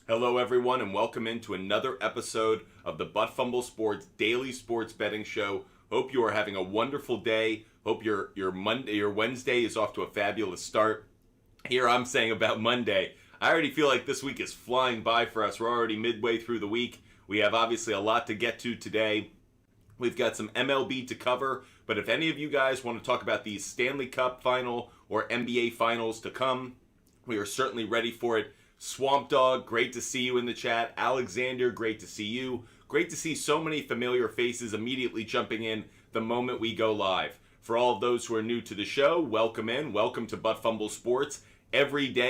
Hello everyone and welcome into another episode of the Fumble Sports Daily Sports Betting Show. Hope you are having a wonderful day. Hope your Wednesday is off to a fabulous start. Here I'm saying about Monday, I already feel like this week is flying by for us. We're already midway through the week. We have obviously a lot to get to today. We've got some MLB to cover, but if any of you guys want to talk about the Stanley Cup final or NBA finals to come, we are certainly ready for it. Swamp Dog, great to see you in the chat. Alexander, great to see you. Great to see so many familiar faces immediately jumping in the moment we go live. For all of those who are new to the show, welcome in. Welcome to Fumble Sports. Every day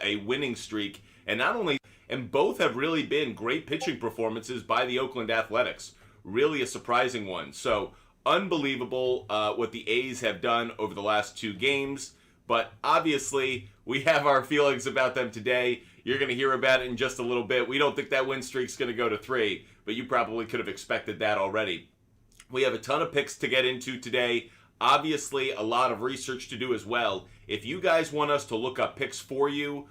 a winning streak, and both have really been great pitching performances by the Oakland Athletics. Really a surprising one. So unbelievable what the A's have done over the last two games, but obviously we have our feelings about them today. You're going to hear about it in just a little bit. We don't think that win streak's going to go to 3, but you probably could have expected that already. We have a ton of picks to get into today. Obviously, a lot of research to do as well. If you guys want us to look up picks for you,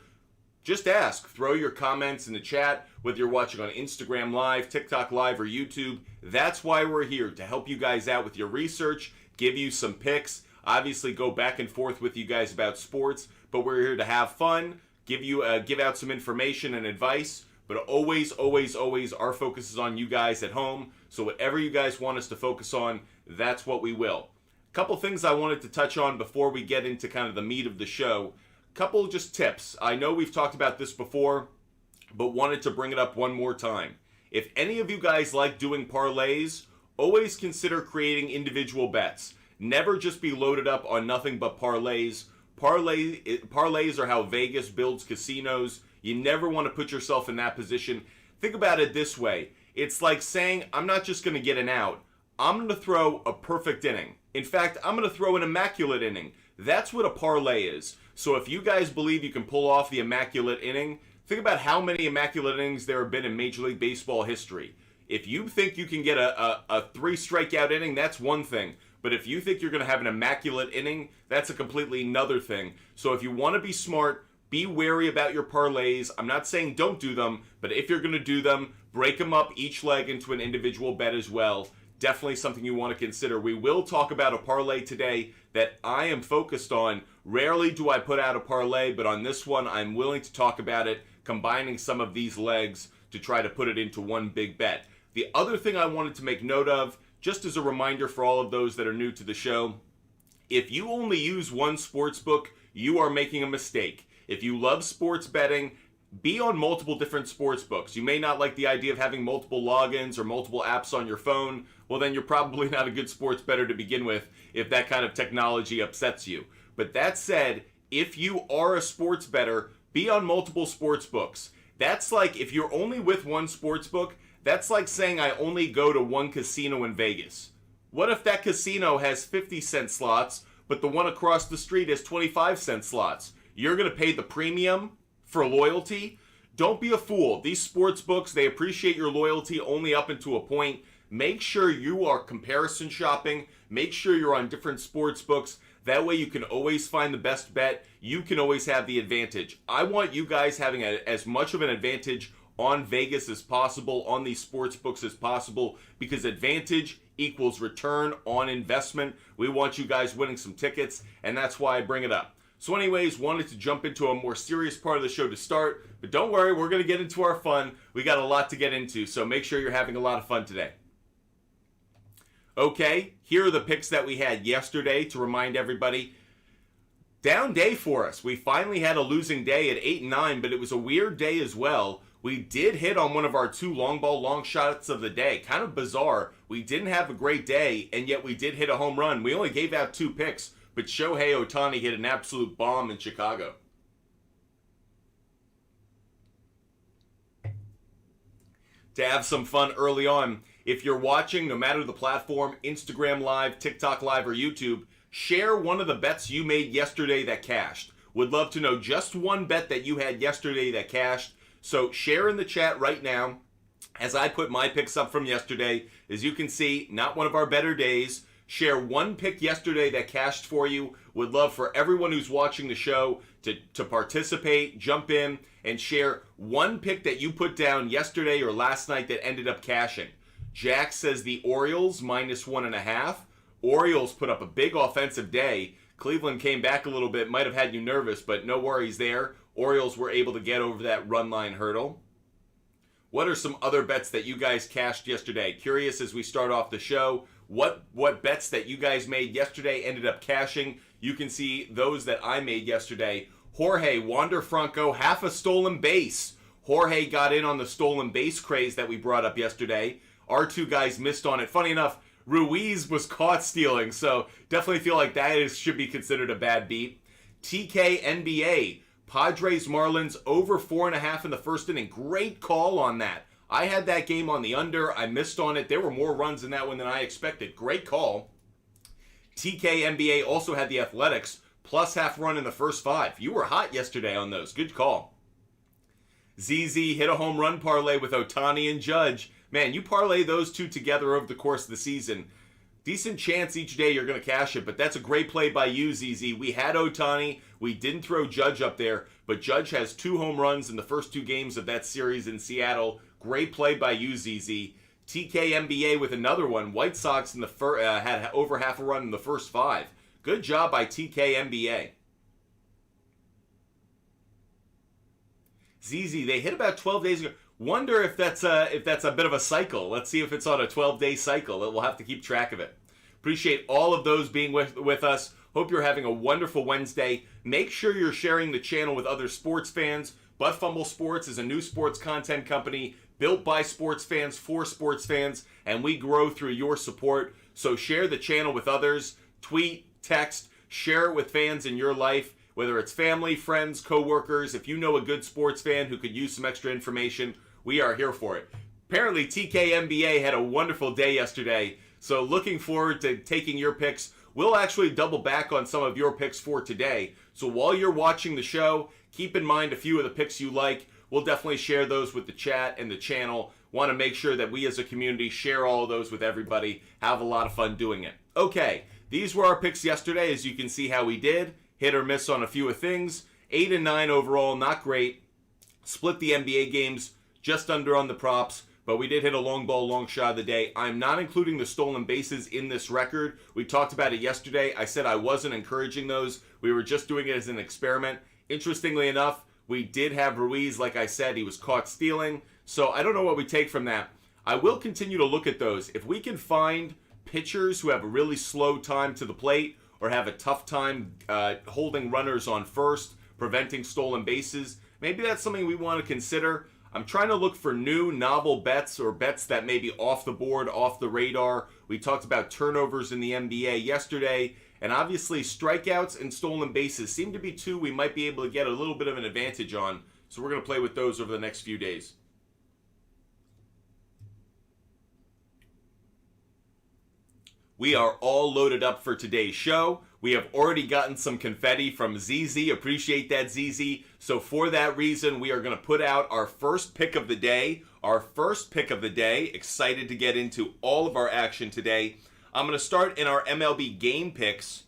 just ask. Throw your comments in the chat, whether you're watching on Instagram Live, TikTok Live, or YouTube. That's why we're here, to help you guys out with your research, give you some picks, obviously go back and forth with you guys about sports, but we're here to have fun, give out some information and advice, but always, our focus is on you guys at home, so whatever you guys want us to focus on, that's what we will. Couple things I wanted to touch on before we get into kind of the meat of the show. Couple just tips. I know we've talked about this before, but wanted to bring it up one more time. If any of you guys like doing parlays, always consider creating individual bets. Never just be loaded up on nothing but parlays. Parlays are how Vegas builds casinos. You never want to put yourself in that position. Think about it this way. It's like saying, I'm not just going to get an out. I'm going to throw a perfect inning. In fact, I'm going to throw an immaculate inning. That's what a parlay is. So if you guys believe you can pull off the immaculate inning, think about how many immaculate innings there have been in Major League Baseball history. If you think you can get a 3 strikeout inning, that's one thing. But if you think you're going to have an immaculate inning, that's a completely another thing. So if you want to be smart, be wary about your parlays. I'm not saying don't do them, but if you're going to do them, break them up each leg into an individual bet as well. Definitely something you want to consider. We will talk about a parlay today that I am focused on. Rarely do I put out a parlay, but on this one, I'm willing to talk about it, combining some of these legs to try to put it into one big bet. The other thing I wanted to make note of, just as a reminder for all of those that are new to the show, if you only use one sports book, you are making a mistake. If you love sports betting, be on multiple different sports books. You may not like the idea of having multiple logins or multiple apps on your phone. Well, then you're probably not a good sports bettor to begin with if that kind of technology upsets you. But that said, if you are a sports bettor, be on multiple sports books. That's like, if you're only with one sports book, that's like saying I only go to one casino in Vegas. What if that casino has 50-cent slots, but the one across the street has 25-cent slots? You're going to pay the premium for loyalty? Don't be a fool. These sports books, they appreciate your loyalty only up until a point. Make sure you are comparison shopping. Make sure you're on different sports books. That way you can always find the best bet. You can always have the advantage. I want you guys having as much of an advantage on Vegas as possible, on these sports books as possible, because advantage equals return on investment. We want you guys winning some tickets, and that's why I bring it up. So anyways, wanted to jump into a more serious part of the show to start, but don't worry, we're going to get into our fun. We got a lot to get into, so make sure you're having a lot of fun today. Okay, here are the picks that we had yesterday to remind everybody. Down day for us. We finally had a losing day at 8-9, but it was a weird day as well. We did hit on one of our 2 long ball long shots of the day. Kind of bizarre. We didn't have a great day, and yet we did hit a home run. We only gave out 2 picks, but Shohei Ohtani hit an absolute bomb in Chicago. to have some fun early on. If you're watching, no matter the platform, Instagram Live, TikTok Live, or YouTube, share one of the bets you made yesterday that cashed. Would love to know just one bet that you had yesterday that cashed. So share in the chat right now as I put my picks up from yesterday. As you can see, not one of our better days. Share one pick yesterday that cashed for you. Would love for everyone who's watching the show to participate, jump in, and share one pick that you put down yesterday or last night that ended up cashing. Jack says the Orioles -1.5. Orioles put up a big offensive day. Cleveland came back a little bit, might have had you nervous, but no worries there. Orioles were able to get over that run line hurdle. What are some other bets that you guys cashed yesterday? Curious as we start off the show, what bets that you guys made yesterday ended up cashing? You can see those that I made yesterday. Jorge, Wander Franco, half a stolen base. Jorge got in on the stolen base craze that we brought up yesterday. Our two guys missed on it. Funny enough, Ruiz was caught stealing, so definitely feel like that should be considered a bad beat. TK NBA, Padres Marlins over 4.5 in the first inning. Great call on that. I had that game on the under. I missed on it. There were more runs in that one than I expected. Great call. TK NBA also had the Athletics plus half run in the first 5. You were hot yesterday on those. Good call. ZZ hit a home run parlay with Ohtani and Judge. Man, you parlay those two together over the course of the season. Decent chance each day you're going to cash it, but that's a great play by you, ZZ. We had Ohtani. We didn't throw Judge up there, but Judge has 2 home runs in the first 2 games of that series in Seattle. Great play by you, ZZ. TK NBA with another one. White Sox in the had over half a run in the first 5. Good job by TK NBA. ZZ, they hit about 12 days ago. Wonder if that's a bit of a cycle. Let's see if it's on a 12-day cycle. We'll have to keep track of it. Appreciate all of those being with us. Hope you're having a wonderful Wednesday. Make sure you're sharing the channel with other sports fans. But Fumble Sports is a new sports content company built by sports fans for sports fans, and we grow through your support. So share the channel with others. Tweet, text, share it with fans in your life. Whether it's family, friends, coworkers, if you know a good sports fan who could use some extra information, we are here for it. Apparently, TKNBA had a wonderful day yesterday, so looking forward to taking your picks. We'll actually double back on some of your picks for today. So while you're watching the show, keep in mind a few of the picks you like. We'll definitely share those with the chat and the channel. Want to make sure that we as a community share all of those with everybody. Have a lot of fun doing it. Okay, these were our picks yesterday. As you can see how we did. Hit or miss on a few of things. 8 and 9 overall, not great. Split the NBA games just under on the props, but we did hit a long ball, long shot of the day. I'm not including the stolen bases in this record. We talked about it yesterday. I said I wasn't encouraging those. We were just doing it as an experiment. Interestingly enough, we did have Ruiz, like I said, he was caught stealing. So I don't know what we take from that. I will continue to look at those. If we can find pitchers who have a really slow time to the plate or have a tough time holding runners on first, preventing stolen bases, maybe that's something we want to consider. I'm trying to look for new, novel bets or bets that may be off the board, off the radar. We talked about turnovers in the NBA yesterday, and obviously strikeouts and stolen bases seem to be two we might be able to get a little bit of an advantage on. So we're going to play with those over the next few days. We are all loaded up for today's show. We have already gotten some confetti from ZZ. Appreciate that, ZZ. So for that reason, we are going to put out our first pick of the day. Our first pick of the day. Excited to get into all of our action today. I'm going to start in our MLB game picks.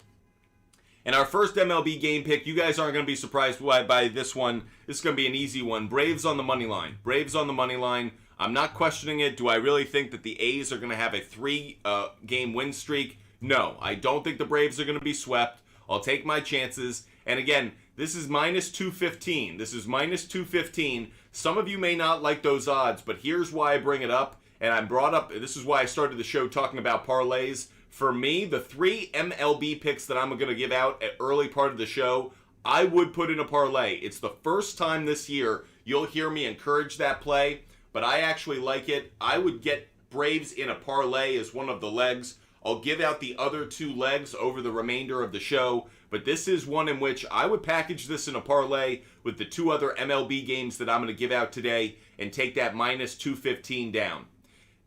And our first MLB game pick, you guys aren't going to be surprised by this one. This is going to be an easy one. Braves on the money line. Braves on the money line. I'm not questioning it. Do I really think that the A's are going to have a 3-game win streak? No, I don't think the Braves are going to be swept. I'll take my chances. And again, this is minus 215. This is minus 215. Some of you may not like those odds, but here's why I bring it up. And this is why I started the show talking about parlays. For me, the 3 MLB picks that I'm going to give out at early part of the show, I would put in a parlay. It's the first time this year you'll hear me encourage that play, but I actually like it. I would get Braves in a parlay as one of the legs. I'll give out the other two legs over the remainder of the show, but this is one in which I would package this in a parlay with the two other MLB games that I'm going to give out today and take that minus 215 down.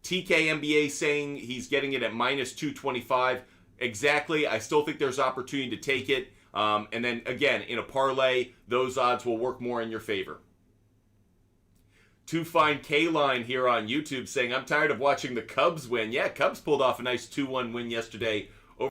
TK saying he's getting it at minus 225. Exactly. I still think there's opportunity to take it. And then, again, in a parlay, those odds will work more in your favor. To find K-Line here on YouTube saying, I'm tired of watching the Cubs win. Yeah, Cubs pulled off a nice 2-1 win yesterday over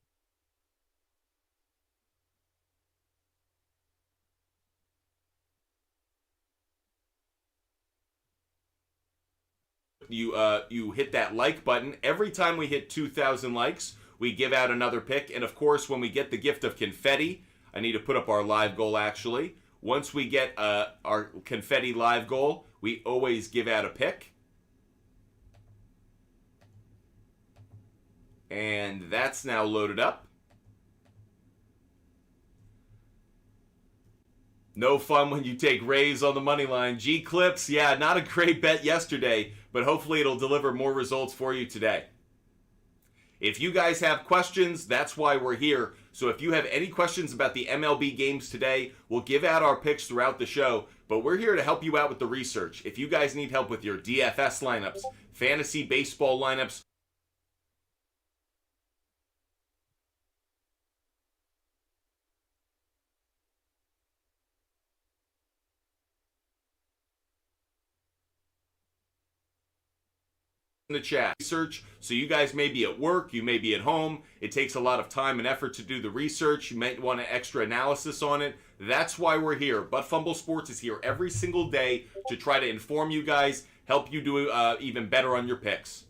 you hit that like button. Every time we hit 2,000 likes, we give out another pick. And of course, when we get the gift of confetti, I need to put up our live goal actually. Once we get our confetti live goal, we always give out a pick. And that's now loaded up. No fun when you take Rays on the money line. G-Clips, yeah, not a great bet yesterday, but hopefully it'll deliver more results for you today. If you guys have questions, that's why we're here. So if you have any questions about the MLB games today, we'll give out our picks throughout the show, but we're here to help you out with the research. If you guys need help with your DFS lineups, fantasy baseball lineups, in the chat research. So you guys may be at work, you may be at home, it takes a lot of time and effort to do the research, you might want an extra analysis on it. That's why we're here. But Fumble Sports is here every single day to try to inform you guys, help you do even better on your picks.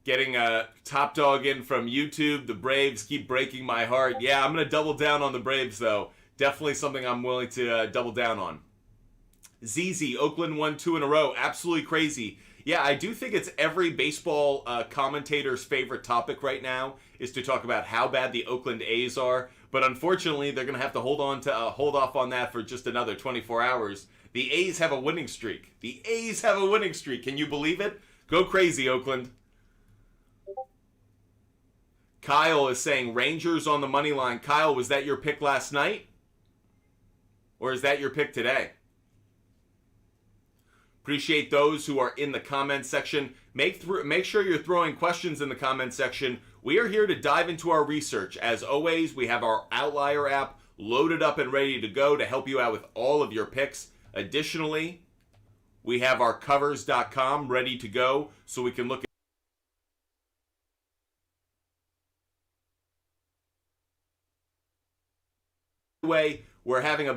Getting a top dog in from YouTube. The Braves keep breaking my heart. Yeah, I'm going to double down on the Braves, though. Definitely something I'm willing to double down on. ZZ, Oakland won 2 in a row. Absolutely crazy. Yeah, I do think it's every baseball commentator's favorite topic right now is to talk about how bad the Oakland A's are. But unfortunately, they're going to have to hold off on that for just another 24 hours. The A's have a winning streak. The A's have a winning streak. Can you believe it? Go crazy, Oakland. Kyle is saying Rangers on the money line. Kyle, was that your pick last night? Or is that your pick today? Appreciate those who are in the comment section. Make sure you're throwing questions in the comment section. We are here to dive into our research. As always, we have our Outlier app loaded up and ready to go to help you out with all of your picks. Additionally, we have our covers.com ready to go so we can look at way we're having a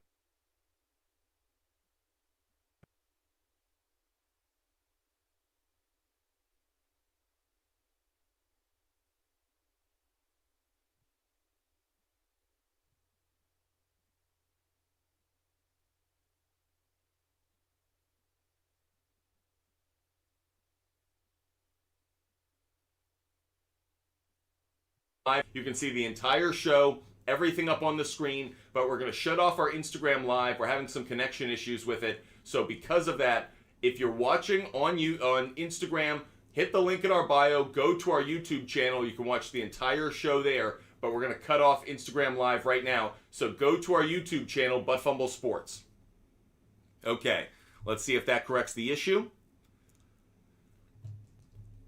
you can see the entire show, everything up on the screen, but we're going to shut off our Instagram Live. We're having some connection issues with it. So because of that, if you're watching on Instagram, hit the link in our bio, go to our YouTube channel. You can watch the entire show there, but we're going to cut off Instagram Live right now. So go to our YouTube channel, But Fumble Sports. Okay, let's see if that corrects the issue.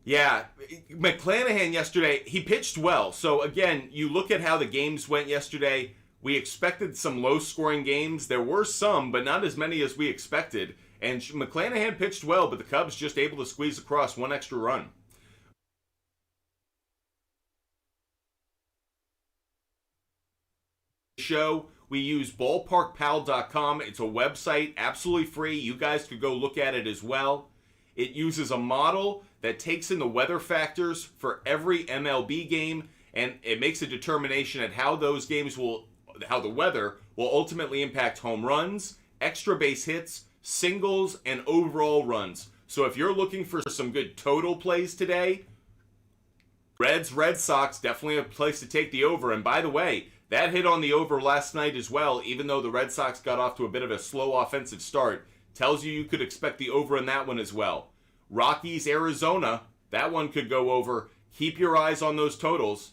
Yeah, McClanahan yesterday, he pitched well. So again, you look at how the games went yesterday. We expected some low-scoring games. There were some, but not as many as we expected. And McClanahan pitched well, but the Cubs just able to squeeze across one extra run. Show, we use ballparkpal.com. It's a website, absolutely free. You guys could go look at it as well. It uses a model that takes in the weather factors for every MLB game, and it makes a determination at how the weather will ultimately impact home runs, extra base hits, singles, and overall runs. So if you're looking for some good total plays today, Red Sox, definitely a place to take the over. And by the way, that hit on the over last night as well, even though the Red Sox got off to a bit of a slow offensive start. Tells you could expect the over in that one as well. Rockies, Arizona, that one could go over. Keep your eyes on those totals.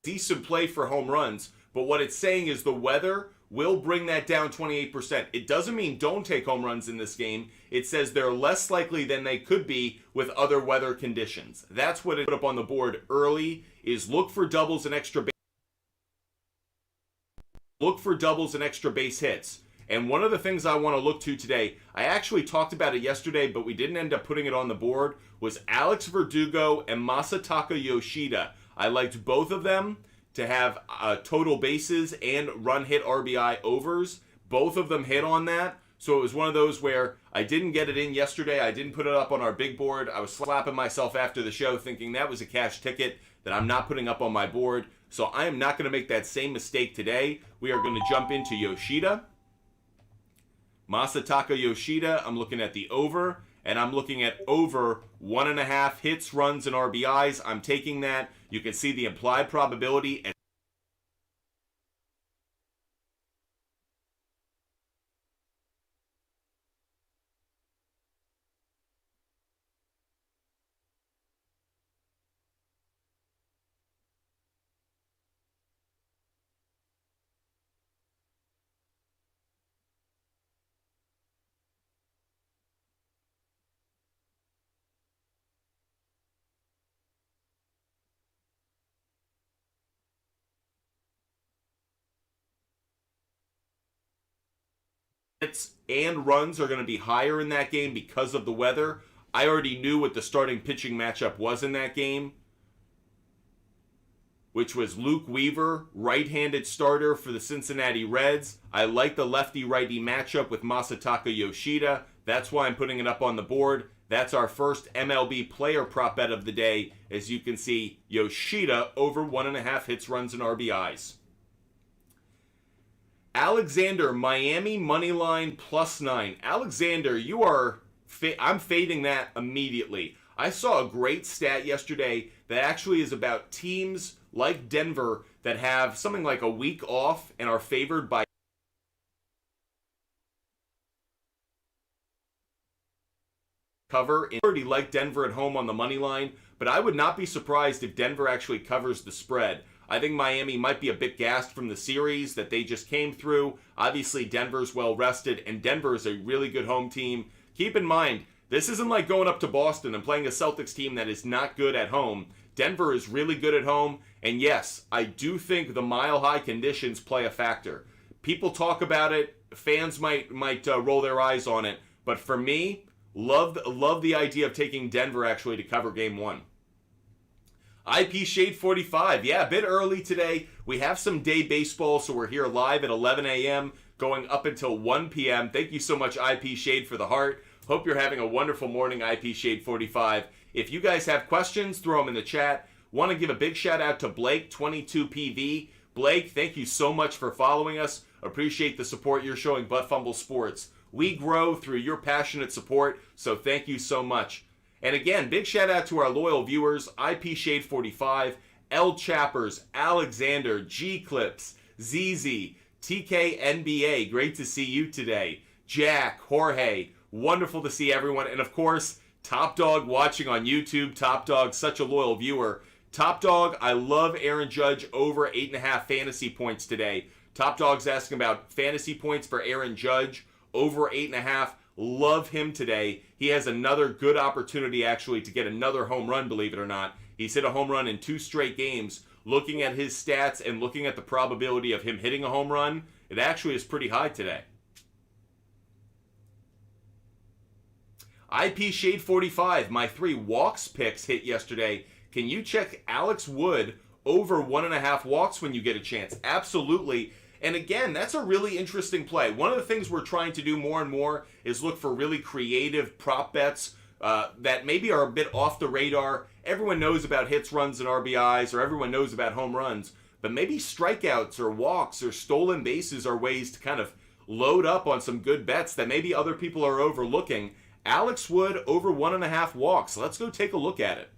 Decent play for home runs, but what it's saying is the weather will bring that down 28%. It doesn't mean don't take home runs in this game. It says they're less likely than they could be with other weather conditions. That's what it put up on the board early, is look for doubles and extra base hits. And one of the things I want to look to today, I actually talked about it yesterday, but we didn't end up putting it on the board, was Alex Verdugo and Masataka Yoshida. I liked both of them to have total bases and run hit RBI overs. Both of them hit on that. So it was one of those where I didn't get it in yesterday. I didn't put it up on our big board. I was slapping myself after the show thinking that was a cash ticket that I'm not putting up on my board. So I am not going to make that same mistake today. We are going to jump into Yoshida. Masataka Yoshida, I'm looking at the over. And I'm looking at over 1.5 hits, runs, and RBIs. I'm taking that. You can see the implied probability. And hits and runs are going to be higher in that game because of the weather. I already knew what the starting pitching matchup was in that game, which was Luke Weaver, right-handed starter for the Cincinnati Reds. I like the lefty-righty matchup with Masataka Yoshida. That's why I'm putting it up on the board. That's our first MLB player prop bet of the day. As you can see, Yoshida over 1.5 hits, runs, and RBIs. Alexander, Miami moneyline +9. Alexander, you are... I'm fading that immediately. I saw a great stat yesterday that actually is about teams like Denver that have something like a week off and are favored by cover. I already like Denver at home on the money line, but I would not be surprised if Denver actually covers the spread. I think Miami might be a bit gassed from the series that they just came through. Obviously, Denver's well rested, and Denver is a really good home team. Keep in mind, this isn't like going up to Boston and playing a Celtics team that is not good at home. Denver is really good at home, and yes, I do think the mile-high conditions play a factor. People talk about it, fans might roll their eyes on it, but for me, love the idea of taking Denver actually to cover Game 1. IP Shade 45, yeah, a bit early today. We have some day baseball, so we're here live at 11 a.m., going up until 1 p.m. Thank you so much, IP Shade, for the heart. Hope you're having a wonderful morning, IP Shade 45. If you guys have questions, throw them in the chat. Want to give a big shout out to Blake, 22PV. Blake, thank you so much for following us. Appreciate the support you're showing Butt Fumble Sports. We grow through your passionate support, so thank you so much. And again, big shout out to our loyal viewers, IP Shade 45, L Chappers, Alexander, G Clips, ZZ, TK NBA, great to see you today. Jack, Jorge, wonderful to see everyone. And of course, Top Dog watching on YouTube. Top Dog, such a loyal viewer. Top Dog, I love Aaron Judge over 8.5 fantasy points today. Top Dog's asking about fantasy points for Aaron Judge over 8.5. Love him today. He has another good opportunity actually to get another home run, believe it or not. He's hit a home run in 2 straight games. looking at his stats and looking at the probability of him hitting a home run, it actually is pretty high today. IP Shade 45, my 3 walks picks hit yesterday. Can you check Alex Wood over 1.5 walks when you get a chance? Absolutely. And again, that's a really interesting play. One of the things we're trying to do more and more is look for really creative prop bets that maybe are a bit off the radar. Everyone knows about hits, runs, and RBIs, or everyone knows about home runs, but maybe strikeouts or walks or stolen bases are ways to kind of load up on some good bets that maybe other people are overlooking. Alex Wood over 1.5 walks. Let's go take a look at it.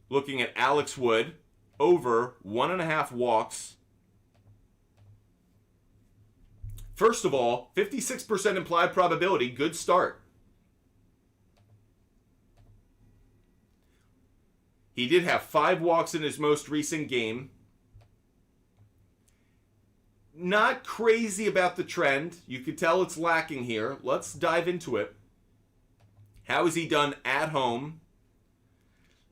Looking at Alex Wood over 1.5 walks. First of all, 56% implied probability. Good start. He did have 5 walks in his most recent game. Not crazy about the trend. You can tell it's lacking here. Let's dive into it. How has he done at home?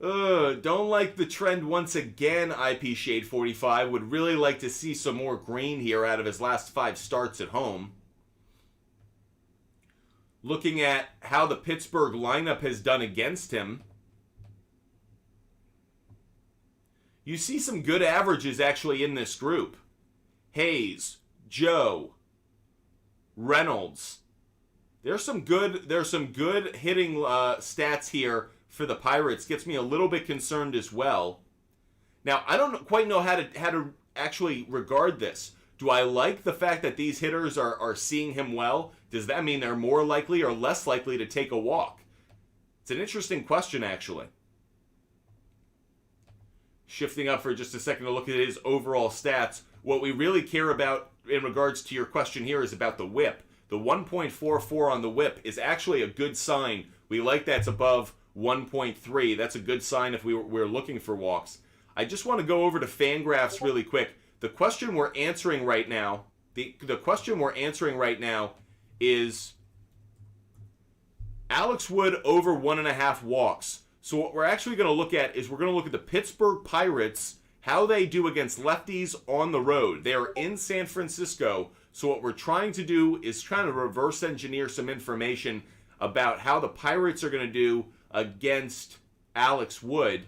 Don't like the trend once again, IP Shade 45. Would really like to see some more green here out of his last 5 starts at home. Looking at how the Pittsburgh lineup has done against him, you see some good averages actually in this group. Hayes, Joe, Reynolds. There's some good hitting stats here for the Pirates. Gets me a little bit concerned as well. Now, I don't quite know how to actually regard this. Do I like the fact that these hitters are seeing him well? Does that mean they're more likely or less likely to take a walk? It's an interesting question, actually. Shifting up for just a second to look at his overall stats. What we really care about in regards to your question here is about the whip. The 1.44 on the whip is actually a good sign. We like that's above 1.3. That's a good sign if we're looking for walks. I just want to go over to Fangraphs really quick. The question we're answering right now, the question we're answering right now is Alex Wood over 1.5 walks. So what we're actually going to look at is we're going to look at the Pittsburgh Pirates, how they do against lefties on the road. They are in San Francisco. So what we're trying to do is trying to reverse engineer some information about how the Pirates are going to do against Alex Wood.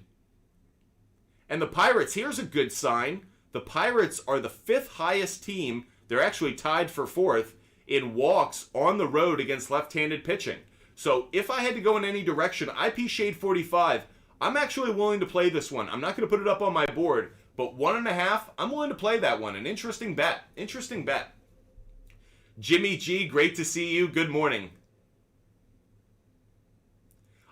And the Pirates, here's a good sign. The Pirates are the 5th highest team. They're actually tied for 4th in walks on the road against left-handed pitching. So if I had to go in any direction, IP Shade 45, I'm actually willing to play this one. I'm not going to put it up on my board, but 1.5, I'm willing to play that one. An interesting bet. Interesting bet. Jimmy G, great to see you. Good morning.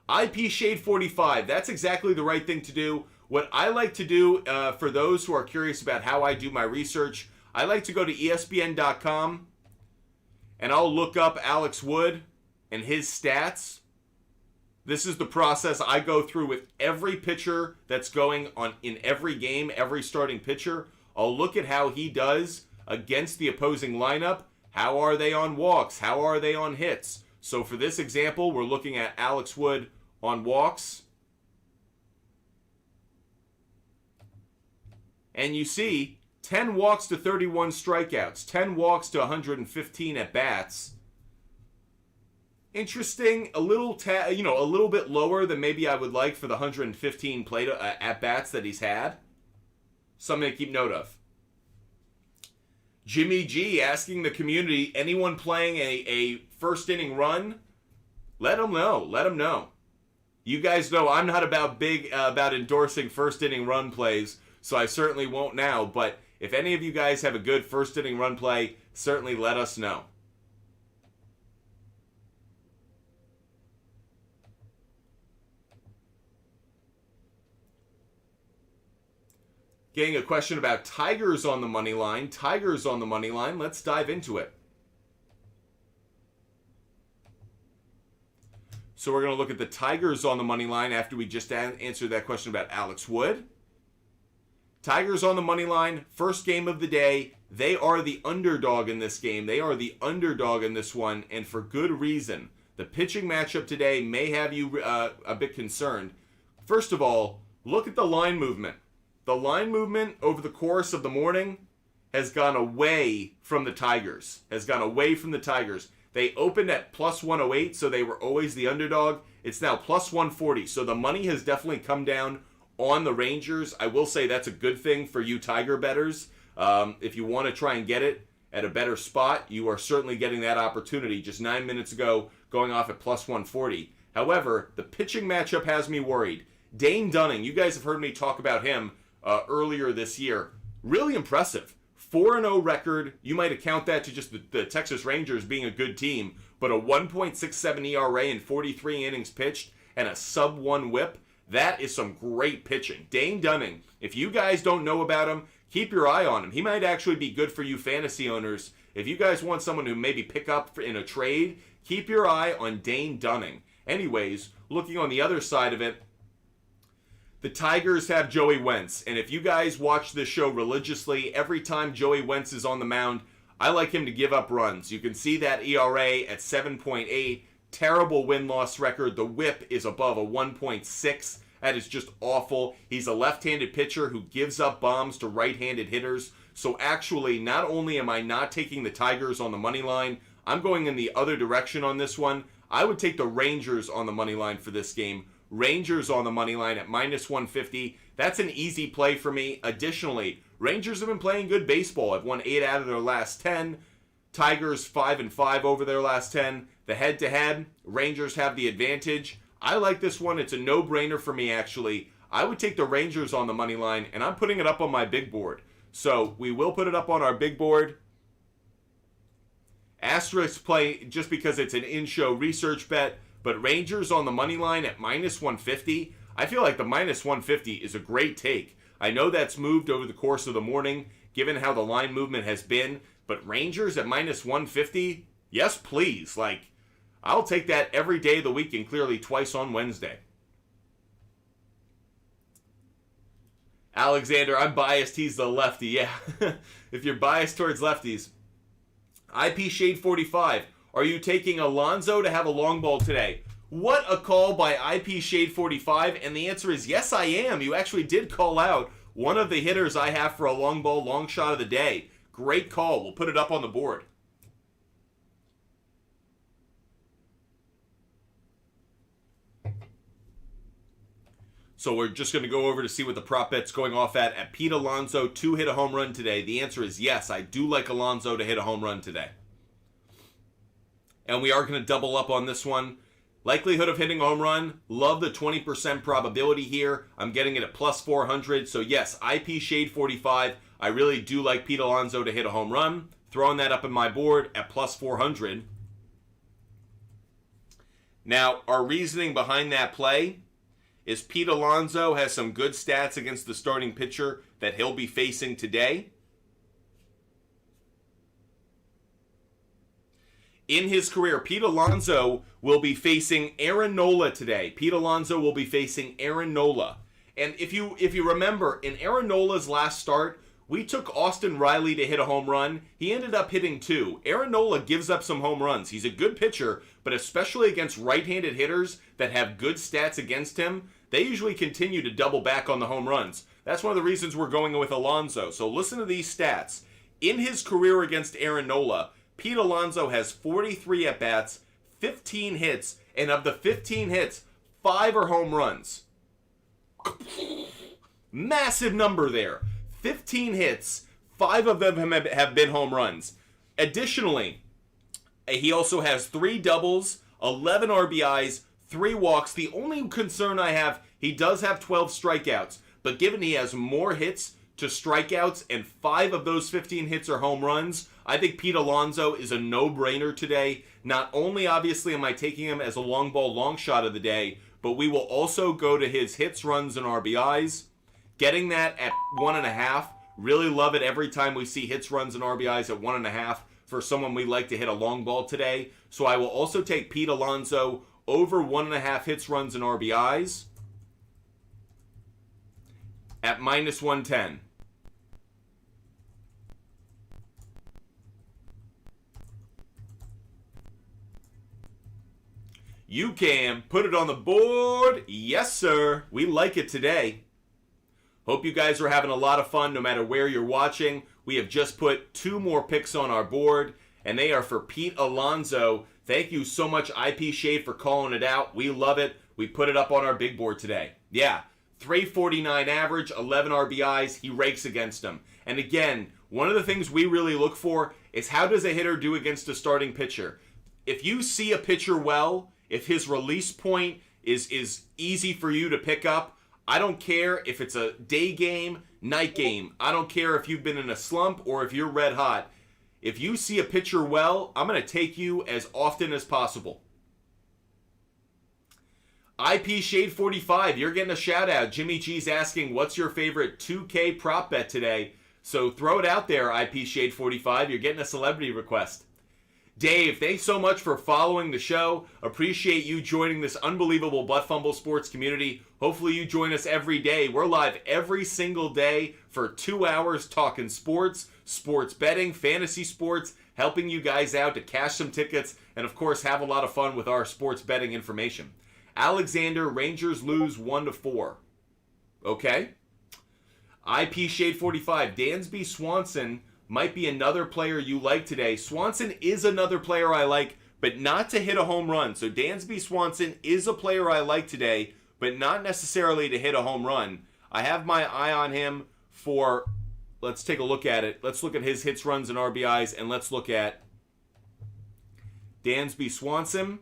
IP Shade 45, that's exactly the right thing to do. What I like to do, for those who are curious about how I do my research, I like to go to ESPN.com, and I'll look up Alex Wood and his stats. This is the process I go through with every pitcher that's going on in every game, every starting pitcher. I'll look at how he does against the opposing lineup. How are they on walks? How are they on hits? So for this example, we're looking at Alex Wood on walks. And you see 10 walks to 31 strikeouts, 10 walks to 115 at-bats. Interesting, a little bit lower than maybe I would like for the 115 plate at-bats that he's had. Something to keep note of. Jimmy G asking the community, anyone playing a first inning run? Let them know. Let them know. You guys know I'm not about endorsing first inning run plays, so I certainly won't now. But if any of you guys have a good first inning run play, certainly let us know. Getting a question about Tigers on the money line. Tigers on the money line. Let's dive into it. So we're going to look at the Tigers on the money line after we just answered that question about Alex Wood. Tigers on the money line. First game of the day. They are the underdog in this game. They are the underdog in this one, and for good reason. The pitching matchup today may have you a bit concerned. First of all, look at the line movement. The line movement over the course of the morning has gone away from the Tigers. They opened at plus 108, so they were always the underdog. It's now plus 140, so the money has definitely come down on the Rangers. I will say that's a good thing for you Tiger bettors. If you want to try and get it at a better spot, you are certainly getting that opportunity. Just 9 minutes ago, going off at plus 140. However, the pitching matchup has me worried. Dane Dunning, you guys have heard me talk about him earlier this year. Really impressive. 4-0 record. You might account that to just the Texas Rangers being a good team, but a 1.67 ERA in 43 innings pitched and a sub-1 whip. That is some great pitching. Dane Dunning, if you guys don't know about him, keep your eye on him. He might actually be good for you fantasy owners. If you guys want someone who maybe pick up in a trade, keep your eye on Dane Dunning. Anyways, looking on the other side of it, the Tigers have Joey Wentz, and if you guys watch this show religiously, every time Joey Wentz is on the mound, I like him to give up runs. You can see that ERA at 7.8, terrible win-loss record. The whip is above a 1.6. That is just awful. He's a left-handed pitcher who gives up bombs to right-handed hitters. So actually, not only am I not taking the Tigers on the money line, I'm going in the other direction on this one. I would take the Rangers on the money line for this game. Rangers on the money line at minus 150. That's an easy play for me. Additionally, Rangers have been playing good baseball. Have won 8 out of their last 10. Tigers 5-5 over their last 10. The head-to-head, Rangers have the advantage. I like this one. It's a no-brainer for me, actually. I would take the Rangers on the money line, and I'm putting it up on my big board. So we will put it up on our big board. Asterisk play just because it's an in-show research bet. But Rangers on the money line at minus 150, I feel like the minus 150 is a great take. I know that's moved over the course of the morning, given how the line movement has been. But Rangers at minus 150, yes, please. Like, I'll take that every day of the week and clearly twice on Wednesday. Alexander, I'm biased. He's the lefty. Yeah, if you're biased towards lefties. IP Shade 45. Are you taking Alonso to have a long ball today? What a call by IP Shade 45, and the answer is yes, I am. You actually did call out one of the hitters I have for a long ball, long shot of the day. Great call. We'll put it up on the board. So we're just going to go over to see what the prop bet's going off at Pete Alonso to hit a home run today. The answer is yes, I do like Alonso to hit a home run today. And we are going to double up on this one. Likelihood of hitting a home run. Love the 20% probability here. I'm getting it at plus 400. So yes, IP Shade 45. I really do like Pete Alonso to hit a home run. Throwing that up in my board at plus 400. Now, our reasoning behind that play is Pete Alonso has some good stats against the starting pitcher that he'll be facing today. In his career, Pete Alonso will be facing Aaron Nola today. Pete Alonso will be facing Aaron Nola. And if you remember, in Aaron Nola's last start, we took Austin Riley to hit a home run. He ended up hitting 2. Aaron Nola gives up some home runs. He's a good pitcher, but especially against right-handed hitters that have good stats against him, they usually continue to double back on the home runs. That's one of the reasons we're going with Alonso. So listen to these stats. In his career against Aaron Nola, Pete Alonso has 43 at-bats, 15 hits, and of the 15 hits, 5 are home runs. Massive number there. 15 hits, 5 of them have been home runs. Additionally, he also has 3 doubles, 11 RBIs, 3 walks. The only concern I have, he does have 12 strikeouts, but given he has more hits to strikeouts and 5 of those 15 hits are home runs, I think Pete Alonso is a no-brainer today. Not only, obviously, am I taking him as a long ball, long shot of the day, but we will also go to his hits, runs, and RBIs. Getting that at 1.5. Really love it every time we see hits, runs, and RBIs at 1.5 for someone we like to hit a long ball today. So I will also take Pete Alonso over 1.5 hits, runs, and RBIs at minus 110. You can put it on the board. Yes, sir. We like it today. Hope you guys are having a lot of fun no matter where you're watching. We have just put 2 more picks on our board, and they are for Pete Alonso. Thank you so much, IP Shade, for calling it out. We love it. We put it up on our big board today. Yeah, 349 average, 11 RBIs. He rakes against them. And again, one of the things we really look for is how does a hitter do against a starting pitcher? If you see a pitcher well, if his release point is easy for you to pick up, I don't care if it's a day game, night game. I don't care if you've been in a slump or if you're red hot. If you see a pitcher well, I'm going to take you as often as possible. IP Shade 45, you're getting a shout out. Jimmy G's asking, what's your favorite 2K prop bet today? So throw it out there, IP Shade 45. You're getting a celebrity request. Dave, thanks so much for following the show. Appreciate you joining this unbelievable Butt Fumble sports community. Hopefully you join us every day. We're live every single day for 2 hours talking sports, sports betting, fantasy sports, helping you guys out to cash some tickets, and of course have a lot of fun with our sports betting information. Alexander, Rangers lose 1-4. Okay. IP Shade 45, Dansby Swanson might be another player you like today. Swanson is another player I like, but not to hit a home run. So Dansby Swanson is a player I like today, but not necessarily to hit a home run. I have my eye on him for, let's take a look at it. Let's look at his hits, runs, and RBIs, and let's look at Dansby Swanson.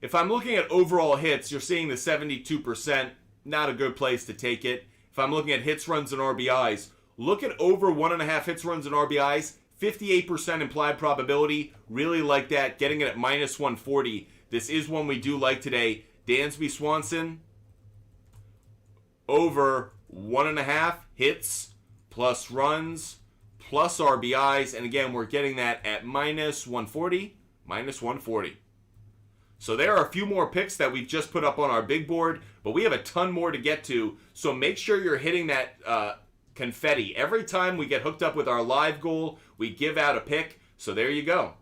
If I'm looking at overall hits, you're seeing the 72%. Not a good place to take it. If I'm looking at hits, runs, and RBIs, look at over 1.5 hits, runs, and RBIs. 58% implied probability. Really like that. Getting it at minus 140. This is one we do like today. Dansby Swanson, over 1.5 hits, plus runs, plus RBIs. And again, we're getting that at minus 140. Minus 140. So there are a few more picks that we've just put up on our big board, but we have a ton more to get to. So make sure you're hitting that confetti. Every time we get hooked up with our live goal, we give out a pick. So there you go.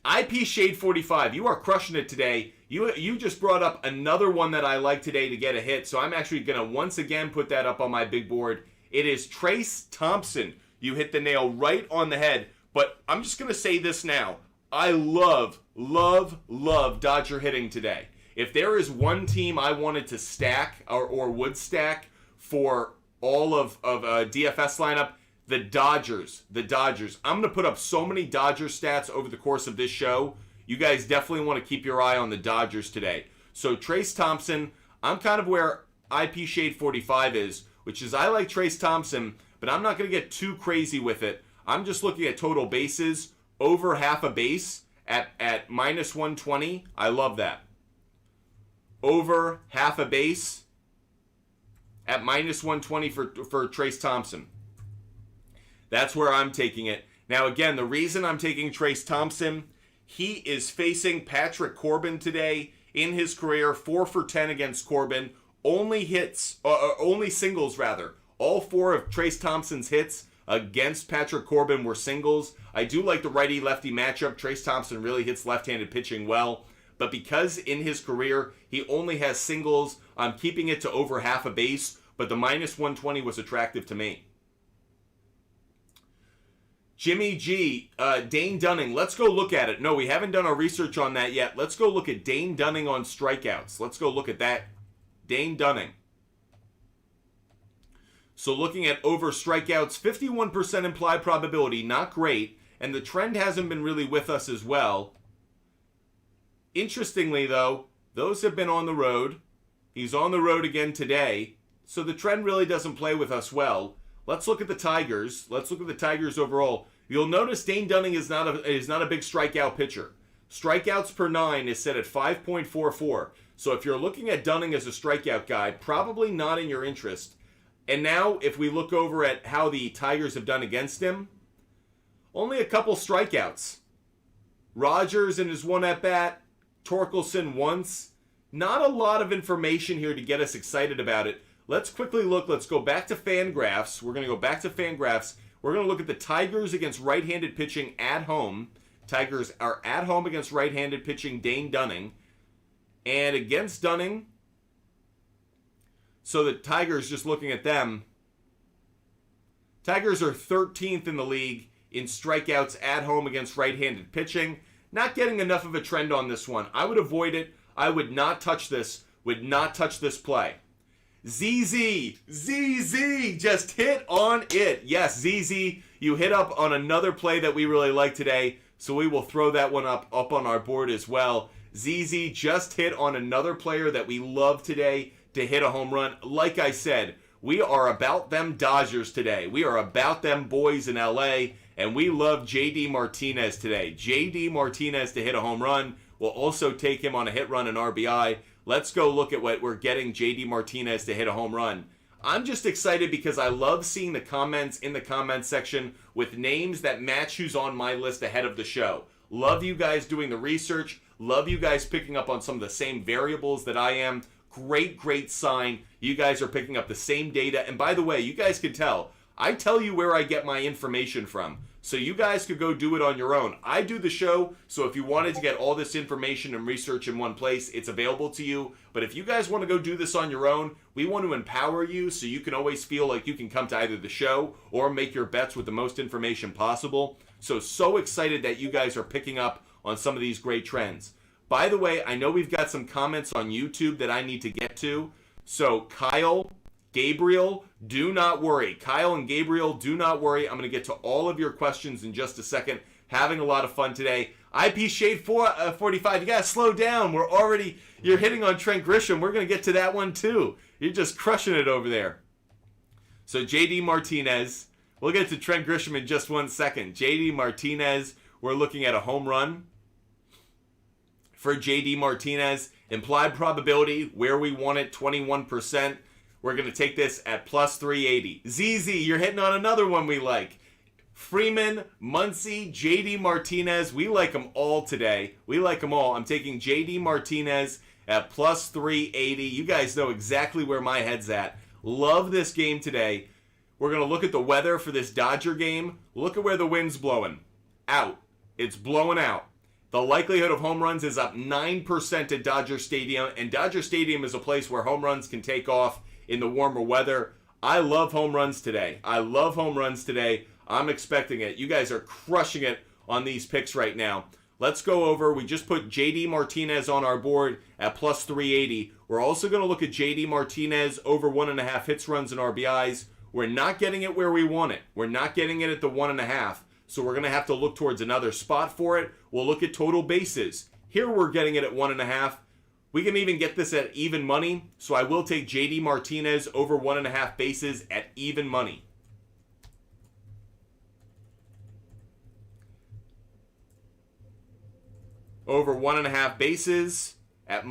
IP Shade 45, you are crushing it today. You just brought up another one that I like today to get a hit. So I'm actually going to once again put that up on my big board. It is Trace Thompson. You hit the nail right on the head. But I'm just going to say this now. I love Dodger hitting today. If there is one team I wanted to stack or would stack for all of a DFS lineup, the Dodgers. I'm going to put up so many Dodger stats over the course of this show. You guys definitely want to keep your eye on the Dodgers today. So Trace Thompson, I'm kind of where IP Shade 45 is, which is I like Trace Thompson, but I'm not going to get too crazy with it. I'm just looking at total bases, over half a base at minus 120. I love that. Over half a base at minus 120 for Trace Thompson. That's where I'm taking it. Now, again, the reason I'm taking Trace Thompson, he is facing Patrick Corbin today in his career, 4 for 10 against Corbin. Only singles, rather. All 4 of Trace Thompson's hits against Patrick Corbin were singles. I do like the righty-lefty matchup. Trace Thompson really hits left-handed pitching well. But because in his career he only has singles, I'm keeping it to over half a base. But the minus 120 was attractive to me. Jimmy G, Dane Dunning. Let's go look at it. No, we haven't done our research on that yet. Let's go look at Dane Dunning on strikeouts. Let's go look at that. Dane Dunning. So looking at over strikeouts, 51% implied probability, not great. And the trend hasn't been really with us as well. Interestingly, though, those have been on the road. He's on the road again today. So the trend really doesn't play with us well. Let's look at the Tigers. Let's look at the Tigers overall. You'll notice Dane Dunning is not a big strikeout pitcher. Strikeouts per 9 is set at 5.44. So if you're looking at Dunning as a strikeout guy, probably not in your interest. And now, if we look over at how the Tigers have done against him, only a couple strikeouts. Rogers in his one at-bat, Torkelson once. Not a lot of information here to get us excited about it. Let's quickly look. Let's go back to Fangraphs. We're going to go back to Fangraphs. We're going to look at the Tigers against right-handed pitching at home. Tigers are at home against right-handed pitching Dane Dunning. And against Dunning, so the Tigers, just looking at them, Tigers are 13th in the league in strikeouts at home against right-handed pitching. Not getting enough of a trend on this one. I would avoid it. I would not touch this. Would not touch this play. ZZ just hit on it. Yes, ZZ, you hit up on another play that we really like today, so we will throw that one up on our board as well. ZZ just hit on another player that we love today to hit a home run. Like I said, we are about them Dodgers today. We are about them boys in LA, and we love JD Martinez today. JD Martinez to hit a home run. We'll also take him on a hit run and RBI. Let's go look at what we're getting JD Martinez to hit a home run. I'm just excited because I love seeing the comments in the comments section with names that match who's on my list ahead of the show. Love you guys doing the research. Love you guys picking up on some of the same variables that I am. Great sign. You guys are picking up the same data. And by the way, you guys can tell, I tell you where I get my information from. So you guys could go do it on your own. I do the show, so if you wanted to get all this information and research in one place, it's available to you. But if you guys want to go do this on your own, we want to empower you so you can always feel like you can come to either the show or make your bets with the most information possible. So excited that you guys are picking up on some of these great trends. By the way, I know we've got some comments on YouTube that I need to get to. So Kyle, Gabriel, do not worry. Kyle and Gabriel, do not worry. I'm going to get to all of your questions in just a second. Having a lot of fun today. IP Shade 45, you got to slow down. You're hitting on Trent Grisham. We're going to get to that one too. You're just crushing it over there. So JD Martinez, we'll get to Trent Grisham in just 1 second. JD Martinez, we're looking at a home run for JD Martinez. Implied probability, where we want it, 21%. We're going to take this at plus 380. ZZ, you're hitting on another one we like. Freeman, Muncy, JD Martinez. We like them all today. We like them all. I'm taking JD Martinez at plus 380. You guys know exactly where my head's at. Love this game today. We're going to look at the weather for this Dodger game. Look at where the wind's blowing. Out. It's blowing out. The likelihood of home runs is up 9% at Dodger Stadium. And Dodger Stadium is a place where home runs can take off in the warmer weather. I love home runs today. I'm expecting it. You guys are crushing it on these picks right now. Let's go over. We just put JD Martinez on our board at plus 380. We're also going to look at JD Martinez over 1.5 hits, runs, and RBIs. We're not getting it where we want it. We're not getting it at the 1.5. So we're going to have to look towards another spot for it. We'll look at total bases. Here we're getting it at 1.5. We can even get this at even money, so I will take JD Martinez over 1.5 bases at even money. Over 1.5 bases at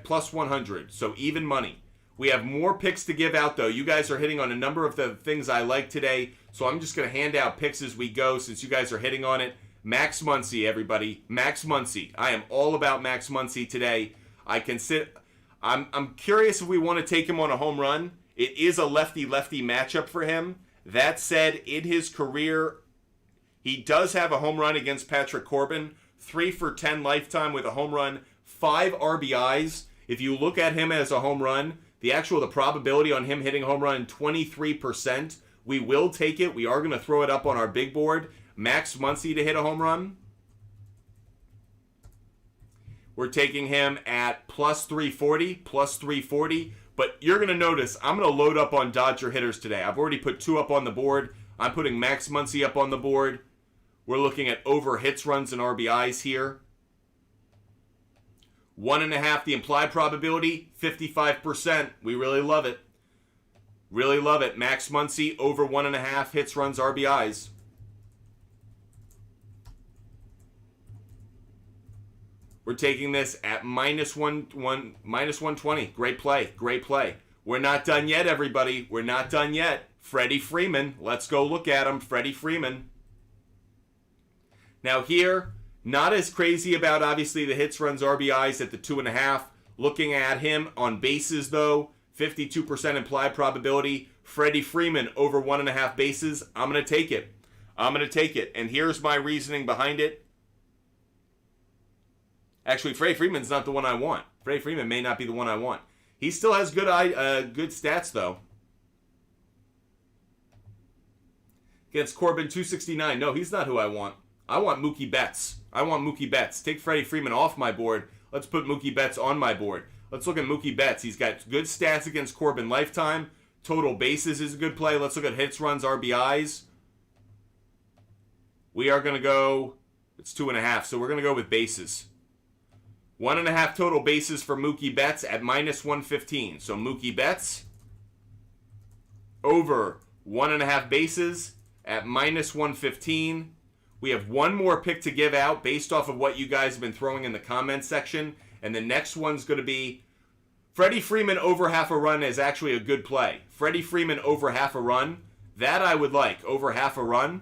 plus 100, so even money. We have more picks to give out, though. You guys are hitting on a number of the things I like today, so I'm just going to hand out picks as we go since you guys are hitting on it. Max Muncy, everybody. Max Muncy. I am all about Max Muncy today. I'm curious if we want to take him on a home run. It is a lefty-lefty matchup for him. That said, in his career, he does have a home run against Patrick Corbin. 3 for 10 lifetime with a home run. 5 RBIs. If you look at him as a home run, the probability on him hitting a home run, 23%. We will take it. We are going to throw it up on our big board. Max Muncy to hit a home run. We're taking him at plus 340. But you're going to notice I'm going to load up on Dodger hitters today. I've already put 2 up on the board. I'm putting Max Muncy up on the board. We're looking at over hits, runs, and RBIs here. 1.5, the implied probability, 55%. We really love it. Really love it. Max Muncy over 1.5 hits, runs, RBIs. We're taking this at minus 120. Great play. We're not done yet, everybody. We're not done yet. Freddie Freeman. Let's go look at him. Freddie Freeman. Now here, not as crazy about, obviously, the hits, runs, RBIs at the 2.5. Looking at him on bases, though, 52% implied probability. Freddie Freeman over 1.5 bases. I'm going to take it. And here's my reasoning behind it. Actually, Freddie Freeman's not the one I want. Freddie Freeman may not be the one I want. He still has good stats, though. Against Corbin, 269. No, he's not who I want. I want Mookie Betts. Take Freddie Freeman off my board. Let's put Mookie Betts on my board. Let's look at Mookie Betts. He's got good stats against Corbin lifetime. Total bases is a good play. Let's look at hits, runs, RBIs. We are going to go, it's 2.5, so we're going to go with bases. 1.5 total bases for Mookie Betts at -115. So Mookie Betts over 1.5 bases at -115. We have one more pick to give out based off of what you guys have been throwing in the comments section. And the next one's going to be Freddie Freeman over half a run is actually a good play. Freddie Freeman over half a run. That I would like. Over half a run.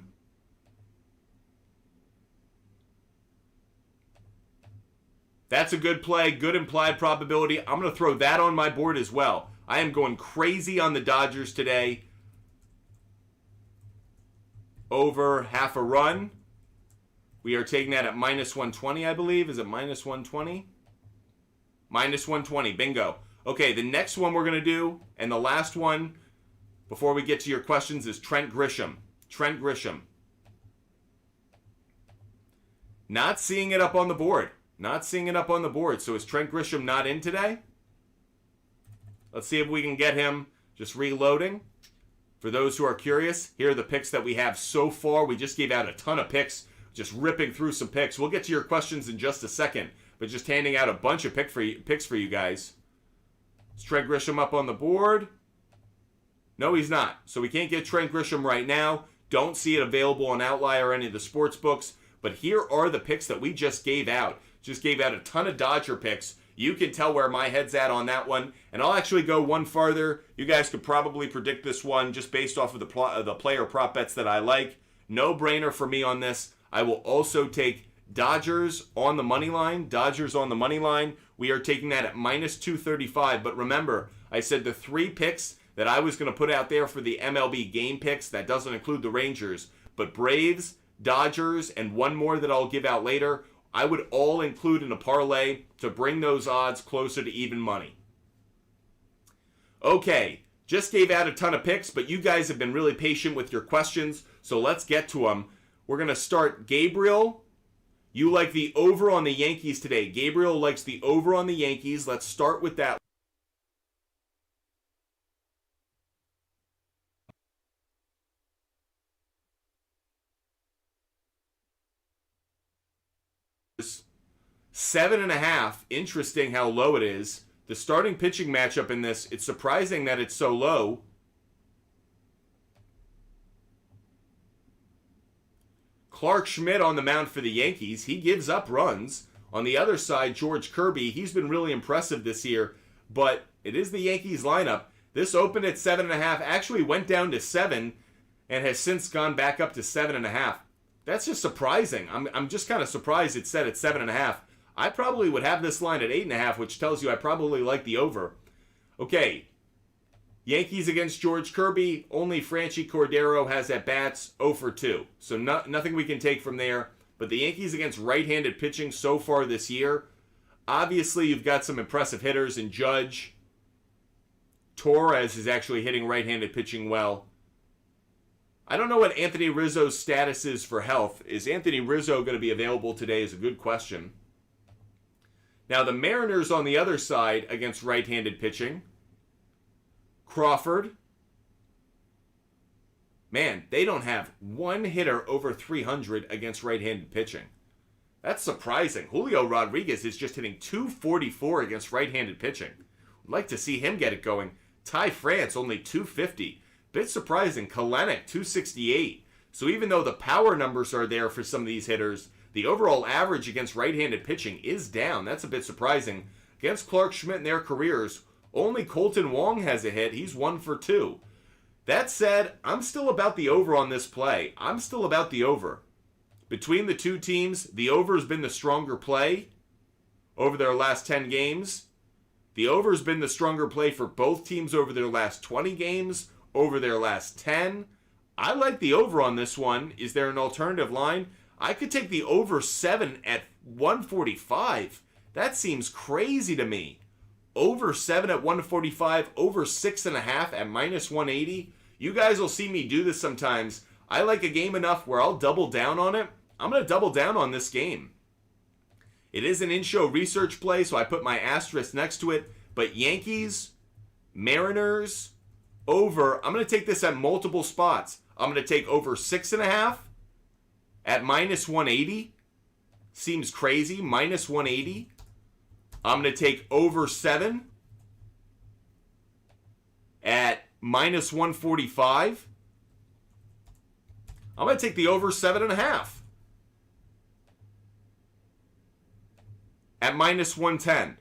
That's a good play. Good implied probability. I'm going to throw that on my board as well. I am going crazy on the Dodgers today. Over half a run. We are taking that at -120, I believe. Is it -120? -120. Bingo. Okay, the next one we're going to do, and the last one, before we get to your questions, is Trent Grisham. Trent Grisham. Not seeing it up on the board. So is Trent Grisham not in today? Let's see if we can get him. Just reloading. For those who are curious, here are the picks that we have so far. We just gave out a ton of picks. Just ripping through some picks. We'll get to your questions in just a second. But just handing out a bunch of picks for you guys. Is Trent Grisham up on the board? No, he's not. So we can't get Trent Grisham right now. Don't see it available on Outlier or any of the sports books. But here are the picks that we just gave out. Just gave out a ton of Dodger picks. You can tell where my head's at on that one. And I'll actually go one farther. You guys could probably predict this one just based off of the player prop bets that I like. No brainer for me on this. I will also take Dodgers on the money line. We are taking that at -235. But remember, I said the 3 picks that I was going to put out there for the MLB game picks. That doesn't include the Rangers. But Braves, Dodgers, and one more that I'll give out later, I would all include in a parlay to bring those odds closer to even money. Okay, just gave out a ton of picks, but you guys have been really patient with your questions, so let's get to them. We're going to start Gabriel. You like the over on the Yankees today. Gabriel likes the over on the Yankees. Let's start with that. Seven and a half. Interesting how low it is. The starting pitching matchup in this, it's surprising that it's so low. Clark Schmidt on the mound for the Yankees. He gives up runs. On the other side, George Kirby. He's been really impressive this year, but it is the Yankees lineup. This opened at 7.5, actually went down to 7, and has since gone back up to 7.5. That's just surprising. I'm just kind of surprised it's set at 7.5. I probably would have this line at 8.5, which tells you I probably like the over. Okay, Yankees against George Kirby. Only Franchi Cordero has at bats 0 for 2. So nothing we can take from there. But the Yankees against right-handed pitching so far this year, obviously you've got some impressive hitters in Judge. Torres is actually hitting right-handed pitching well. I don't know what Anthony Rizzo's status is for health. Is Anthony Rizzo going to be available today is a good question. Now the Mariners on the other side against right-handed pitching. Crawford. Man, they don't have one hitter over 300 against right-handed pitching. That's surprising. Julio Rodriguez is just hitting 244 against right-handed pitching. Would like to see him get it going. Ty France only 250. Bit surprising. Kalenic 268. So even though the power numbers are there for some of these hitters, the overall average against right-handed pitching is down. That's a bit surprising. Against Clark Schmidt in their careers, only Colton Wong has a hit. He's 1 for 2. That said, I'm still about the over on this play. I'm still about the over. Between the two teams, the over has been the stronger play over their last 10 games. The over has been the stronger play for both teams over their last 20 games, over their last 10. I like the over on this one. Is there an alternative line? I could take the over 7 at 145. That seems crazy to me. Over 7 at 145, over 6.5 at minus 180. You guys will see me do this sometimes. I like a game enough where I'll double down on it. I'm going to double down on this game. It is an in-show research play, so I put my asterisk next to it. But Yankees, Mariners, over. I'm going to take this at multiple spots. I'm going to take over 6.5 at minus 180. Seems crazy. Minus 180. I'm going to take over 7 at minus 145. I'm going to take the over 7.5 at minus 110.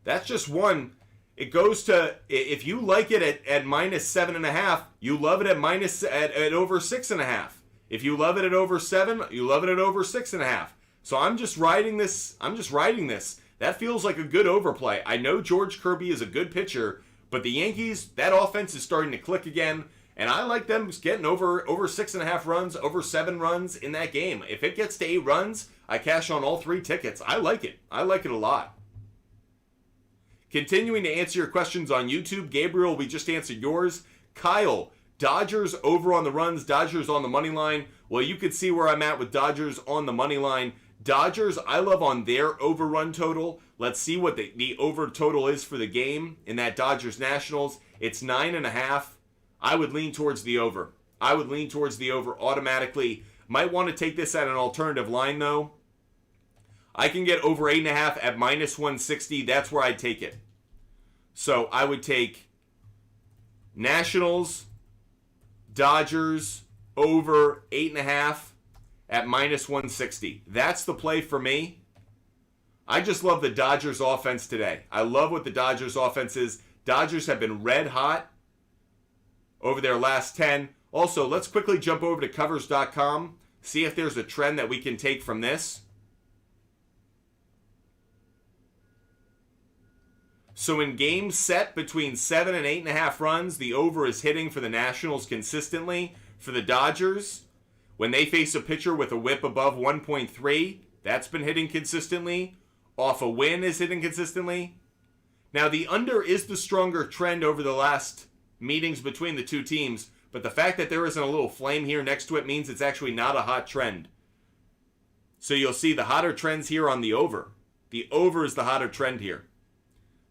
That's just one. It goes to, if you like it at minus 7.5, you love it at over 6.5. If you love it at over 7, you love it at over 6.5. So I'm just riding this. That feels like a good overplay. I know George Kirby is a good pitcher, but the Yankees, that offense is starting to click again. And I like them getting over 6.5 runs, over 7 runs in that game. If it gets to 8 runs, I cash on all 3 tickets. I like it. I like it a lot. Continuing to answer your questions on YouTube, Gabriel, we just answered yours. Kyle, Dodgers over on the runs, Dodgers on the money line. Well, you could see where I'm at with Dodgers on the money line. Dodgers, I love on their overrun total. Let's see what the over total is for the game in that Dodgers Nationals. It's 9.5. I would lean towards the over. I would lean towards the over automatically. Might want to take this at an alternative line, though. I can get over 8.5 at minus 160. That's where I'd take it. So I would take Nationals, Dodgers, over 8.5 at minus 160. That's the play for me. I just love the Dodgers offense today. I love what the Dodgers offense is. Dodgers have been red hot over their last 10. Also, let's quickly jump over to covers.com, see if there's a trend that we can take from this. So in games set between 7 and 8.5 runs, the over is hitting for the Nationals consistently. For the Dodgers, when they face a pitcher with a whip above 1.3, that's been hitting consistently. Off a win is hitting consistently. Now the under is the stronger trend over the last meetings between the two teams, but the fact that there isn't a little flame here next to it means it's actually not a hot trend. So you'll see the hotter trends here on the over. The over is the hotter trend here.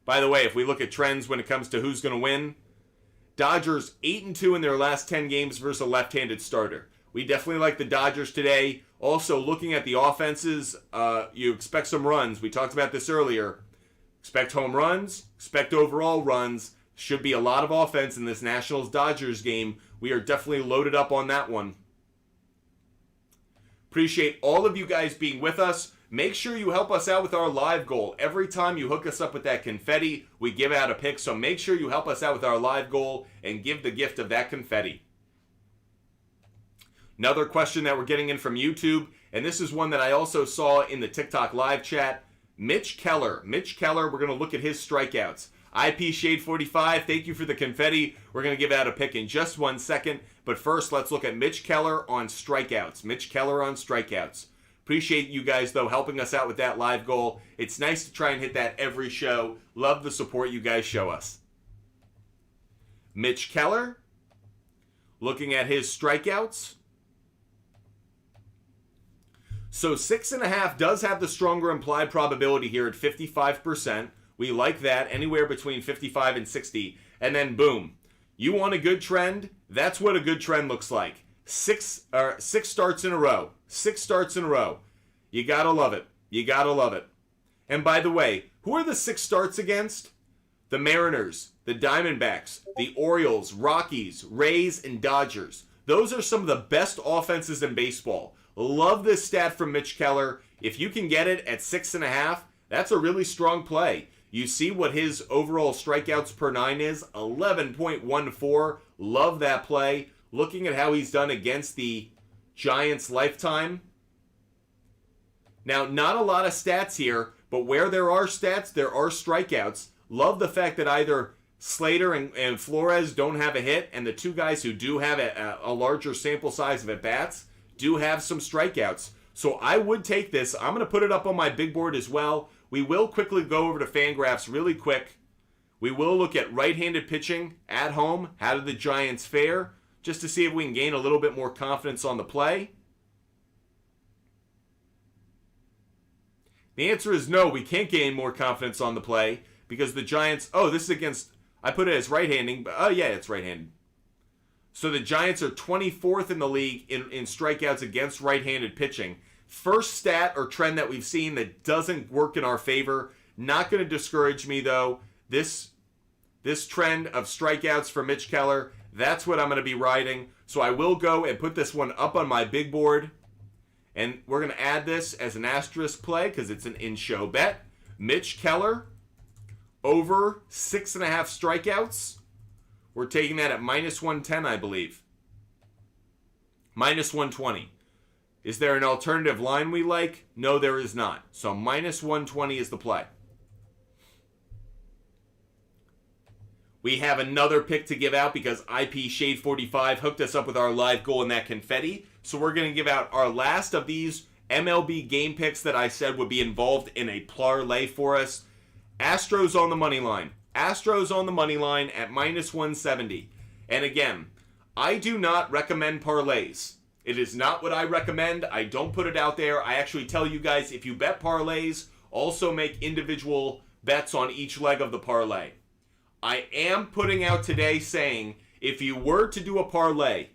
By the way, if we look at trends when it comes to who's going to win, Dodgers 8-2 in their last 10 games versus a left-handed starter. We definitely like the Dodgers today. Also, looking at the offenses, you expect some runs. We talked about this earlier. Expect home runs, expect overall runs. Should be a lot of offense in this Nationals-Dodgers game. We are definitely loaded up on that one. Appreciate all of you guys being with us. Make sure you help us out with our live goal. Every time you hook us up with that confetti, we give out a pick. So make sure you help us out with our live goal and give the gift of that confetti. Another question that we're getting in from YouTube, and this is one that I also saw in the TikTok live chat. Mitch Keller. Mitch Keller, we're going to look at his strikeouts. IP Shade 45, thank you for the confetti. We're going to give out a pick in just 1 second. But first, let's look at Mitch Keller on strikeouts. Mitch Keller on strikeouts. Appreciate you guys, though, helping us out with that live goal. It's nice to try and hit that every show. Love the support you guys show us. Mitch Keller, looking at his strikeouts. So 6.5 does have the stronger implied probability here at 55%. We like that, anywhere between 55 and 60. And then boom. You want a good trend? That's what a good trend looks like. Six starts in a row. 6 starts in a row. You gotta love it. You gotta love it. And by the way, who are the 6 starts against? The Mariners, the Diamondbacks, the Orioles, Rockies, Rays, and Dodgers. Those are some of the best offenses in baseball. Love this stat from Mitch Keller. If you can get it at 6.5, that's a really strong play. You see what his overall strikeouts per 9 is? 11.14. Love that play. Looking at how he's done against the Giants' lifetime. Now, not a lot of stats here, but where there are stats, there are strikeouts. Love the fact that either Slater and Flores don't have a hit, and the two guys who do have a larger sample size of at-bats do have some strikeouts. So I would take this. I'm going to put it up on my big board as well. We will quickly go over to Fangraphs really quick. We will look at right-handed pitching at home. How did the Giants fare? Just to see if we can gain a little bit more confidence on the play. The answer is no, we can't gain more confidence on the play because the Giants... Oh, this is against... I put it as right-handing, but... Oh, yeah, it's right-handed. So the Giants are 24th in the league in strikeouts against right-handed pitching. First stat or trend that we've seen that doesn't work in our favor. Not going to discourage me, though. This trend of strikeouts for Mitch Keller, that's what I'm going to be riding. So I will go and put this one up on my big board. And we're going to add this as an asterisk play because it's an in-show bet. Mitch Keller over 6.5 strikeouts. We're taking that at minus 110, I believe. Minus 120. Is there an alternative line we like? No, there is not. So minus 120 is the play. We have another pick to give out because IP Shade 45 hooked us up with our live goal in that confetti. So we're going to give out our last of these MLB game picks that I said would be involved in a parlay for us. Astros on the money line. Astros on the money line at minus 170. And again, I do not recommend parlays. It is not what I recommend. I don't put it out there. I actually tell you guys, if you bet parlays, also make individual bets on each leg of the parlay. I am putting out today saying, if you were to do a parlay,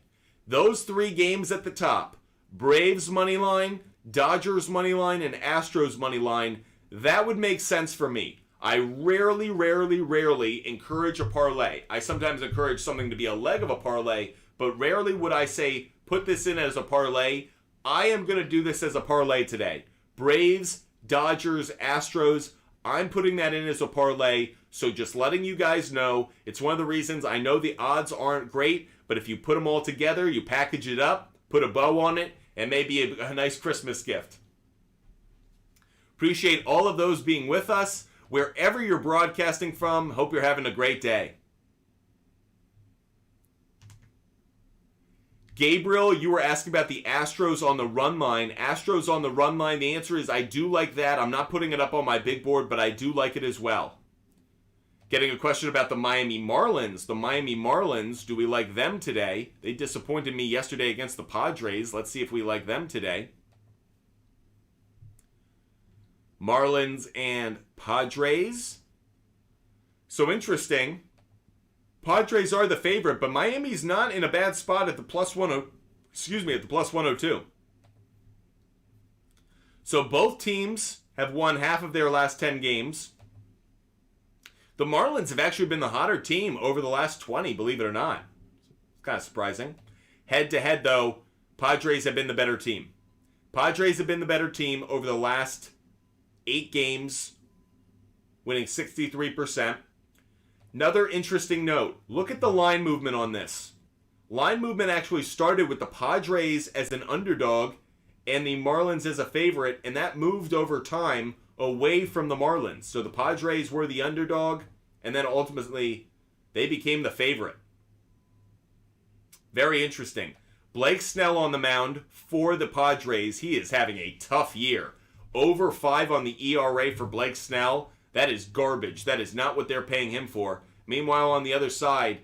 those 3 games at the top, Braves money line, Dodgers money line, and Astros money line, that would make sense for me. I rarely encourage a parlay. I sometimes encourage something to be a leg of a parlay, but rarely would I say, put this in as a parlay. I am going to do this as a parlay today. Braves, Dodgers, Astros, I'm putting that in as a parlay. So just letting you guys know, it's one of the reasons I know the odds aren't great, but if you put them all together, you package it up, put a bow on it, and maybe a nice Christmas gift. Appreciate all of those being with us. Wherever you're broadcasting from, hope you're having a great day. Gabriel, you were asking about the Astros on the run line. Astros on the run line, the answer is I do like that. I'm not putting it up on my big board, but I do like it as well. Getting a question about the Miami Marlins. The Miami Marlins, do we like them today? They disappointed me yesterday against the Padres. Let's see if we like them today. Marlins and Padres. So interesting. Padres are the favorite, but Miami's not in a bad spot at the plus 102. So both teams have won half of their last 10 games. The Marlins have actually been the hotter team over the last 20, believe it or not. It's kind of surprising. Head-to-head, though, Padres have been the better team. Padres have been the better team over the last 8 games, winning 63%. Another interesting note, look at the line movement on this. Line movement actually started with the Padres as an underdog and the Marlins as a favorite, and that moved over time away from the Marlins. So the Padres were the underdog, and then ultimately they became the favorite. Very interesting. Blake Snell on the mound for the Padres. He is having a tough year. Over 5 on the ERA for Blake Snell. That is garbage. That is not what they're paying him for. Meanwhile, on the other side,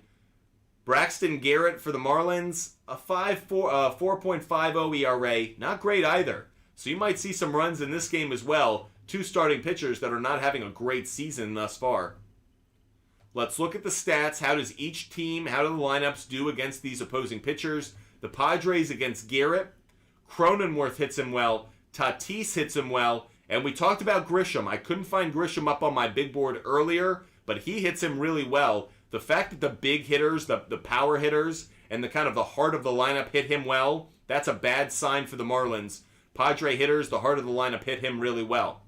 Braxton Garrett for the Marlins, a 4.50 ERA. Not great either. So you might see some runs in this game as well. 2 starting pitchers that are not having a great season thus far. Let's look at the stats. How does each team, how do the lineups do against these opposing pitchers? The Padres against Garrett. Cronenworth hits him well. Tatis hits him well. And we talked about Grisham. I couldn't find Grisham up on my big board earlier, but he hits him really well. The fact that the big hitters, the power hitters, and the kind of the heart of the lineup hit him well, that's a bad sign for the Marlins. Padre hitters, the heart of the lineup hit him really well.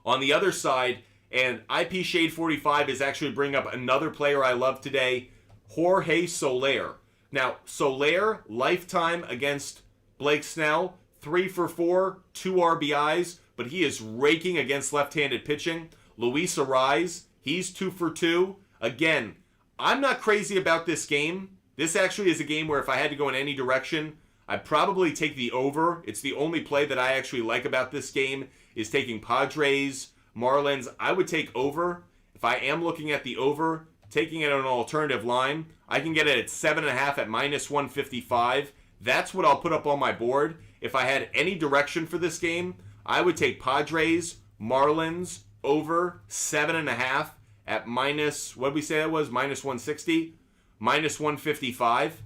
On the other side, and IP Shade 45 is actually bringing up another player I love today, Jorge Soler. Now, Soler, lifetime against Blake Snell, 3 for 4, 2 RBIs, but he is raking against left-handed pitching. Luis Ariz, he's 2 for 2. Again, I'm not crazy about this game. This actually is a game where if I had to go in any direction, I'd probably take the over. It's the only play that I actually like about this game is taking Padres, Marlins. I would take over. If I am looking at the over, taking it on an alternative line, I can get it at 7.5 at minus 155. That's what I'll put up on my board. If I had any direction for this game, I would take Padres, Marlins, over 7.5 at minus, what did we say that was? Minus 160, minus 155.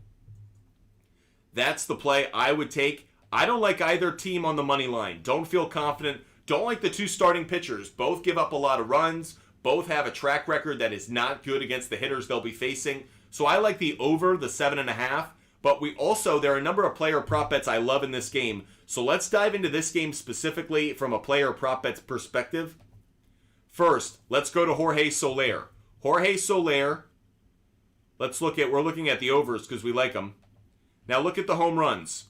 That's the play I would take. I don't like either team on the money line. Don't feel confident. Don't like the two starting pitchers. Both give up a lot of runs. Both have a track record that is not good against the hitters they'll be facing. So I like the over, the 7.5. But there are a number of player prop bets I love in this game. So let's dive into this game specifically from a player prop bets perspective. First, let's go to Jorge Soler. Jorge Soler, we're looking at the overs because we like them. Now look at the home runs.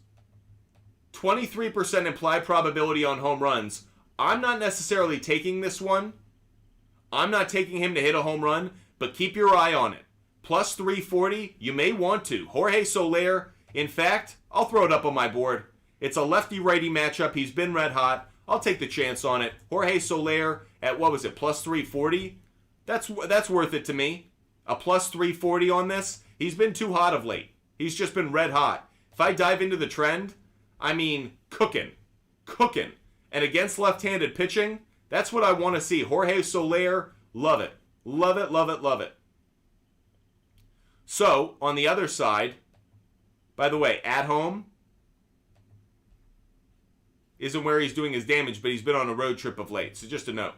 23% implied probability on home runs. I'm not necessarily taking this one. I'm not taking him to hit a home run, but keep your eye on it. Plus 340, you may want to. Jorge Soler, in fact, I'll throw it up on my board. It's a lefty-righty matchup. He's been red hot. I'll take the chance on it. Jorge Soler at, plus 340? That's worth it to me. A plus 340 on this. He's been too hot of late. He's just been red hot. If I dive into the trend, I mean, cooking. And against left-handed pitching, that's what I want to see. Jorge Soler, love it. Love it. So, on the other side, by the way, at home isn't where he's doing his damage, but he's been on a road trip of late. So just a note.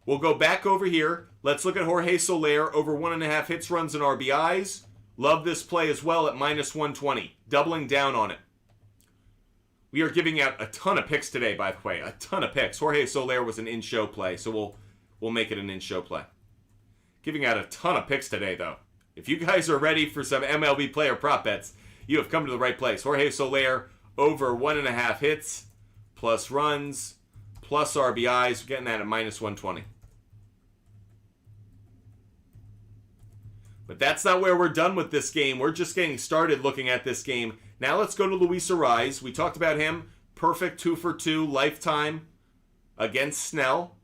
We'll go back over here. Let's look at Jorge Soler over 1.5 hits, runs, and RBIs. Love this play as well at minus 120. Doubling down on it. We are giving out a ton of picks today, by the way. A ton of picks. Jorge Soler was an in-show play, so we'll make it an in-show play. Giving out a ton of picks today, though. If you guys are ready for some MLB player prop bets, you have come to the right place. Jorge Soler over 1.5 hits, plus runs, plus RBIs. We're getting that at minus 120. But that's not where we're done with this game. We're just getting started looking at this game. Now let's go to Luis Ariz. We talked about him. Perfect 2-for-2 lifetime against Snell.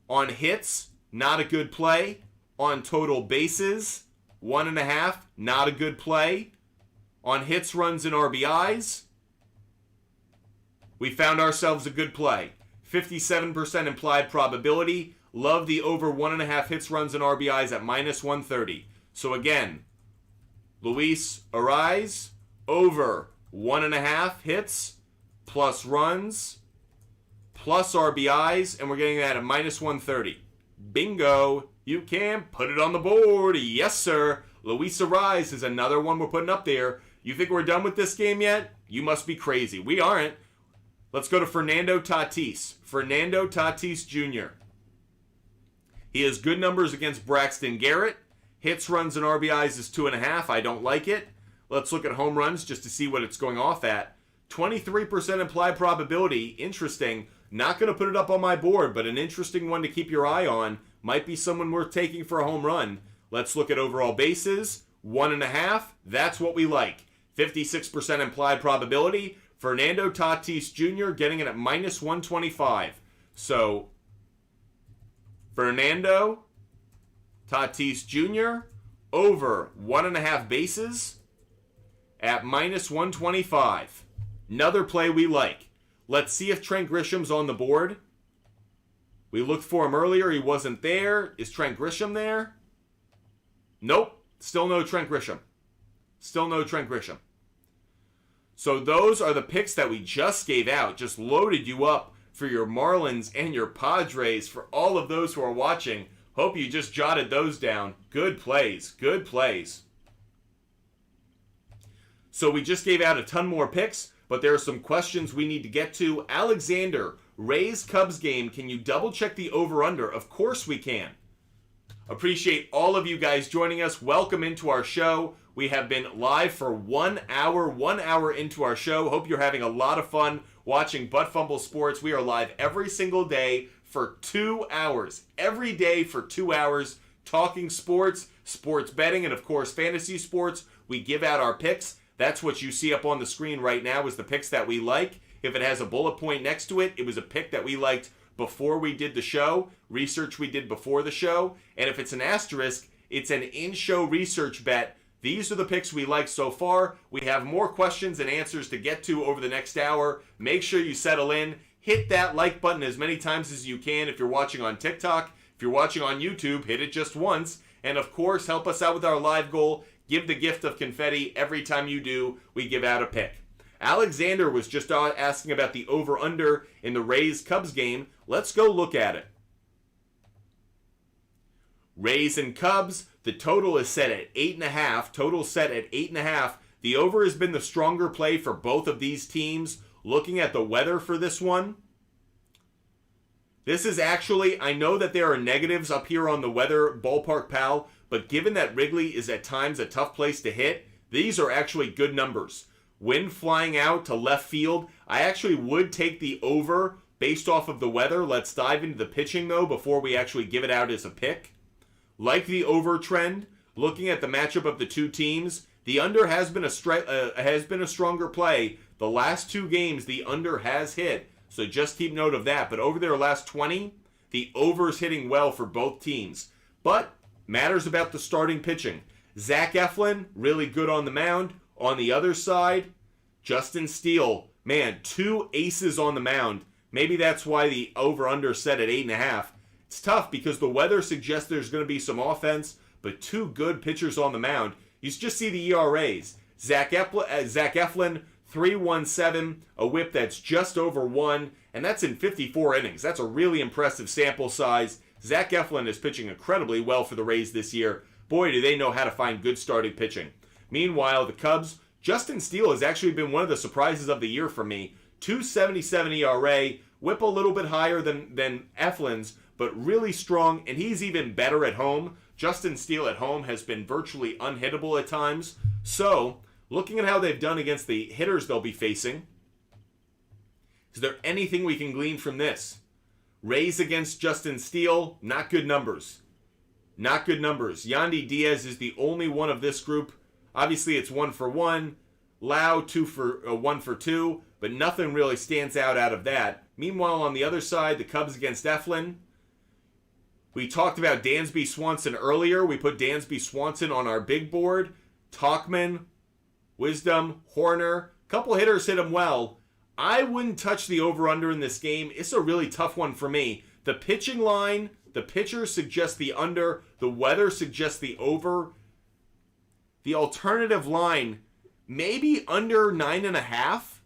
On hits, not a good play. On total bases, 1.5, not a good play. On hits, runs, and RBIs, we found ourselves a good play. 57% implied probability. Love the over 1.5 hits, runs, and RBIs at minus 130. So again, Luis Ariz over 1.5 hits, plus runs, plus RBIs, and we're getting that at minus 130. Bingo! You can put it on the board. Yes, sir. Luis Ariz is another one we're putting up there. You think we're done with this game yet? You must be crazy. We aren't. Let's go to Fernando Tatis. Fernando Tatis Jr. He has good numbers against Braxton Garrett. Hits, runs, and RBIs is 2.5. I don't like it. Let's look at home runs just to see what it's going off at. 23% implied probability. Interesting. Not going to put it up on my board, but an interesting one to keep your eye on. Might be someone worth taking for a home run. Let's look at overall bases. 1.5. That's what we like. 56% implied probability. Fernando Tatis Jr. getting it at minus 125. So, Fernando Tatis Jr. over 1.5 bases at minus 125. Another play we like. Let's see if Trent Grisham's on the board. We looked for him earlier. He wasn't there. Is Trent Grisham there? Nope. Still no Trent Grisham. So those are the picks that we just gave out. Just loaded you up for your Marlins and your Padres. For all of those who are watching, hope you just jotted those down. Good plays. So we just gave out a ton more picks, but there are some questions we need to get to. Alexander, Rays-Cubs game, can you double-check the over-under? Of course we can. Appreciate all of you guys joining us. Welcome into our show. We have been live for 1 hour into our show. Hope you're having a lot of fun watching Butt Fumble Sports. We are live every single day for 2 hours. Every day for 2 hours, talking sports, sports betting, and of course fantasy sports. We give out our picks. That's what you see up on the screen right now is the picks that we like. If it has a bullet point next to it, it was a pick that we liked before we did the show, research we did before the show. And if it's an asterisk, it's an in-show research bet. These are the picks we like so far. We have more questions and answers to get to over the next hour. Make sure you settle in. Hit that like button as many times as you can if you're watching on TikTok. If you're watching on YouTube, hit it just once. And of course, help us out with our live goal. Give the gift of confetti. Every time you do, we give out a pick. Alexander was just asking about the over-under in the Rays-Cubs game. Let's go look at it. Rays and Cubs, the total is set at 8.5. Total set at 8.5. The over has been the stronger play for both of these teams. Looking at the weather for this one, this is actually, I know that there are negatives up here on the weather ballpark pal, but given that Wrigley is at times a tough place to hit, these are actually good numbers. Wind flying out to left field, I actually would take the over based off of the weather. Let's dive into the pitching though before we actually give it out as a pick. Like the over trend, looking at the matchup of the two teams, the under has been a stronger play. The last two games, the under has hit, so just keep note of that. But over their last 20, the over's hitting well for both teams. But matters about the starting pitching. Zach Eflin, really good on the mound. On the other side, Justin Steele, man, 2 aces on the mound. Maybe that's why the over-under set at 8.5. It's tough because the weather suggests there's going to be some offense, but 2 good pitchers on the mound. You just see the ERAs. Zach Eflin, 3.17, a whip that's just over 1, and that's in 54 innings. That's a really impressive sample size. Zach Eflin is pitching incredibly well for the Rays this year. Boy, do they know how to find good starting pitching. Meanwhile, the Cubs, Justin Steele has actually been one of the surprises of the year for me. 2.77 ERA, whip a little bit higher than Eflin's, but really strong, and he's even better at home. Justin Steele at home has been virtually unhittable at times. So, looking at how they've done against the hitters they'll be facing, is there anything we can glean from this? Rays against Justin Steele, not good numbers. Not good numbers. Yandy Diaz is the only one of this group. Obviously, it's 1 for 1. Lau, 1 for 2. But nothing really stands out of that. Meanwhile, on the other side, the Cubs against Eflin. We talked about Dansby Swanson earlier. We put Dansby Swanson on our big board. Talkman, Wisdom, Horner. Couple hitters hit him well. I wouldn't touch the over-under in this game. It's a really tough one for me. The pitching line, the pitchers suggest the under. The weather suggests the over. The alternative line, maybe under 9.5.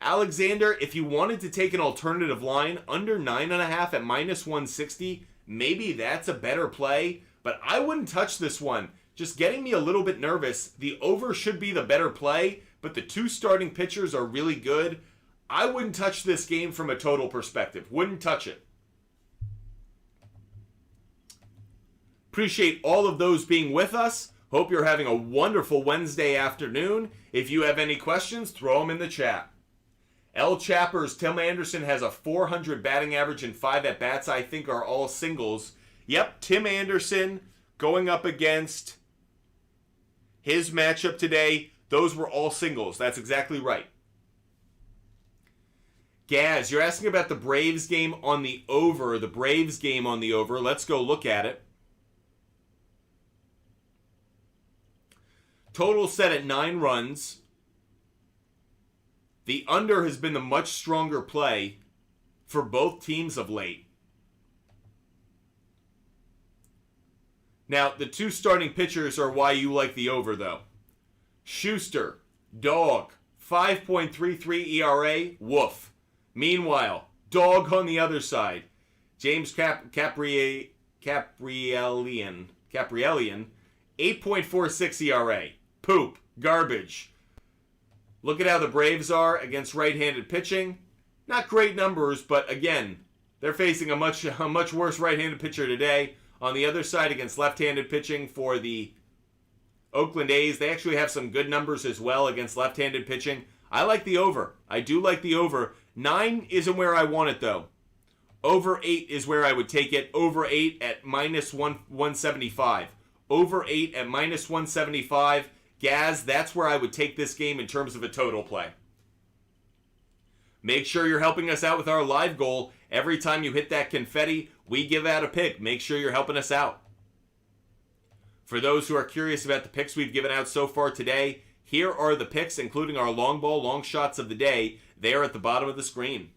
Alexander, if you wanted to take an alternative line, under 9.5 at -160, maybe that's a better play. But I wouldn't touch this one. Just getting me a little bit nervous. The over should be the better play, but the 2 starting pitchers are really good. I wouldn't touch this game from a total perspective. Wouldn't touch it. Appreciate all of those being with us. Hope you're having a wonderful Wednesday afternoon. If you have any questions, throw them in the chat. L. Chappers, Tim Anderson has a 400 batting average and 5 at-bats, I think are all singles. Yep, Tim Anderson going up against his matchup today. Those were all singles. That's exactly right. Gaz, you're asking about the Braves game on the over. The Braves game on the over. Let's go look at it. Total set at 9 runs. The under has been the much stronger play for both teams of late. Now, the 2 starting pitchers are why you like the over, though. Schuster, dog, 5.33 ERA, woof. Meanwhile, dog on the other side. James Caprielian, 8.46 ERA. Poop. Garbage. Look at how the Braves are against right-handed pitching. Not great numbers, but again, they're facing a much worse right-handed pitcher today. On the other side, against left-handed pitching for the Oakland A's, they actually have some good numbers as well against left-handed pitching. I like the over. I do like the over. 9 isn't where I want it, though. Over 8 is where I would take it. Over 8 at -175. Over 8 at -175 Gaz, that's where I would take this game in terms of a total play. Make sure you're helping us out with our live goal. Every time you hit that confetti, we give out a pick. Make sure you're helping us out. For those who are curious about the picks we've given out so far today, here are the picks, including our long ball, long shots of the day. They are at the bottom of the screen.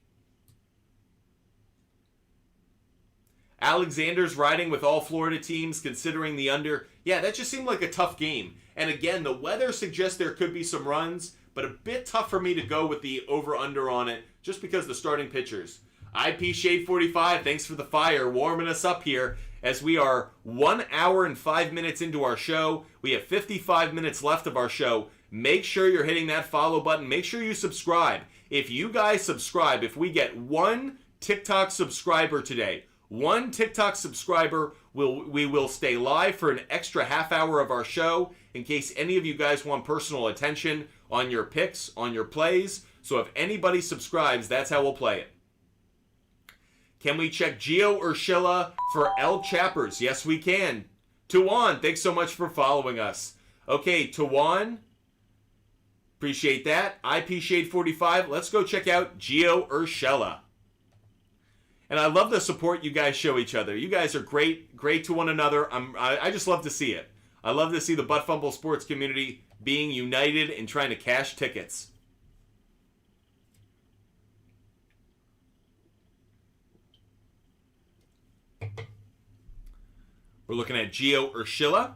Alexander's riding with all Florida teams, considering the under. Yeah, that just seemed like a tough game. And again, the weather suggests there could be some runs, but a bit tough for me to go with the over-under on it, just because the starting pitchers. IP Shade 45, thanks for the fire, warming us up here as we are 1 hour and 5 minutes into our show. We have 55 minutes left of our show. Make sure you're hitting that follow button. Make sure you subscribe. If you guys subscribe, if we get one TikTok subscriber today, one TikTok subscriber, we will stay live for an extra half hour of our show in case any of you guys want personal attention on your picks, on your plays. So if anybody subscribes, that's how we'll play it. Can we check Gio Urshela for El Chappers? Yes, we can. Tuwan, thanks so much for following us. Okay, Tuwan, appreciate that. IP Shade 45, let's go check out Gio Urshela. And I love the support you guys show each other. You guys are great to one another. I just love to see it. I love to see the Butt Fumble sports community being united and trying to cash tickets. We're looking at Gio Urshela.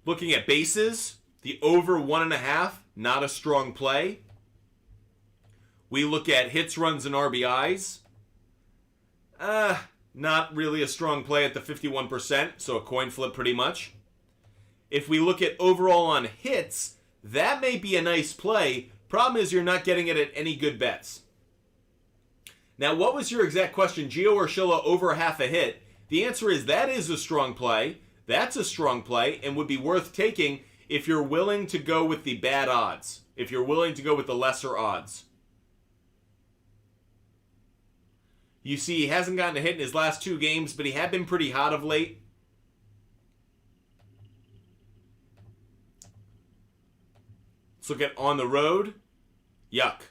Looking at bases, the over 1.5, not a strong play. We look at hits, runs, and RBIs. Not really a strong play at the 51%, so a coin flip pretty much. If we look at overall on hits, that may be a nice play. Problem is you're not getting it at any good bets. Now, what was your exact question? Gio Urshela over half a hit. The answer is that is a strong play. That's a strong play and would be worth taking if you're willing to go with the bad odds. If you're willing to go with the lesser odds. You see, he hasn't gotten a hit in his last 2 games, but he had been pretty hot of late. Let's look at on the road. Yuck.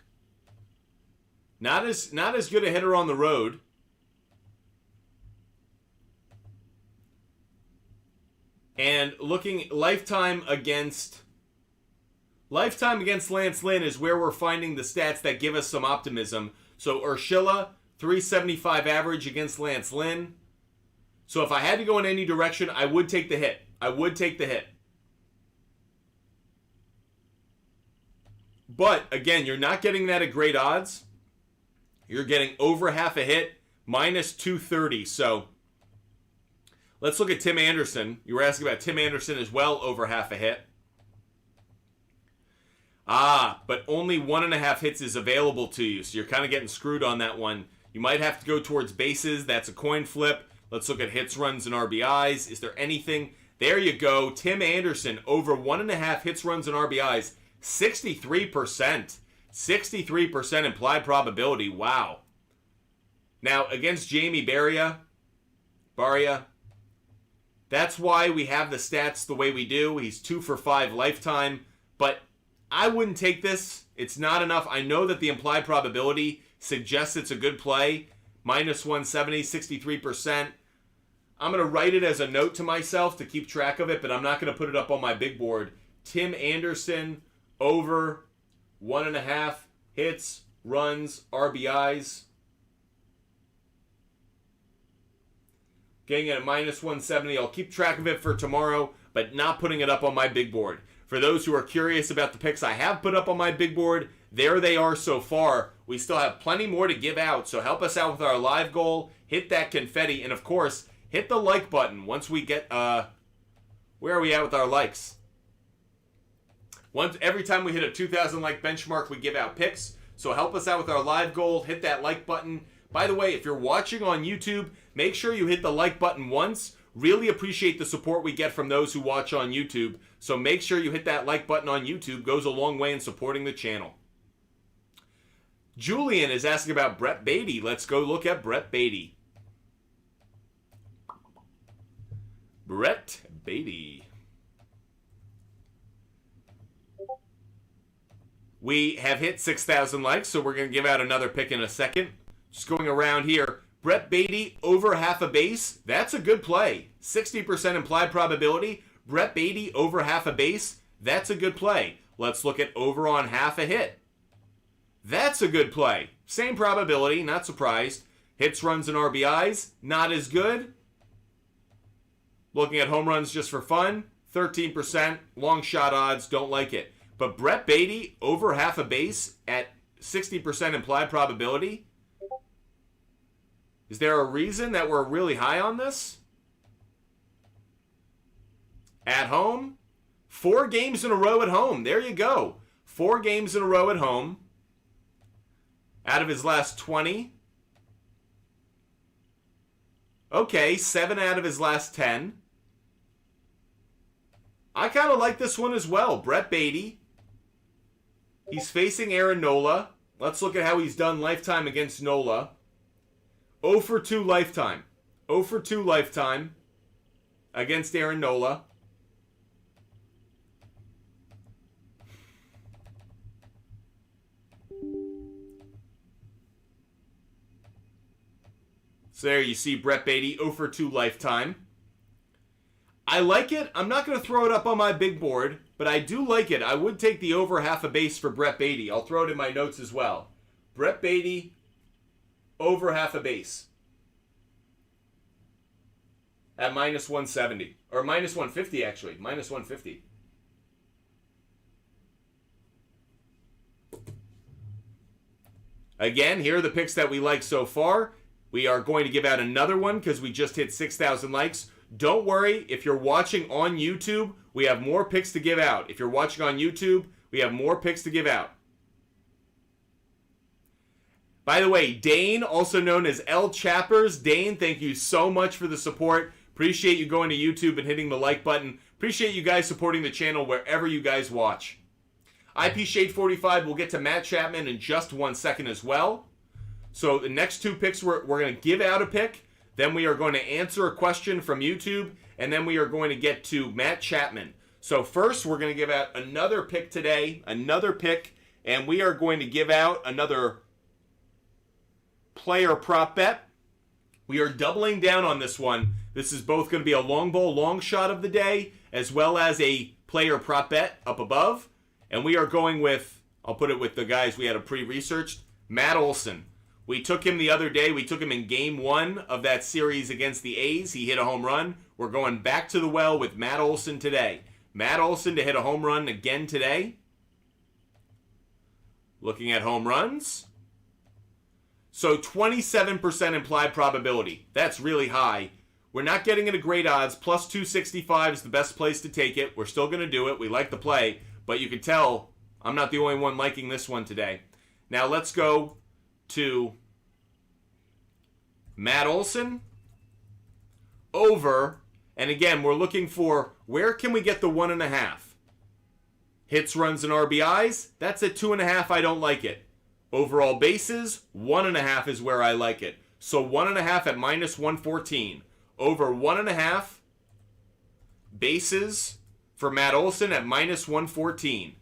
Not as good a hitter on the road. And looking lifetime against Lance Lynn is where we're finding the stats that give us some optimism. So Urshela, 375 average against Lance Lynn. So if I had to go in any direction, I would take the hit. I would take the hit. But, again, you're not getting that at great odds. You're getting over half a hit, minus 230. So, let's look at Tim Anderson. You were asking about Tim Anderson as well, over half a hit. But only 1.5 hits is available to you, so you're kind of getting screwed on that one. You might have to go towards bases. That's a coin flip. Let's look at hits, runs, and RBIs. Is there anything? There you go. Tim Anderson, over 1.5 hits, runs, and RBIs. 63%. 63% implied probability. Wow. Now, against Jamie Barria, that's why we have the stats the way we do. He's 2 for 5 lifetime. But I wouldn't take this. It's not enough. I know that the implied probability suggests it's a good play. Minus 170, 63%. I'm going to write it as a note to myself to keep track of it, but I'm not going to put it up on my big board. Tim Anderson, over 1.5 hits, runs, RBIs. Getting it at minus 170. I'll keep track of it for tomorrow, but not putting it up on my big board. For those who are curious about the picks I have put up on my big board, there they are so far. We still have plenty more to give out, so help us out with our live goal. Hit that confetti, and of course, hit the like button once we get, where are we at with our likes? Every time we hit a 2,000 like benchmark, we give out picks. So help us out with our live goal. Hit that like button. By the way, if you're watching on YouTube, make sure you hit the like button once. Really appreciate the support we get from those who watch on YouTube. So make sure you hit that like button on YouTube. Goes a long way in supporting the channel. Julian is asking about Brett Beatty. Let's go look at Brett Beatty. Brett Beatty. We have hit 6,000 likes, so we're going to give out another pick in a second. Just going around here. Brett Beatty over half a base. That's a good play. 60% implied probability. Brett Beatty over half a base. That's a good play. Let's look at over on half a hit. That's a good play. Same probability, not surprised. Hits, runs, and RBIs, not as good. Looking at home runs just for fun, 13%. Long shot odds, don't like it. But Brett Beatty over half a base at 60% implied probability. Is there a reason that we're really high on this? At home? 4 games in a row at home. There you go. 4 games in a row at home. Out of his last 20. Okay, 7 out of his last 10. I kind of like this one as well. Brett Beatty. He's facing Aaron Nola. Let's look at how he's done lifetime against Nola. 0 for 2 lifetime. 0 for 2 lifetime against Aaron Nola. So there you see Brett Beatty 0 for 2 lifetime. I like it. I'm not going to throw it up on my big board, but I do like it. I would take the over half a base for Brett Beatty. I'll throw it in my notes as well. Brett Beatty over half a base at minus 170. Or minus 150, actually. Minus 150. Again, here are the picks that we like so far. We are going to give out another one because we just hit 6,000 likes. Don't worry, if you're watching on YouTube, we have more picks to give out. If you're watching on YouTube, we have more picks to give out. By the way, Dane, also known as L Chappers. Dane, thank you so much for the support. Appreciate you going to YouTube and hitting the like button. Appreciate you guys supporting the channel wherever you guys watch. IP Shade 45, we'll get to Matt Chapman in just 1 second as well. So the next 2 picks, we're going to give out a pick. Then we are going to answer a question from YouTube. And then we are going to get to Matt Chapman. So first, we're going to give out another pick today. Another pick. And we are going to give out another player prop bet. We are doubling down on this one. This is both going to be a long ball, long shot of the day, as well as a player prop bet up above. And we are going with, I'll put it with the guys we had a pre-researched, Matt Olson. We took him the other day. We took him in game 1 of that series against the A's. He hit a home run. We're going back to the well with Matt Olson today. Matt Olson to hit a home run again today. Looking at home runs. So 27% implied probability. That's really high. We're not getting it at great odds. Plus 265 is the best place to take it. We're still going to do it. We like the play. But you can tell I'm not the only one liking this one today. Now let's go to Matt Olson over, and again, we're looking for where can we get the 1.5? Hits, runs, and RBIs, that's at 2.5. I don't like it. Overall bases, 1.5 is where I like it. So 1.5 at minus 114. Over 1.5 bases for Matt Olson at minus 114.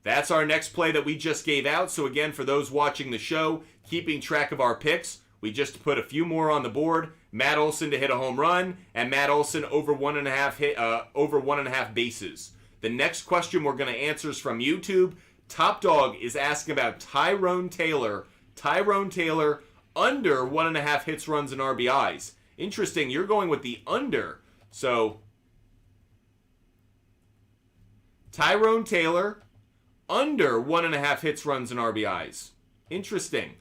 That's our next play that we just gave out. So again, for those watching the show, keeping track of our picks, we just put a few more on the board. Matt Olson to hit a home run, and Matt Olson over 1.5 bases. The next question we're going to answer is from YouTube. Top Dog is asking about Tyrone Taylor. Tyrone Taylor under 1.5 hits, runs, and RBIs. Interesting, you're going with the under. So Tyrone Taylor under 1.5 hits, runs, and RBIs. Interesting.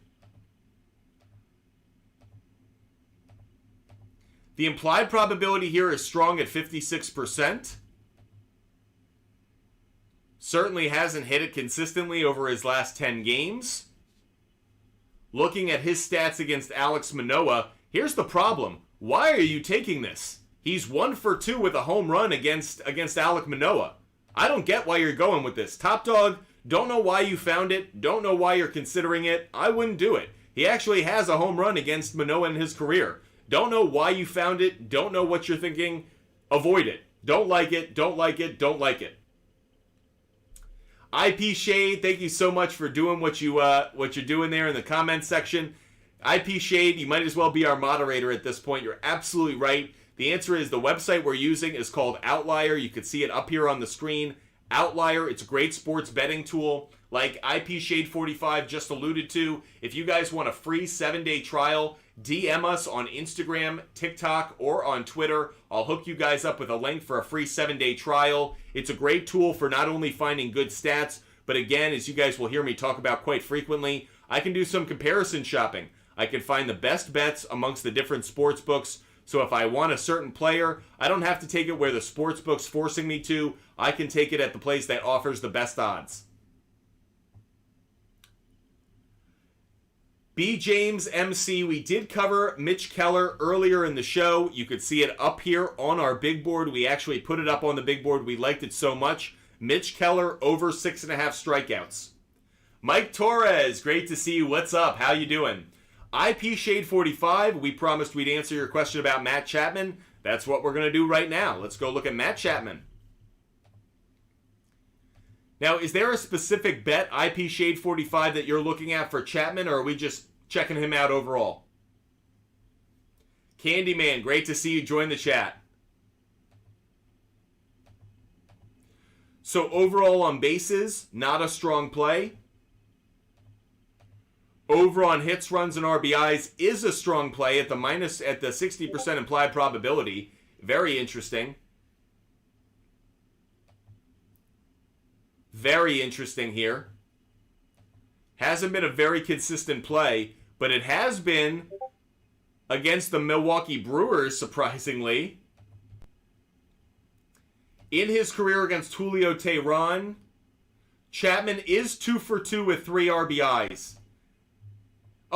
The implied probability here is strong at 56%. Certainly hasn't hit it consistently over his last 10 games. Looking at his stats against Alex Manoah, here's the problem. Why are you taking this? He's 1 for 2 with a home run against Alec Manoah. I don't get why you're going with this. Top Dog, don't know why you found it. Don't know why you're considering it. I wouldn't do it. He actually has a home run against Manoah in his career. Don't know why you found it. Don't know what you're thinking. avoid it. Don't like it, don't like it, don't like it. IP Shade, thank you so much for doing what you're doing there in the comments section. IP Shade, you might as well be our moderator at this point. You're absolutely right. The answer is the website we're using is called Outlier. You can see it up here on the screen. Outlier, it's a great sports betting tool. Like IP Shade 45 just alluded to, if you guys want a free 7-day trial, DM us on Instagram, TikTok, or on Twitter. I'll hook you guys up with a link for a free 7-day trial. It's a great tool for not only finding good stats, but again, as you guys will hear me talk about quite frequently, I can do some comparison shopping. I can find the best bets amongst the different sports books. So if I want a certain player, I don't have to take it where the sports book's forcing me to. I can take it at the place that offers the best odds. B. James MC, we did cover Mitch Keller earlier in the show. You could see it up here on our big board. We actually put it up on the big board. We liked it so much. Mitch Keller over 6.5 strikeouts. Mike Torres, great to see you. What's up? How you doing? IP Shade 45, we promised we'd answer your question about Matt Chapman. That's what we're going to do right now. Let's go look at Matt Chapman. Now, is there a specific bet, IP Shade 45, that you're looking at for Chapman, or are we just checking him out overall? Candyman, great to see you join the chat. So overall on bases, not a strong play. Over on hits, runs, and RBIs is a strong play at the 60% implied probability. Very interesting. Very interesting here. Hasn't been a very consistent play, but it has been against the Milwaukee Brewers, surprisingly. In his career against Julio Teheran, Chapman is 2 for 2 with 3 RBIs.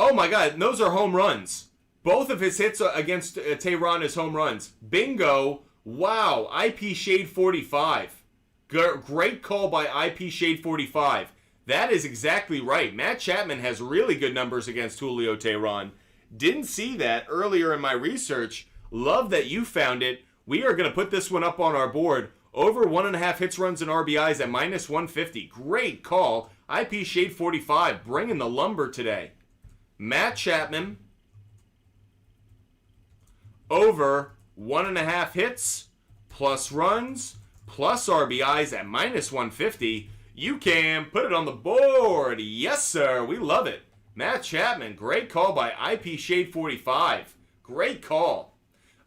Oh my God, and those are home runs. Both of his hits against Teheran is home runs. Bingo. Wow, IP Shade 45. Great call by IP Shade 45. That is exactly right. Matt Chapman has really good numbers against Julio Teheran. Didn't see that earlier in my research. Love that you found it. We are going to put this one up on our board. Over 1.5 hits, runs, and RBIs at minus 150. Great call. IP Shade 45 bringing the lumber today. Matt Chapman over 1.5 hits plus runs plus RBIs at minus 150. You can put it on the board. Yes, sir. We love it. Matt Chapman, great call by IP Shade 45. Great call.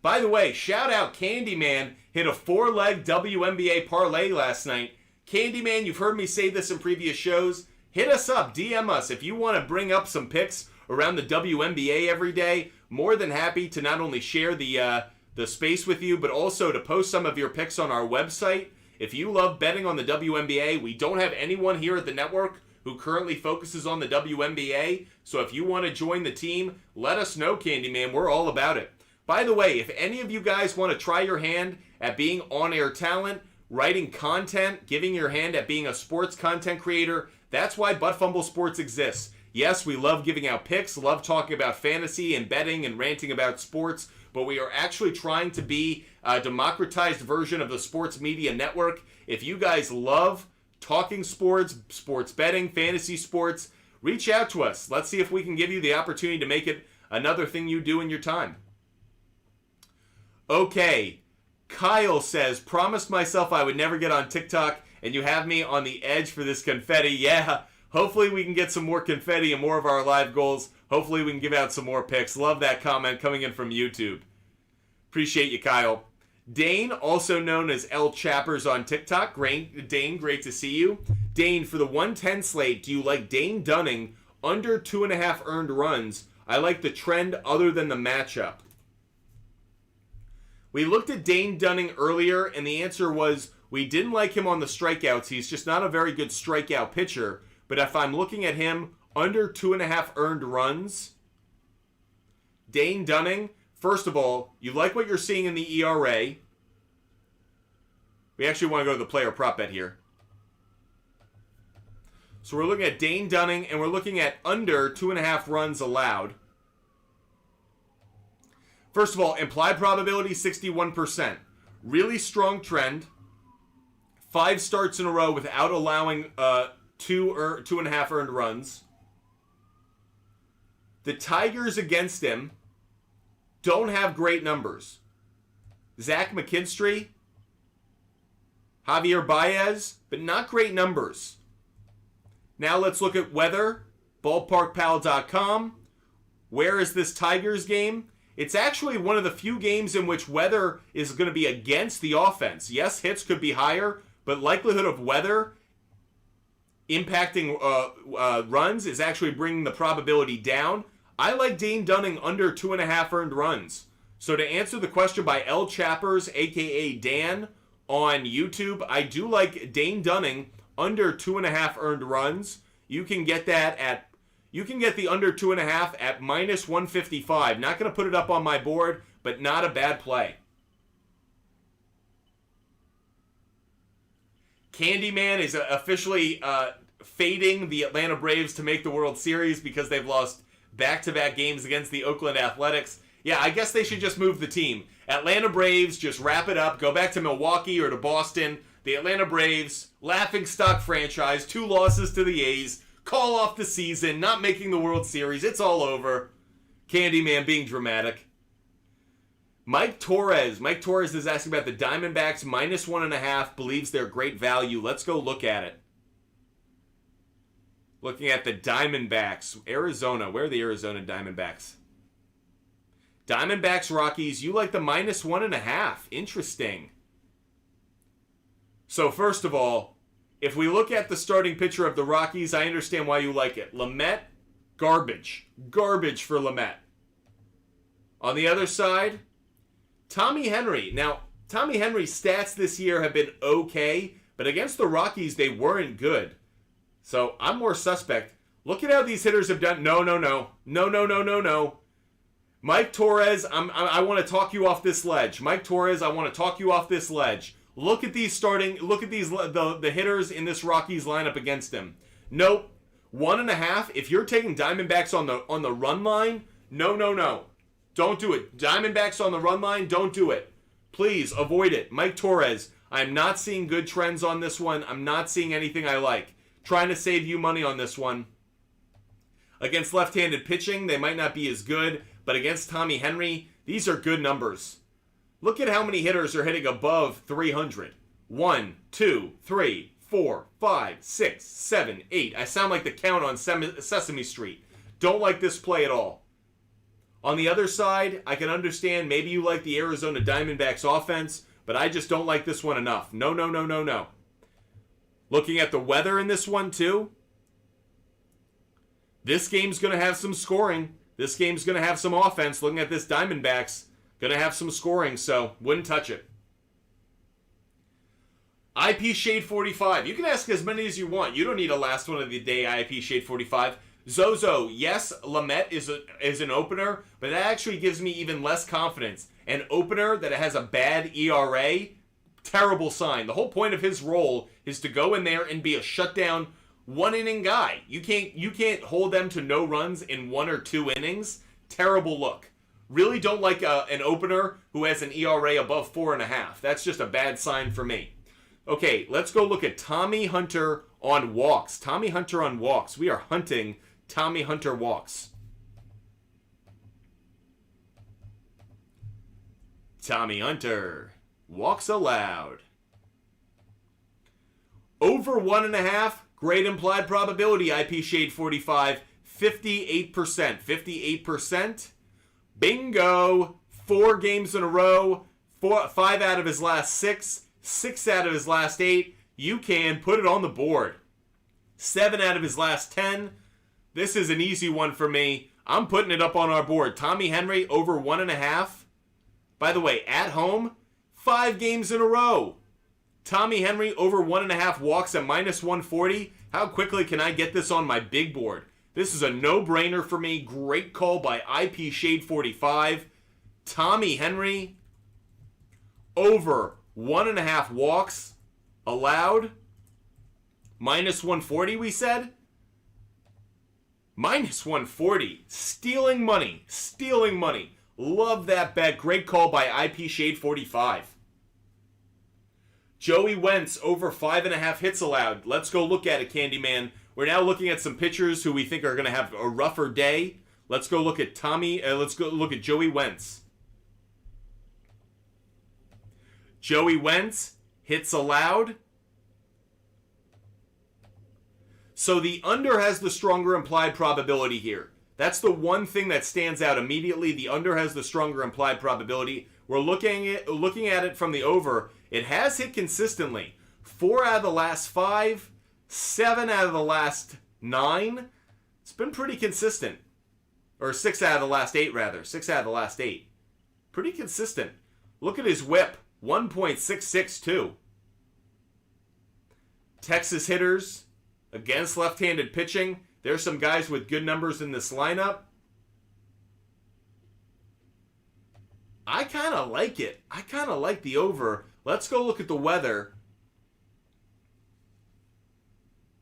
By the way, shout out Candyman. Hit a 4-leg WNBA parlay last night. Candyman, you've heard me say this in previous shows. Hit us up. DM us if you want to bring up some picks around the WNBA every day. More than happy to not only share the space with you, but also to post some of your picks on our website. If you love betting on the WNBA, we don't have anyone here at the network who currently focuses on the WNBA. So if you want to join the team, let us know, Candyman. We're all about it. By the way, if any of you guys want to try your hand at being on-air talent, writing content, giving your hand at being a sports content creator, that's why Butt Fumble Sports exists. Yes, we love giving out picks, love talking about fantasy and betting and ranting about sports, but we are actually trying to be a democratized version of the sports media network. If you guys love talking sports, sports betting, fantasy sports, reach out to us. Let's see if we can give you the opportunity to make it another thing you do in your time. Okay, Kyle says, promised myself I would never get on TikTok, and you have me on the edge for this confetti. Yeah. Hopefully we can get some more confetti and more of our live goals. Hopefully we can give out some more picks. Love that comment coming in from YouTube. Appreciate you, Kyle. Dane, also known as L Chappers on TikTok. Dane, great to see you. Dane, for the 110 slate, do you like Dane Dunning under 2.5 earned runs? I like the trend other than the matchup. We looked at Dane Dunning earlier, and the answer was we didn't like him on the strikeouts. He's just not a very good strikeout pitcher. But if I'm looking at him under 2.5 earned runs, Dane Dunning, first of all, you like what you're seeing in the ERA. We actually want to go to the player prop bet here. So we're looking at Dane Dunning, and we're looking at under 2.5 runs allowed. First of all, implied probability, 61%. Really strong trend. 5 starts in a row without allowing 2.5 earned runs. The Tigers against him don't have great numbers. Zach McKinstry, Javier Baez, but not great numbers. Now let's look at weather. Ballparkpal.com. Where is this Tigers game? It's actually one of the few games in which weather is going to be against the offense. Yes, hits could be higher, but likelihood of weather impacting runs is actually bringing the probability down. I like Dane Dunning under 2.5 earned runs. So to answer the question by L. Chappers, a.k.a. Dan, on YouTube, I do like Dane Dunning under 2.5 earned runs. You can get that at... You can get the under 2.5 at minus 155. Not going to put it up on my board, but not a bad play. Candyman is officially fading the Atlanta Braves to make the World Series because they've lost back-to-back games against the Oakland Athletics. Yeah, I guess they should just move the team. Atlanta Braves, just wrap it up. Go back to Milwaukee or to Boston. The Atlanta Braves, laughingstock franchise, 2 losses to the A's. Call off the season, not making the World Series. It's all over. Candyman being dramatic. Mike Torres. Mike Torres is asking about the Diamondbacks minus 1.5. Believes they're great value. Let's go look at it. Looking at the Diamondbacks. Arizona. Where are the Arizona Diamondbacks? Diamondbacks, Rockies. You like the minus 1.5. Interesting. So first of all, if we look at the starting pitcher of the Rockies, I understand why you like it. Lamet, garbage. Garbage for Lamet. On the other side, Tommy Henry. Now, Tommy Henry's stats this year have been okay, but against the Rockies, they weren't good. So I'm more suspect. Look at how these hitters have done. No. Mike Torres, I want to talk you off this ledge. Mike Torres, I want to talk you off this ledge. Look at these the hitters in this Rockies lineup against him. Nope. 1.5. If you're taking Diamondbacks on the run line, no. Don't do it. Diamondbacks on the run line, don't do it. Please avoid it. Mike Torres, I'm not seeing good trends on this one. I'm not seeing anything I like. Trying to save you money on this one. Against left-handed pitching, they might not be as good, but against Tommy Henry, these are good numbers. Look at how many hitters are hitting above 300. 1, 2, 3, 4, 5, 6, 7, 8. I sound like the count on Sesame Street. Don't like this play at all. On the other side, I can understand maybe you like the Arizona Diamondbacks offense, but I just don't like this one enough. No. Looking at the weather in this one too. This game's going to have some scoring. This game's going to have some offense. Looking at this Diamondbacks. Going to have some scoring, so wouldn't touch it. IP Shade 45. You can ask as many as you want. You don't need a last one of the day IP Shade 45. Zozo, yes, Lamet is an opener, but that actually gives me even less confidence. An opener that has a bad ERA, terrible sign. The whole point of his role is to go in there and be a shutdown 1-inning guy. You can't hold them to no runs in 1 or 2 innings. Terrible look. Really don't like an opener who has an ERA above 4.5. That's just a bad sign for me. Okay, let's go look at Tommy Hunter on walks. Tommy Hunter on walks. We are hunting Tommy Hunter walks. Tommy Hunter. Walks allowed. Over 1.5. Great implied probability. IP Shade 45. 58%. 58%. Bingo! 4 games in a row. 5 out of his last 6. 6 out of his last 8. You can put it on the board. 7 out of his last 10. This is an easy one for me. I'm putting it up on our board. Tommy Henry over 1.5. By the way, at home, 5 games in a row. Tommy Henry over 1.5 walks at minus 140. How quickly can I get this on my big board? This is a no-brainer for me. Great call by IP Shade 45. Tommy Henry over 1.5 walks allowed. Minus 140, we said? Minus 140. Stealing money. Love that bet. Great call by IP Shade 45. Joey Wentz over 5.5 hits allowed. Let's go look at it, Candyman. We're now looking at some pitchers who we think are going to have a rougher day. Let's go look at let's go look at Joey Wentz. Joey Wentz, hits allowed. So the under has the stronger implied probability here. That's the one thing that stands out immediately. The under has the stronger implied probability. We're looking at it from the over. It has hit consistently. 4 out of the last 5, 7 out of the last 9. It's been pretty consistent. Or 6 out of the last 8, rather. 6 out of the last 8. Pretty consistent. Look at his whip. 1.662. Texas hitters against left-handed pitching. There's some guys with good numbers in this lineup. I kind of like it. I kind of like the over. Let's go look at the weather.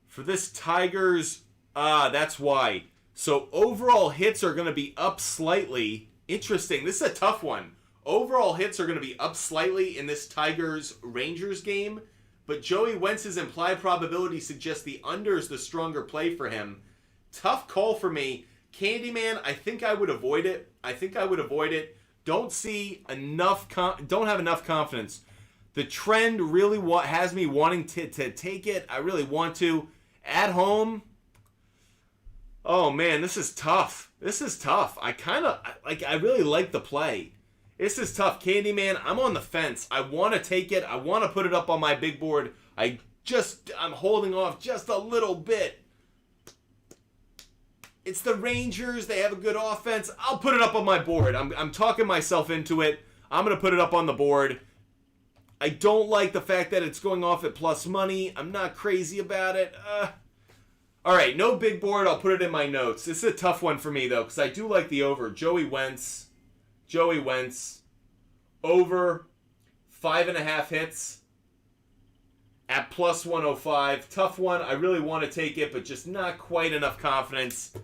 For this Tigers, that's why. So overall hits are going to be up slightly. Interesting. This is a tough one. Overall hits are going to be up slightly in this Tigers-Rangers game, but Joey Wentz's implied probability suggests the under is the stronger play for him. Tough call for me. Candyman, I think I would avoid it. Don't see enough, don't have enough confidence. The trend really has me wanting to take it. I really want to. At home, oh man, this is tough. I really like the play. This is tough. Candyman, I'm on the fence. I want to take it. I want to put it up on my big board. I'm holding off just a little bit. It's the Rangers. They have a good offense. I'll put it up on my board. I'm talking myself into it. I'm going to put it up on the board. I don't like the fact that it's going off at plus money. I'm not crazy about it. All right, no big board. I'll put it in my notes. This is a tough one for me, though, because I do like the over. Joey Wentz, over 5.5 hits at plus 105. Tough one. I really want to take it, but just not quite enough confidence.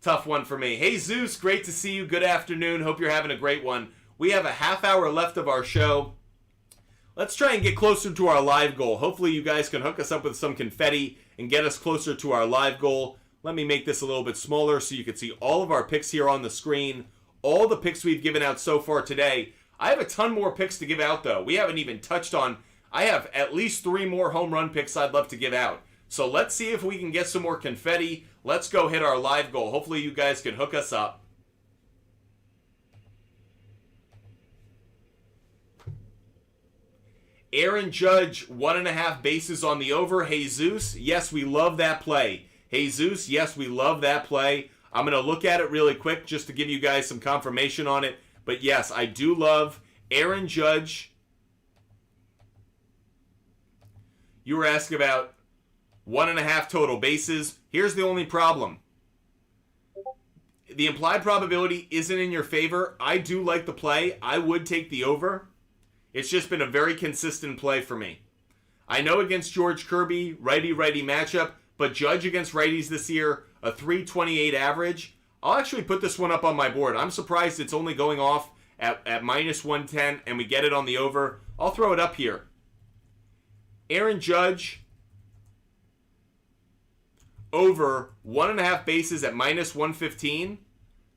Tough one for me. Hey, Zeus, great to see you. Good afternoon. Hope you're having a great one. We have a half hour left of our show. Let's try and get closer to our live goal. Hopefully you guys can hook us up with some confetti and get us closer to our live goal. Let me make this a little bit smaller so you can see all of our picks here on the screen. All the picks we've given out so far today. I have a ton more picks to give out, though. We haven't even touched on... I have at least 3 more home run picks I'd love to give out. So let's see if we can get some more confetti. Let's go hit our live goal. Hopefully you guys can hook us up. Aaron Judge, 1.5 bases on the over. Jesus, yes, we love that play. Jesus, yes, we love that play. I'm going to look at it really quick just to give you guys some confirmation on it. But yes, I do love Aaron Judge. You were asking about 1.5 total bases. Here's the only problem. The implied probability isn't in your favor. I do like the play. I would take the over. It's just been a very consistent play for me. I know against George Kirby, righty-righty matchup, but Judge against righties this year, a 328 average. I'll actually put this one up on my board. I'm surprised it's only going off at minus 110 and we get it on the over. I'll throw it up here. Aaron Judge, over 1.5 bases at minus 115.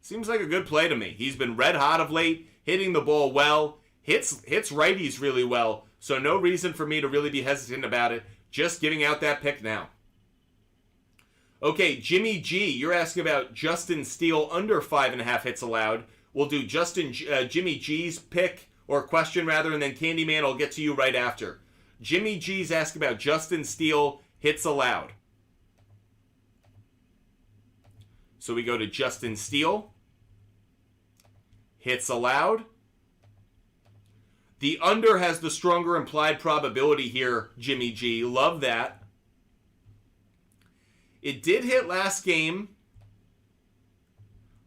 Seems like a good play to me. He's been red hot of late, hitting the ball well, hits righties really well, so no reason for me to really be hesitant about it. Just giving out that pick now. Okay, Jimmy G, you're asking about Justin Steele under 5.5 hits allowed. We'll do Jimmy G's pick, or question rather, and then Candyman will get to you right after. Jimmy G's asking about Justin Steele hits allowed. So we go to Justin Steele. Hits allowed. The under has the stronger implied probability here, Jimmy G. Love that. It did hit last game.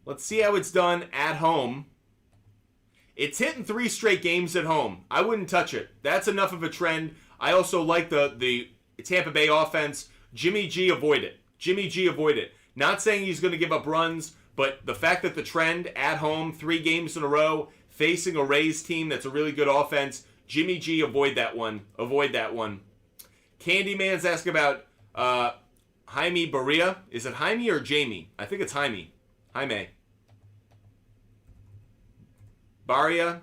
Let's see how it's done at home. It's hitting 3 straight games at home. I wouldn't touch it. That's enough of a trend. I also like the Tampa Bay offense. Jimmy G, avoid it. Jimmy G, avoid it. Not saying he's going to give up runs, but the fact that the trend at home, 3 games in a row, facing a Rays team that's a really good offense, Jimmy G, avoid that one. Avoid that one. Candyman's asking about Jaime Barria. Is it Jaime or Jamie? I think it's Jaime. Jaime. Barria.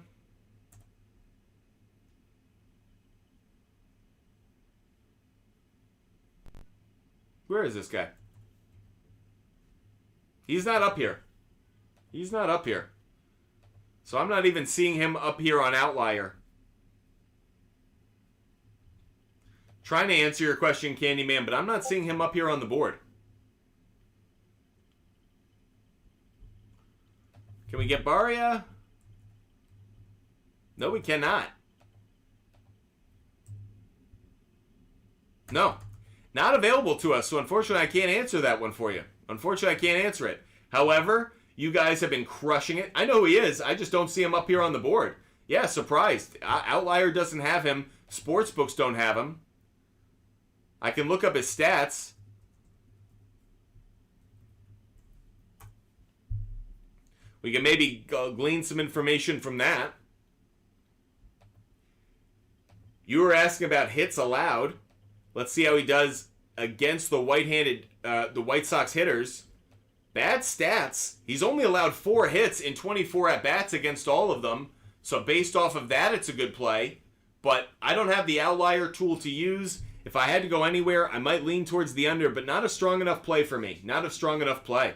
Where is this guy? He's not up here. He's not up here. So I'm not even seeing him up here on Outlier. Trying to answer your question, Candyman, but I'm not seeing him up here on the board. Can we get Barria? No, we cannot. No. Not available to us, so unfortunately I can't answer that one for you. Unfortunately, I can't answer it. However, you guys have been crushing it. I know who he is. I just don't see him up here on the board. Yeah, surprised. Outlier doesn't have him. Sportsbooks don't have him. I can look up his stats. We can maybe glean some information from that. You were asking about hits allowed. Let's see how he does against the the White Sox hitters. Bad stats. He's only allowed 4 hits in 24 at-bats against all of them. So based off of that, it's a good play. But I don't have the Outlier tool to use. If I had to go anywhere, I might lean towards the under, but not a strong enough play for me. Not a strong enough play.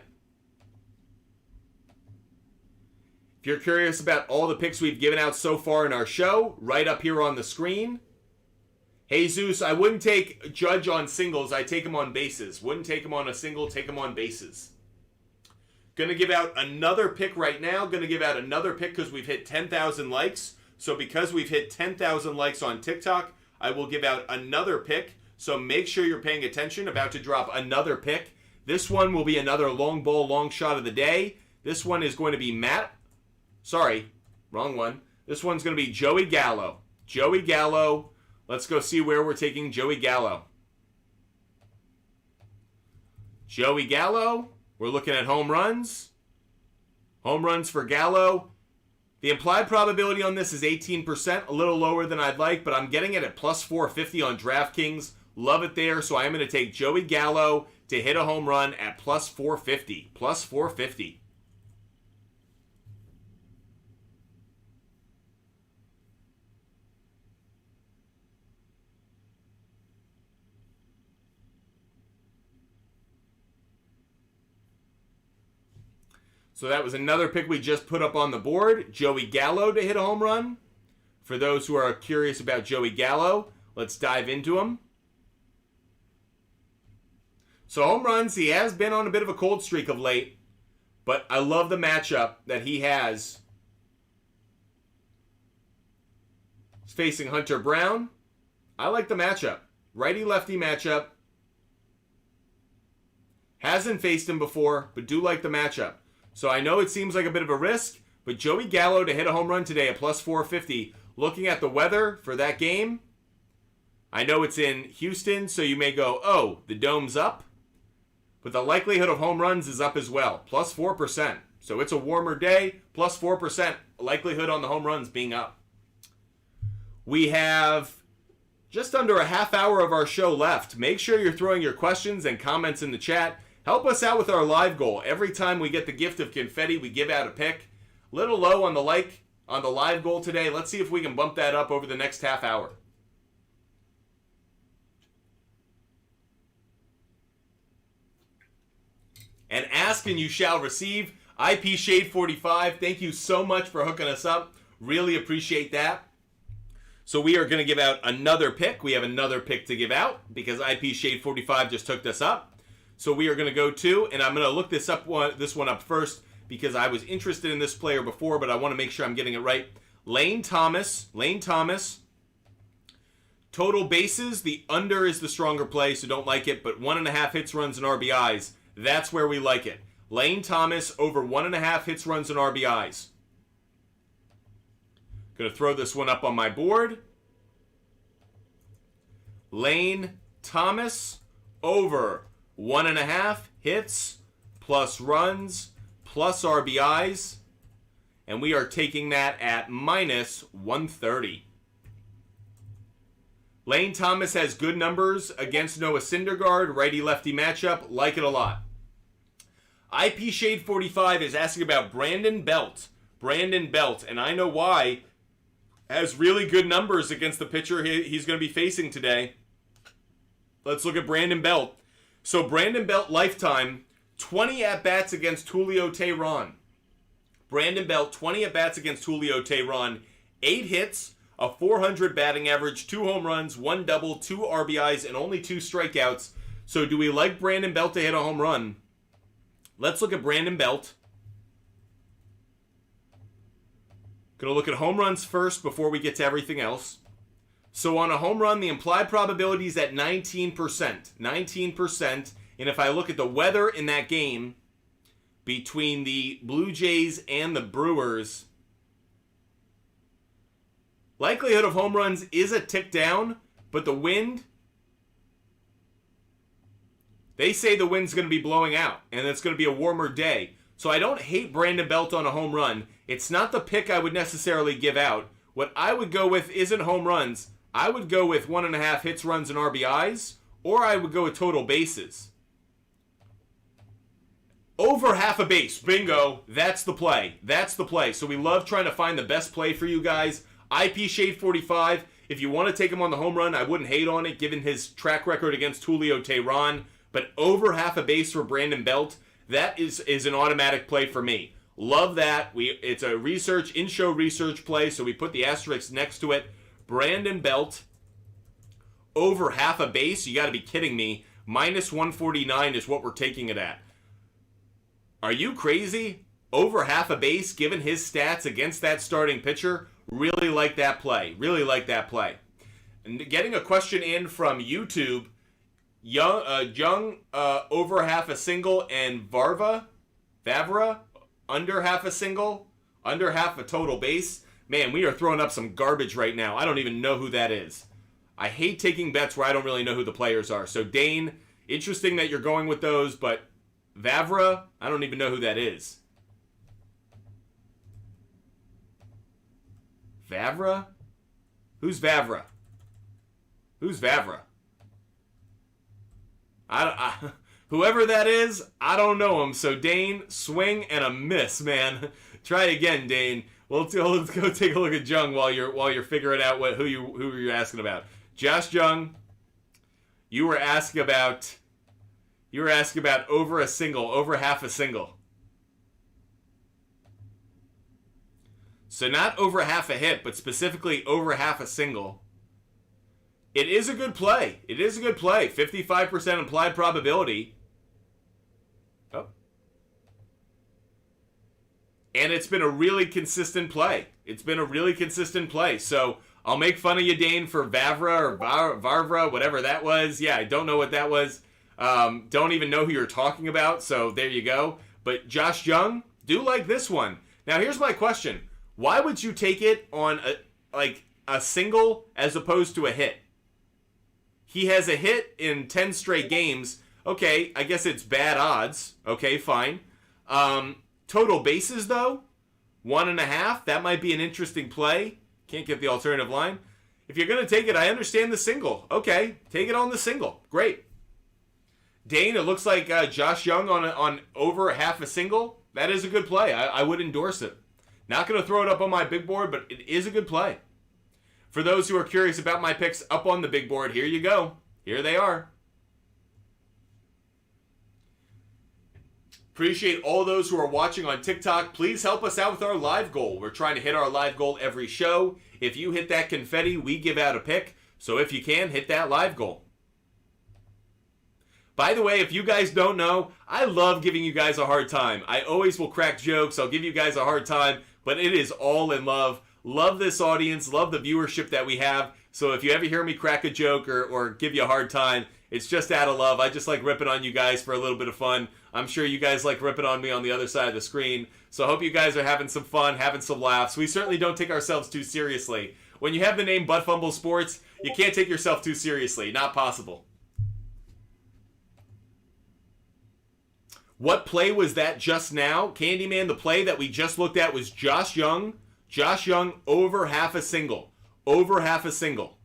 If you're curious about all the picks we've given out so far in our show, right up here on the screen. Jesus, I wouldn't take Judge on singles. I take him on bases. Wouldn't take him on a single, take him on bases. Going to give out another pick right now. Going to give out another pick because we've hit 10,000 likes. So because we've hit 10,000 likes on TikTok, I will give out another pick. So make sure you're paying attention. About to drop another pick. This one will be another long ball, long shot of the day. This one is going to be Sorry, wrong one. This one's going to be Joey Gallo. Joey Gallo. Let's go see where we're taking Joey Gallo. Joey Gallo. We're looking at home runs. Home runs for Gallo. The implied probability on this is 18%, a little lower than I'd like, but I'm getting it at plus 450 on DraftKings. Love it there, so I am going to take Joey Gallo to hit a home run at plus 450. Plus 450. So that was another pick we just put up on the board. Joey Gallo to hit a home run. For those who are curious about Joey Gallo, let's dive into him. So home runs, he has been on a bit of a cold streak of late. But I love the matchup that he has. He's facing Hunter Brown. I like the matchup. Righty-lefty matchup. Hasn't faced him before, but do like the matchup. So I know it seems like a bit of a risk, but Joey Gallo to hit a home run today at plus 450. Looking at the weather for that game, I know it's in Houston, so you may go, oh, the dome's up. But the likelihood of home runs is up as well, plus 4%. So it's a warmer day, plus 4% likelihood on the home runs being up. We have just under a half hour of our show left. Make sure you're throwing your questions and comments in the chat. Help us out with our live goal. Every time we get the gift of confetti, we give out a pick. Little low on the live goal today. Let's see if we can bump that up over the next half hour. And ask and you shall receive. IP Shade 45, thank you so much for hooking us up. Really appreciate that. So we are going to give out another pick. We have another pick to give out because IP Shade 45 just hooked us up. So we are going to go to, and I'm going to look this one up first because I was interested in this player before, but I want to make sure I'm getting it right. Lane Thomas. Total bases, the under is the stronger play, so don't like it, but 1.5 hits, runs, and RBIs. That's where we like it. Lane Thomas over 1.5 hits, runs, and RBIs. Going to throw this one up on my board. Lane Thomas over 1.5 hits, plus runs, plus RBIs. And we are taking that at minus 130. Lane Thomas has good numbers against Noah Syndergaard, righty-lefty matchup. Like it a lot. IP Shade 45 is asking about Brandon Belt. Brandon Belt, and I know why. Has really good numbers against the pitcher he's going to be facing today. Let's look at Brandon Belt. So Brandon Belt lifetime, 20 at-bats against Julio Teheran. Brandon Belt, 20 at-bats against Julio Teheran, 8 hits, a .400 batting average, 2 home runs, 1 double, 2 RBIs, and only 2 strikeouts. So do we like Brandon Belt to hit a home run? Let's look at Brandon Belt. Going to look at home runs first before we get to everything else. So on a home run, the implied probability is at 19%. 19%. And if I look at the weather in that game between the Blue Jays and the Brewers, likelihood of home runs is a tick down, but the wind, they say the wind's going to be blowing out, and it's going to be a warmer day. So I don't hate Brandon Belt on a home run. It's not the pick I would necessarily give out. What I would go with isn't home runs. I would go with 1.5 hits, runs, and RBIs, or I would go with total bases. Over half a base. Bingo. That's the play. That's the play. So we love trying to find the best play for you guys. IP Shade 45. If you want to take him on the home run, I wouldn't hate on it given his track record against Julio Teheran. But over half a base for Brandon Belt, that is an automatic play for me. Love that. It's a in-show research play, so we put the asterisk next to it. Brandon Belt, over half a base. You got to be kidding me. Minus 149 is what we're taking it at. Are you crazy? Over half a base, given his stats against that starting pitcher? Really like that play. Really like that play. And getting a question in from YouTube. Young over half a single, and Vavra under half a single, under half a total base. Man, we are throwing up some garbage right now. I don't even know who that is. I hate taking bets where I don't really know who the players are. So Dane, interesting that you're going with those, but Vavra, I don't even know who that is. Vavra? Who's Vavra? Who's Vavra? Whoever that is, I don't know him. So Dane, swing and a miss, man. Try again, Dane. Let's go take a look at Jung while you're figuring out who you're asking about. Josh Jung, you were asking about over a single, over half a single. So not over half a hit, but specifically over half a single. It is a good play. It is a good play. 55% implied probability. Oh. And it's been a really consistent play. It's been a really consistent play. So I'll make fun of you, Dane, for Vavra or Varvra, whatever that was. Yeah, I don't know what that was. Don't even know who you're talking about. So there you go. But Josh Jung, do like this one. Now here's my question. Why would you take it on a single as opposed to a hit? He has a hit in 10 straight games. Okay, I guess it's bad odds. Okay, fine. Total bases, though, 1.5. That might be an interesting play. Can't get the alternative line. If you're going to take it, I understand the single. Okay, take it on the single. Great. Dane, it looks like Josh Jung on over half a single. That is a good play. I would endorse it. Not going to throw it up on my big board, but it is a good play. For those who are curious about my picks up on the big board, here you go. Here they are. Appreciate all those who are watching on TikTok. Please help us out with our live goal. We're trying to hit our live goal every show. If you hit that confetti, we give out a pick. So if you can, hit that live goal. By the way, if you guys don't know, I love giving you guys a hard time. I always will crack jokes. I'll give you guys a hard time, but it is all in love. Love this audience. Love the viewership that we have. So if you ever hear me crack a joke or give you a hard time, it's just out of love. I just like ripping on you guys for a little bit of fun. I'm sure you guys like ripping on me on the other side of the screen. So I hope you guys are having some fun, having some laughs. We certainly don't take ourselves too seriously. When you have the name Butt Fumble Sports, you can't take yourself too seriously. Not possible. What play was that just now? Candyman, the play that we just looked at was Josh Jung. Josh Jung over half a single. Over half a single.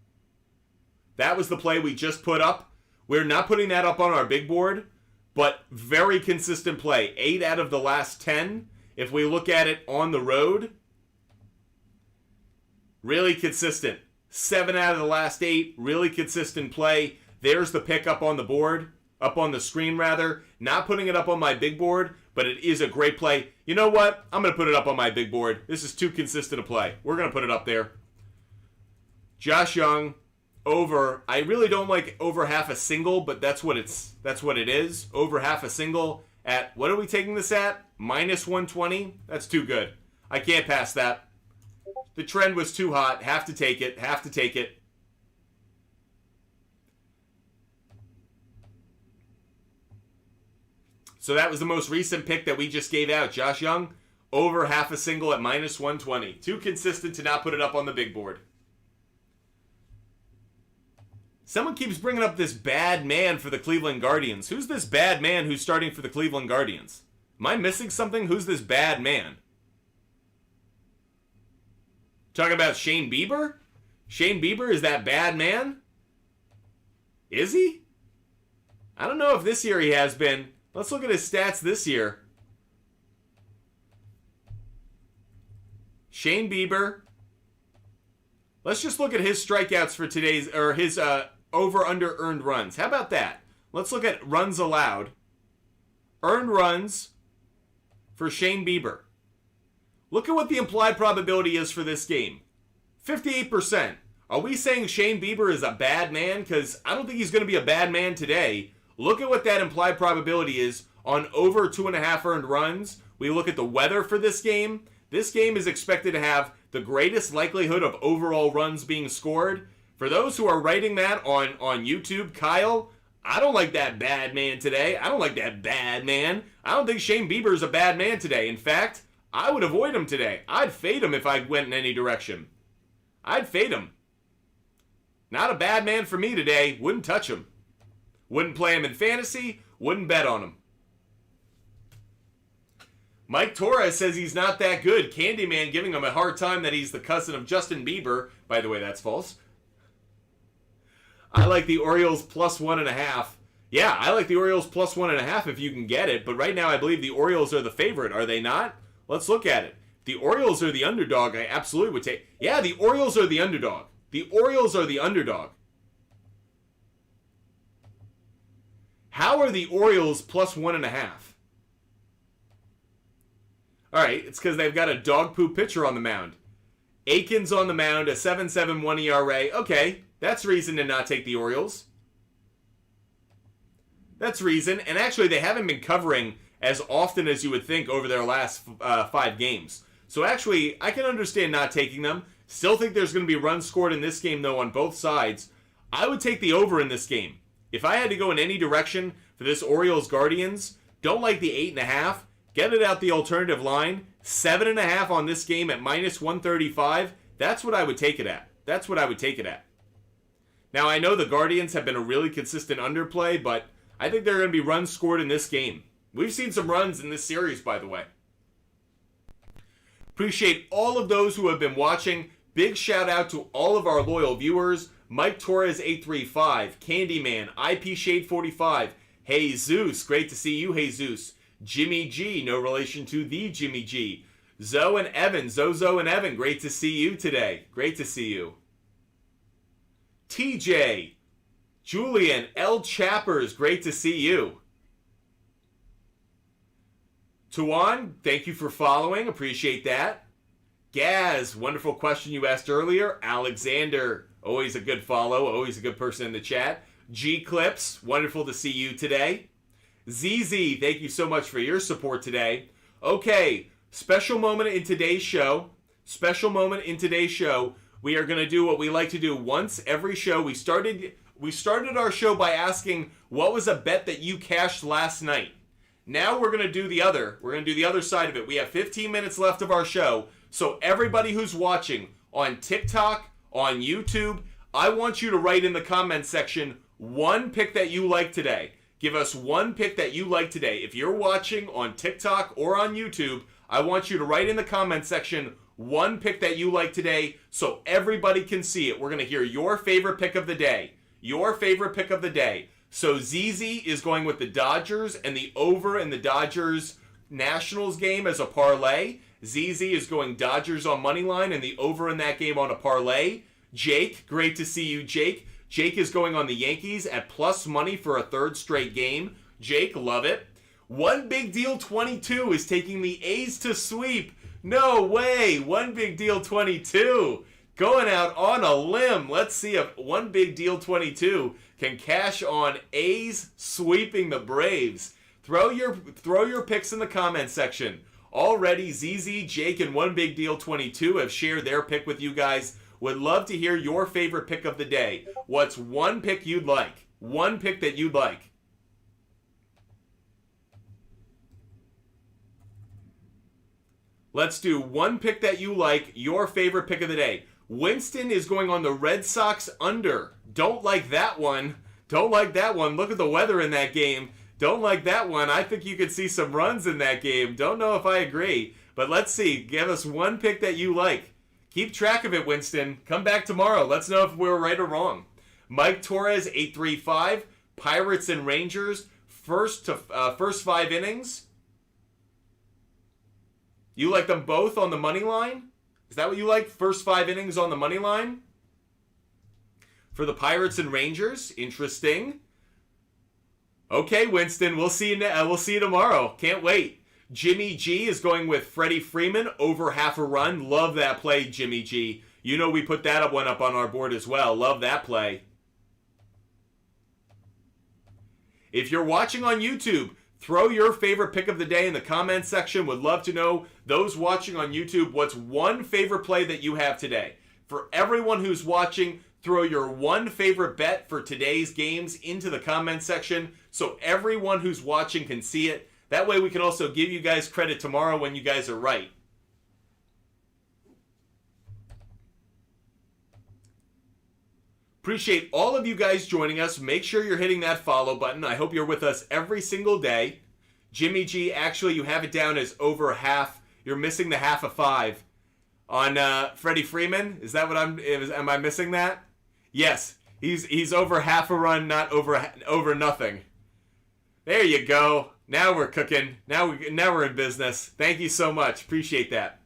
That was the play we just put up. We're not putting that up on our big board, but very consistent play. 8 out of the last 10. If we look at it on the road, really consistent. 7 out of the last 8, really consistent play. There's the pick up on the board, up on the screen rather. Not putting it up on my big board, but it is a great play. You know what? I'm going to put it up on my big board. This is too consistent a play. We're going to put it up there. Josh Young, over. I really don't like over half a single, but that's what it is. Over half a single at, what are we taking this at? Minus 120? That's too good. I can't pass that. The trend was too hot. Have to take it. Have to take it. So that was the most recent pick that we just gave out. Josh Young, over half a single at minus 120. Too consistent to not put it up on the big board. Someone keeps bringing up this bad man for the Cleveland Guardians. Who's this bad man who's starting for the Cleveland Guardians? Am I missing something? Who's this bad man? Talking about Shane Bieber? Shane Bieber is that bad man? Is he? I don't know if this year he has been. Let's look at his stats this year. Shane Bieber. Let's just look at his strikeouts for today's, or his over-under earned runs. How about that? Let's look at runs allowed. Earned runs for Shane Bieber. Look at what the implied probability is for this game. 58%. Are we saying Shane Bieber is a bad man? Because I don't think he's going to be a bad man today. Look at what that implied probability is on over 2.5 earned runs. We look at the weather for this game. This game is expected to have the greatest likelihood of overall runs being scored. For those who are writing that on YouTube, Kyle, I don't like that bad man today. I don't like that bad man. I don't think Shane Bieber is a bad man today. In fact, I would avoid him today. I'd fade him if I went in any direction. I'd fade him. Not a bad man for me today. Wouldn't touch him. Wouldn't play him in fantasy. Wouldn't bet on him. Mike Torres says he's not that good. Candyman giving him a hard time that he's the cousin of Justin Bieber. By the way, that's false. I like the Orioles plus 1.5. Yeah, I like the Orioles plus 1.5 if you can get it. But right now I believe the Orioles are the favorite. Are they not? Let's look at it. If the Orioles are the underdog, I absolutely would take. Yeah, the Orioles are the underdog. The Orioles are the underdog. How are the Orioles plus 1.5? All right, it's because they've got a dog poop pitcher on the mound. Aikens on the mound, a 7.71 ERA. Okay, that's reason to not take the Orioles. That's reason. And actually, they haven't been covering as often as you would think over their last 5 games. So actually, I can understand not taking them. Still think there's going to be runs scored in this game, though, on both sides. I would take the over in this game. If I had to go in any direction for this Orioles-Guardians, don't like the 8.5. Get it out the alternative line. 7.5 on this game at minus 135. That's what I would take it at. That's what I would take it at. Now, I know the Guardians have been a really consistent underplay, but I think there are going to be runs scored in this game. We've seen some runs in this series, by the way. Appreciate all of those who have been watching. Big shout out to all of our loyal viewers. Mike Torres 835, Candyman, IP Shade 45, Hey Zeus, great to see you, Hey Zeus. Jimmy G, no relation to the Jimmy G. Zoe and Evan, Zozo and Evan, great to see you today. Great to see you. TJ, Julian, L Chappers, great to see you. Tuan, thank you for following, appreciate that. Gaz, wonderful question you asked earlier. Alexander, always a good follow, always a good person in the chat. G-Clips, wonderful to see you today. ZZ, thank you so much for your support today. Okay, special moment in today's show. Special moment in today's show. We are going to do what we like to do once every show. We started our show by asking, what was a bet that you cashed last night? Now we're going to do the other. We're going to do the other side of it. We have 15 minutes left of our show. So everybody who's watching on TikTok, on YouTube, I want you to write in the comment section one pick that you like today. Give us one pick that you like today. If you're watching on TikTok or on YouTube, I want you to write in the comment section one pick that you like today so everybody can see it. We're going to hear your favorite pick of the day. your favorite pick of the day. So ZZ is going with the Dodgers and the over in the Dodgers Nationals game as a parlay. ZZ is going Dodgers on money line and the over in that game on a parlay. Jake, great to see you, Jake. Jake is going on the Yankees at plus money for a third straight game. Jake, love it. One Big Deal 22 is taking the A's to sweep. No way. One Big Deal 22 going out on a limb. Let's see if One Big Deal 22 can cash on A's sweeping the Braves. Throw your picks in the comments section. Already ZZ, Jake, and One Big Deal 22 have shared their pick with you guys. Would love to hear your favorite pick of the day. What's one pick you'd like? One pick that you'd like. Let's do one pick that you like, your favorite pick of the day. Winston is going on the Red Sox under. Don't like that one. Don't like that one. Look at the weather in that game. Don't like that one. I think you could see some runs in that game. Don't know if I agree. But let's see. Give us one pick that you like. Keep track of it, Winston. Come back tomorrow. Let's know if we were right or wrong. Mike Torres, 835. Pirates and Rangers. First 5 innings. You like them both on the money line? Is that what you like? First 5 innings on the money line? For the Pirates and Rangers? Interesting. Okay, Winston. We'll see you tomorrow. Can't wait. Jimmy G is going with Freddie Freeman over half a run. Love that play, Jimmy G. You know we put that one up on our board as well. Love that play. If you're watching on YouTube, throw your favorite pick of the day in the comments section. Would love to know, those watching on YouTube, what's one favorite play that you have today? For everyone who's watching, throw your one favorite bet for today's games into the comments section so everyone who's watching can see it. That way we can also give you guys credit tomorrow when you guys are right. Appreciate all of you guys joining us. Make sure you're hitting that follow button. I hope you're with us every single day. Jimmy G, actually you have it down as over half. You're missing the half of 5. On Freddie Freeman, is that what am I missing that? Yes, he's over half a run, not over nothing. There you go. Now we're cooking. Now we're in business. Thank you so much. Appreciate that.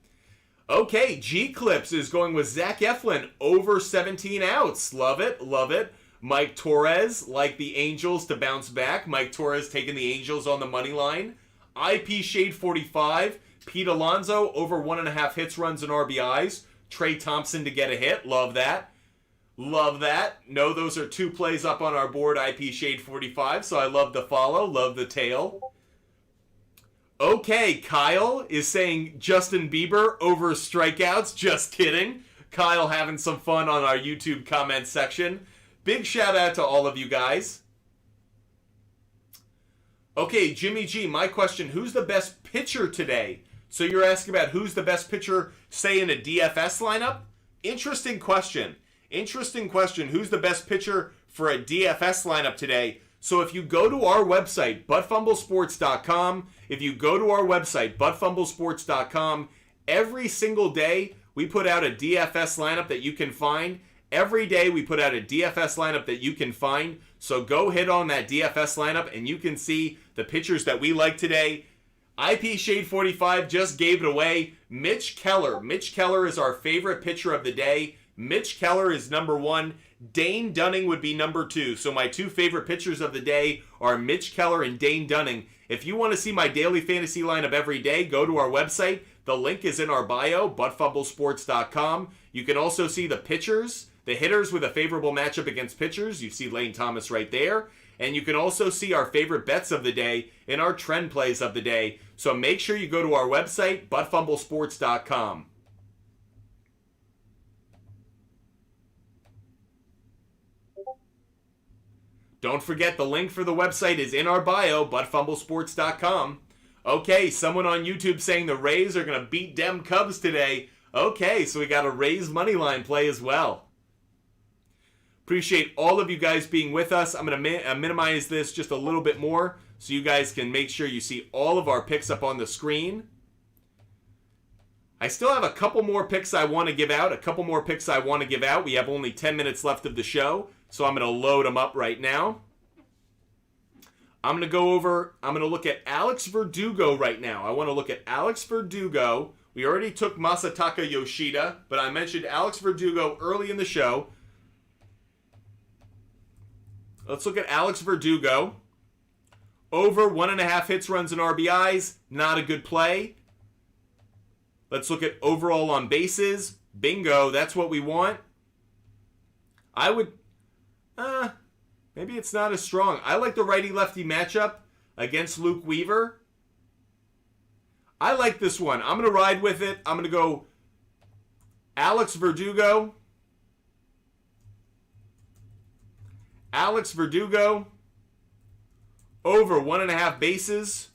Okay, G-Clips is going with Zach Eflin over 17 outs. Love it. Love it. Mike Torres, like the Angels to bounce back. Mike Torres taking the Angels on the money line. IP Shade 45. Pete Alonso over 1.5 hits, runs, and RBIs. Trey Thompson to get a hit. Love that. Love that. No, those are 2 plays up on our board, IP Shade 45, so I love the follow, love the tail. Okay, Kyle is saying Justin Bieber over strikeouts. Just kidding. Kyle having some fun on our YouTube comment section. Big shout out to all of you guys. Okay, Jimmy G, my question, who's the best pitcher today? So you're asking about who's the best pitcher, say, in a DFS lineup? Interesting question. Interesting question. Who's the best pitcher for a DFS lineup today? So if you go to our website, buttfumblesports.com, every single day we put out a DFS lineup that you can find. Every day we put out a DFS lineup that you can find. So go hit on that DFS lineup and you can see the pitchers that we like today. IP Shade 45 just gave it away. Mitch Keller. Mitch Keller is our favorite pitcher of the day. Mitch Keller is number 1. Dane Dunning would be number 2. So my 2 favorite pitchers of the day are Mitch Keller and Dane Dunning. If you want to see my daily fantasy lineup every day, go to our website. The link is in our bio, buttfumblesports.com. You can also see the pitchers, the hitters with a favorable matchup against pitchers. You see Lane Thomas right there. And you can also see our favorite bets of the day and our trend plays of the day. So make sure you go to our website, buttfumblesports.com. Don't forget, the link for the website is in our bio, buttfumblesports.com. Okay, someone on YouTube saying the Rays are going to beat dem Cubs today. Okay, so we got a Rays money line play as well. Appreciate all of you guys being with us. I'm going to minimize this just a little bit more so you guys can make sure you see all of our picks up on the screen. I still have a couple more picks I want to give out. We have only 10 minutes left of the show, so I'm going to load them up right now. I'm going to look at Alex Verdugo right now. I want to look at Alex Verdugo. We already took Masataka Yoshida, but I mentioned Alex Verdugo early in the show. Let's look at Alex Verdugo. Over 1.5 hits, runs, and RBIs. Not a good play. Let's look at overall on bases. Bingo, that's what we want. I would... maybe it's not as strong. I like the righty-lefty matchup against Luke Weaver. I like this one. I'm going to ride with it. I'm going to go Alex Verdugo. Alex Verdugo. Over 1.5 bases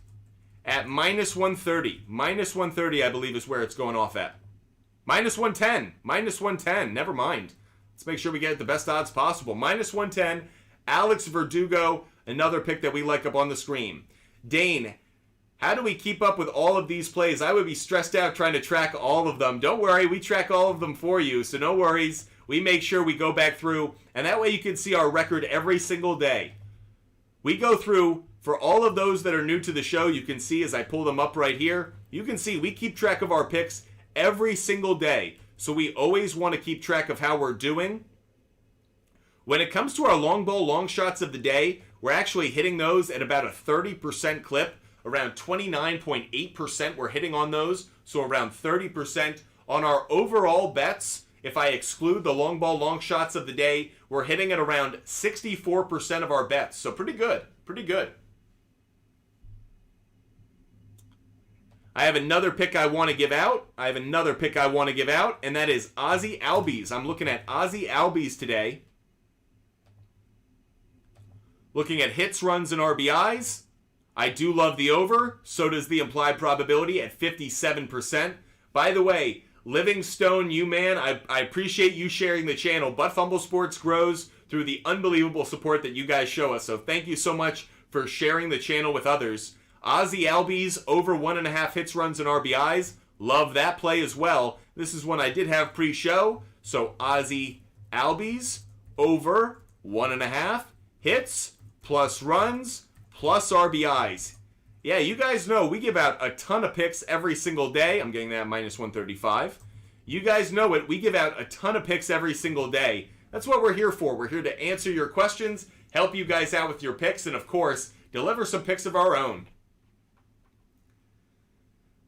at minus 130. Minus 130, I believe, is where it's going off at. Minus 110. Minus 110. Never mind. Let's make sure we get the best odds possible. Minus 110. Alex Verdugo, another pick that we like up on the screen. Dane, how do we keep up with all of these plays? I would be stressed out trying to track all of them. Don't worry, we track all of them for you, so no worries. We make sure we go back through, and that way you can see our record every single day. We go through, for all of those that are new to the show, you can see as I pull them up right here, you can see we keep track of our picks every single day. So we always want to keep track of how we're doing. When it comes to our long ball, long shots of the day, we're actually hitting those at about a 30% clip. Around 29.8% we're hitting on those. So around 30%. On our overall bets, if I exclude the long ball, long shots of the day, we're hitting at around 64% of our bets. So pretty good. Pretty good. I have another pick I want to give out. And that is Ozzie Albies. I'm looking at Ozzie Albies today. Looking at hits, runs, and RBIs. I do love the over. So does the implied probability at 57%. By the way, Livingstone, you man, I appreciate you sharing the channel. But Fumble Sports grows through the unbelievable support that you guys show us. So thank you so much for sharing the channel with others. Ozzie Albies, over 1.5 hits, runs, and RBIs. Love that play as well. This is one I did have pre-show. So Ozzie Albies, over 1.5 hits, plus runs, plus RBIs. Yeah, you guys know we give out a ton of picks every single day. I'm getting that minus 135. You guys know it. We give out a ton of picks every single day. That's what we're here for. We're here to answer your questions, help you guys out with your picks, and of course, deliver some picks of our own.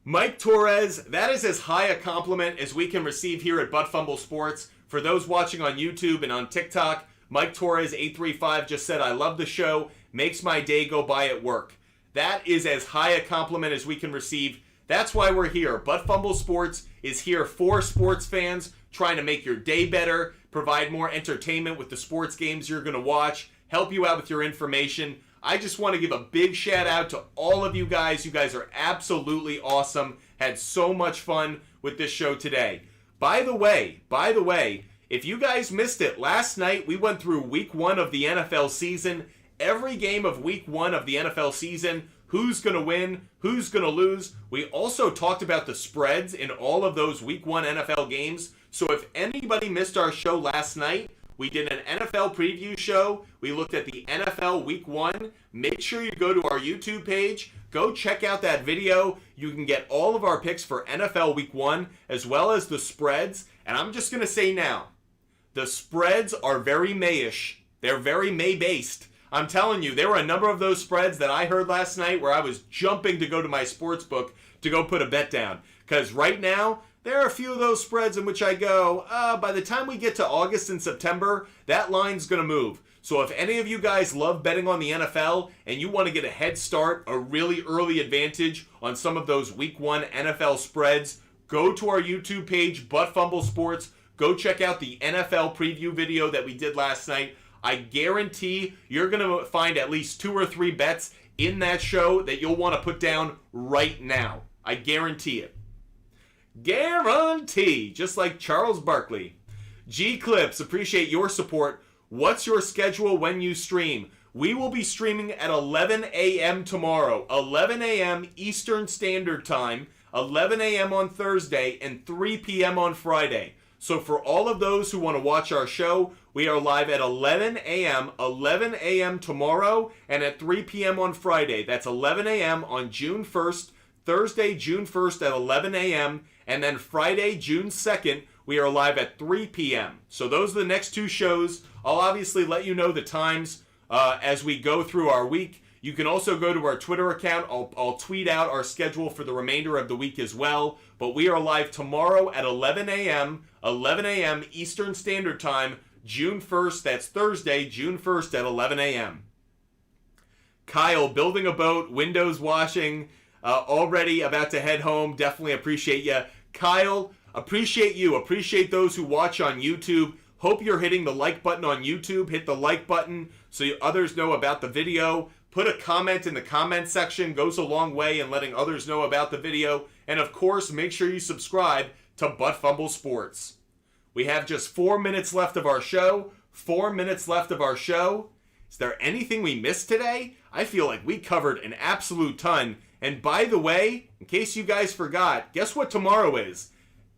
Mike Torres, that is as high a compliment as we can receive here at Butt Fumble Sports. For those watching on YouTube and on TikTok, Mike Torres 835 just said, I love the show, makes my day go by at work. That is as high a compliment as we can receive. That's why we're here. Butt Fumble Sports is here for sports fans, trying to make your day better, provide more entertainment with the sports games you're going to watch, help you out with your information. I just want to give a big shout out to all of you guys. You guys are absolutely awesome. Had so much fun with this show today. By the way, if you guys missed it, last night we went through week 1 of the NFL season. Every game of week 1 of the NFL season, who's going to win, who's going to lose. We also talked about the spreads in all of those week 1 NFL games. So if anybody missed our show last night, we did an NFL preview show. We looked at the NFL Week 1. Make sure you go to our YouTube page. Go check out that video. You can get all of our picks for NFL Week 1 as well as the spreads. And I'm just going to say now, the spreads are very Mayish. They're very May-based. I'm telling you, there were a number of those spreads that I heard last night where I was jumping to go to my sports book to go put a bet down. Because right now, there are a few of those spreads in which I go, by the time we get to August and September, that line's going to move. So if any of you guys love betting on the NFL and you want to get a head start, a really early advantage on some of those Week 1 NFL spreads, go to our YouTube page, Butt Fumble Sports. Go check out the NFL preview video that we did last night. I guarantee you're going to find at least 2 or 3 bets in that show that you'll want to put down right now. I guarantee it. Guarantee, just like Charles Barkley. G Clips, appreciate your support. What's your schedule when you stream? We will be streaming at 11 a.m. tomorrow, 11 a.m. Eastern Standard Time. 11 a.m. on Thursday, and 3 p.m. on Friday. So for all of those who want to watch our show, we are live at 11 a.m. tomorrow, and at 3 p.m. on Friday. That's 11 a.m. on June 1st, Thursday, June 1st at 11 a.m., and then Friday, June 2nd, we are live at 3 p.m. So those are the next two shows. I'll obviously let you know the times as we go through our week. You can also go to our Twitter account. I'll tweet out our schedule for the remainder of the week as well. But we are live tomorrow at 11 a.m. Eastern Standard Time, June 1st. That's Thursday, June 1st at 11 a.m. Kyle, building a boat, windows washing, already about to head home. Definitely appreciate you. Kyle, appreciate you. Appreciate those who watch on YouTube. Hope you're hitting the like button on YouTube. Hit the like button so others know about the video. Put a comment in the comment section. Goes a long way in letting others know about the video. And of course, make sure you subscribe to Butt Fumble Sports. We have just 4 minutes left of our show. 4 minutes left of our show. Is there anything we missed today? I feel like we covered an absolute ton. And by the way, in case you guys forgot, guess what tomorrow is?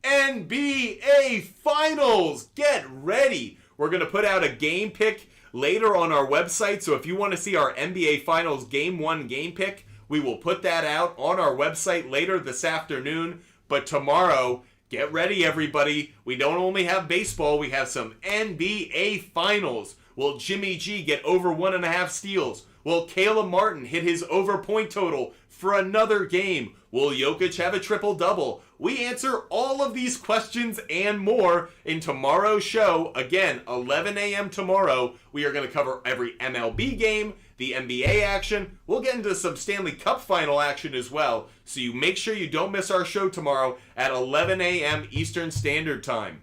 NBA Finals! Get ready! We're going to put out a game pick later on our website, so if you want to see our NBA Finals Game 1 game pick, we will put that out on our website later this afternoon. But tomorrow, get ready everybody. We don't only have baseball, we have some NBA Finals. Will Jimmy G get over 1.5 steals? Will Caleb Martin hit his over point total for another game? Will Jokic have a triple-double? We answer all of these questions and more in tomorrow's show. Again, 11 a.m. tomorrow. We are going to cover every MLB game, the NBA action. We'll get into some Stanley Cup final action as well. So you make sure you don't miss our show tomorrow at 11 a.m. Eastern Standard Time.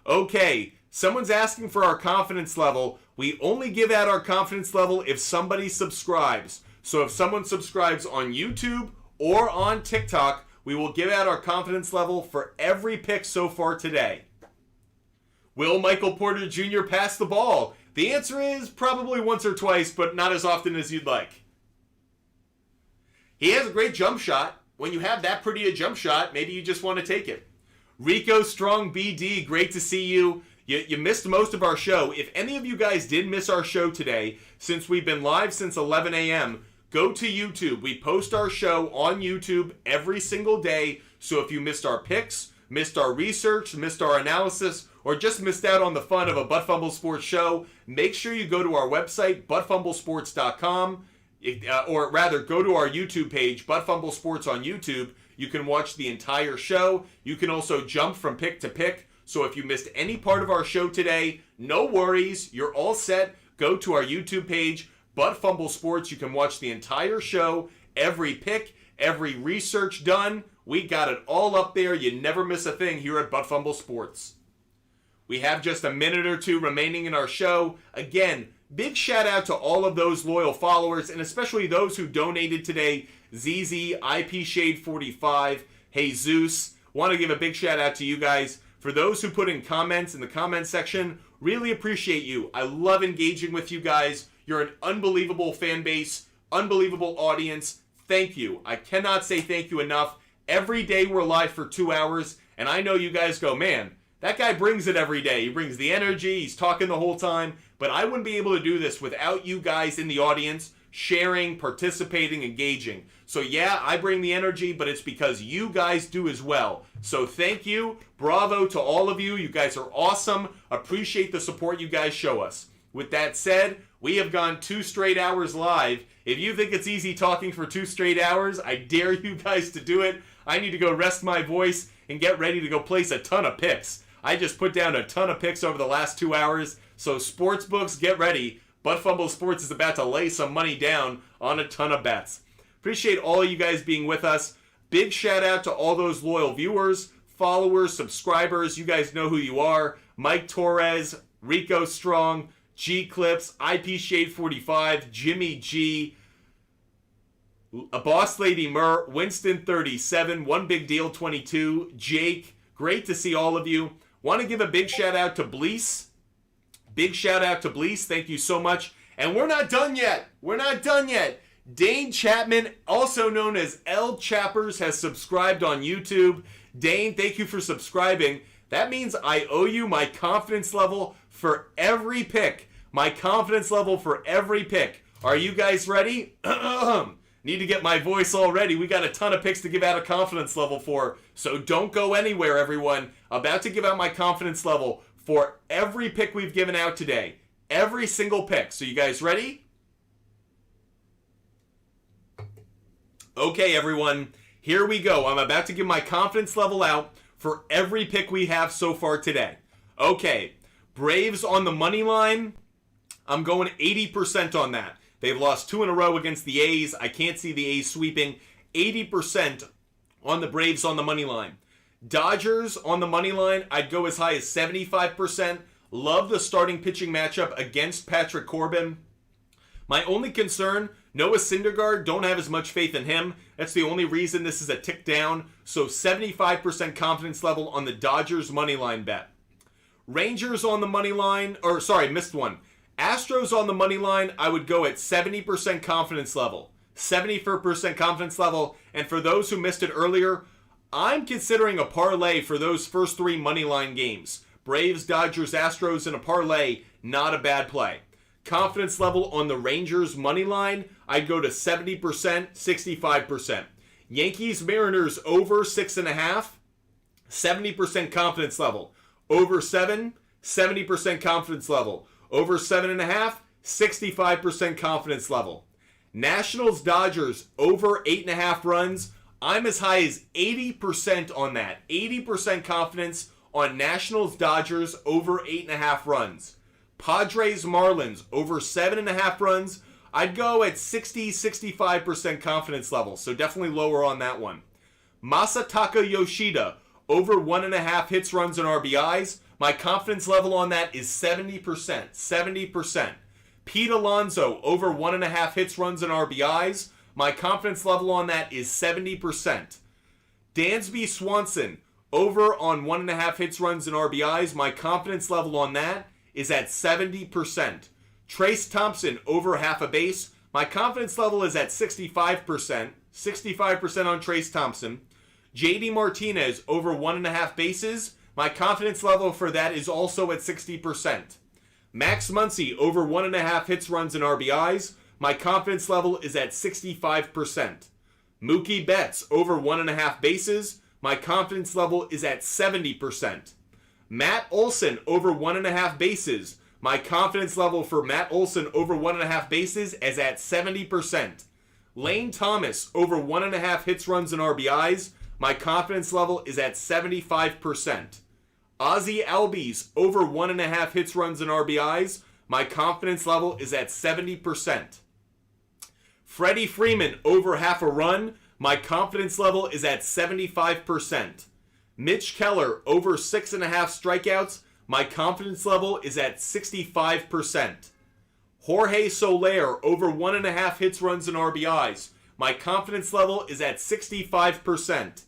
Okay, someone's asking for our confidence level. We only give out our confidence level if somebody subscribes. So if someone subscribes on YouTube or on TikTok, we will give out our confidence level for every pick so far today. Will Michael Porter Jr. pass the ball? The answer is probably once or twice, but not as often as you'd like. He has a great jump shot. When you have that pretty a jump shot, maybe you just want to take it. Rico Strong BD, great to see you. You missed most of our show. If any of you guys did miss our show today, since we've been live since 11 a.m., go to YouTube. We post our show on YouTube every single day. So if you missed our picks, missed our research, missed our analysis, or just missed out on the fun of a Butt Fumble Sports show, make sure you go to our website, buttfumblesports.com, or rather, go to our YouTube page, Butt Fumble Sports on YouTube. You can watch the entire show. You can also jump from pick to pick. So if you missed any part of our show today, no worries. You're all set. Go to our YouTube page, Butt Fumble Sports. You can watch the entire show, every pick, every research done. We got it all up there. You never miss a thing here at Butt Fumble Sports. We have just a minute or two remaining in our show. Again, big shout out to all of those loyal followers, and especially those who donated today. ZZ, IP Shade 45, Jesus. Want to give a big shout out to you guys. For those who put in comments in the comment section, really appreciate you. I love engaging with you guys. You're an unbelievable fan base, unbelievable audience. Thank you. I cannot say thank you enough. Every day we're live for 2 hours, and I know you guys go, man, that guy brings it every day. He brings the energy. He's talking the whole time. But I wouldn't be able to do this without you guys in the audience sharing, participating, engaging. So yeah, I bring the energy, but it's because you guys do as well. So thank you. Bravo to all of you. You guys are awesome. Appreciate the support you guys show us. With that said, we have gone 2 straight hours live. If you think it's easy talking for 2 straight hours, I dare you guys to do it. I need to go rest my voice and get ready to go place a ton of picks. I just put down a ton of picks over the last 2 hours. So sportsbooks, get ready. Butt Fumble Sports is about to lay some money down on a ton of bets. Appreciate all of you guys being with us. Big shout out to all those loyal viewers, followers, subscribers. You guys know who you are. Mike Torres, Rico Strong, G Clips, IP Shade 45, Jimmy G, a Boss Lady Murr, Winston 37, One Big Deal 22, Jake. Great to see all of you. Want to give a big shout out to Blease. Big shout out to Blease. Thank you so much. And we're not done yet. We're not done yet. Dane Chapman, also known as L Chappers, has subscribed on YouTube. Dane, thank you for subscribing. That means I owe you my confidence level for every pick. My confidence level for every pick. Are you guys ready? Need to get my voice all ready. We got a ton of picks to give out a confidence level for, so don't go anywhere, everyone. About to give out my confidence level for every pick we've given out today. Every single pick. So you guys ready? Okay, everyone. Here we go. I'm about to give my confidence level out for every pick we have so far today. Okay, Braves on the money line. I'm going 80% on that. They've lost 2 in a row against the A's. I can't see the A's sweeping. 80% on the Braves on the money line. Dodgers on the money line, I'd go as high as 75%. Love the starting pitching matchup against Patrick Corbin. My only concern, Noah Syndergaard, don't have as much faith in him. That's the only reason this is a tick down. So 75% confidence level on the Dodgers money line bet. Rangers on the money line, missed one. Astros on the money line, I would go at 70% confidence level. 74% confidence level. And for those who missed it earlier, I'm considering a parlay for those first 3 money line games. Braves, Dodgers, Astros in a parlay, not a bad play. Confidence level on the Rangers money line, I'd go to 70%, 65%. Yankees, Mariners over 6.5, 70% confidence level. Over 7, 70% confidence level. Over 7.5, 65% confidence level. Nationals, Dodgers, over 8.5 runs. I'm as high as 80% on that. 80% confidence on Nationals, Dodgers, over 8.5 runs. Padres, Marlins, over 7.5 runs. I'd go at 60, 65% confidence level. So definitely lower on that one. Masataka Yoshida, over 1.5 hits, runs, and RBIs. My confidence level on that is 70%. 70%. Pete Alonso, over 1.5 hits, runs, and RBIs. My confidence level on that is 70%. Dansby Swanson, over on 1.5 hits, runs, and RBIs. My confidence level on that is at 70%. Trace Thompson, over half a base. My confidence level is at 65%. 65% on Trace Thompson. JD Martinez, over 1.5 bases. My confidence level for that is also at 60%. Max Muncy, over 1.5 hits, runs, and RBIs. My confidence level is at 65%. Mookie Betts, over 1.5 bases. My confidence level is at 70%. Matt Olson, over 1.5 bases. My confidence level for Matt Olson over 1.5 bases is at 70%. Lane Thomas, over 1.5 hits, runs, and RBIs. My confidence level is at 75%. Ozzie Albies, over 1.5 hits, runs, and RBIs. My confidence level is at 70%. Freddie Freeman, over half a run. My confidence level is at 75%. Mitch Keller, over 6.5 strikeouts. My confidence level is at 65%. Jorge Soler, over 1.5 hits, runs, and RBIs. My confidence level is at 65%.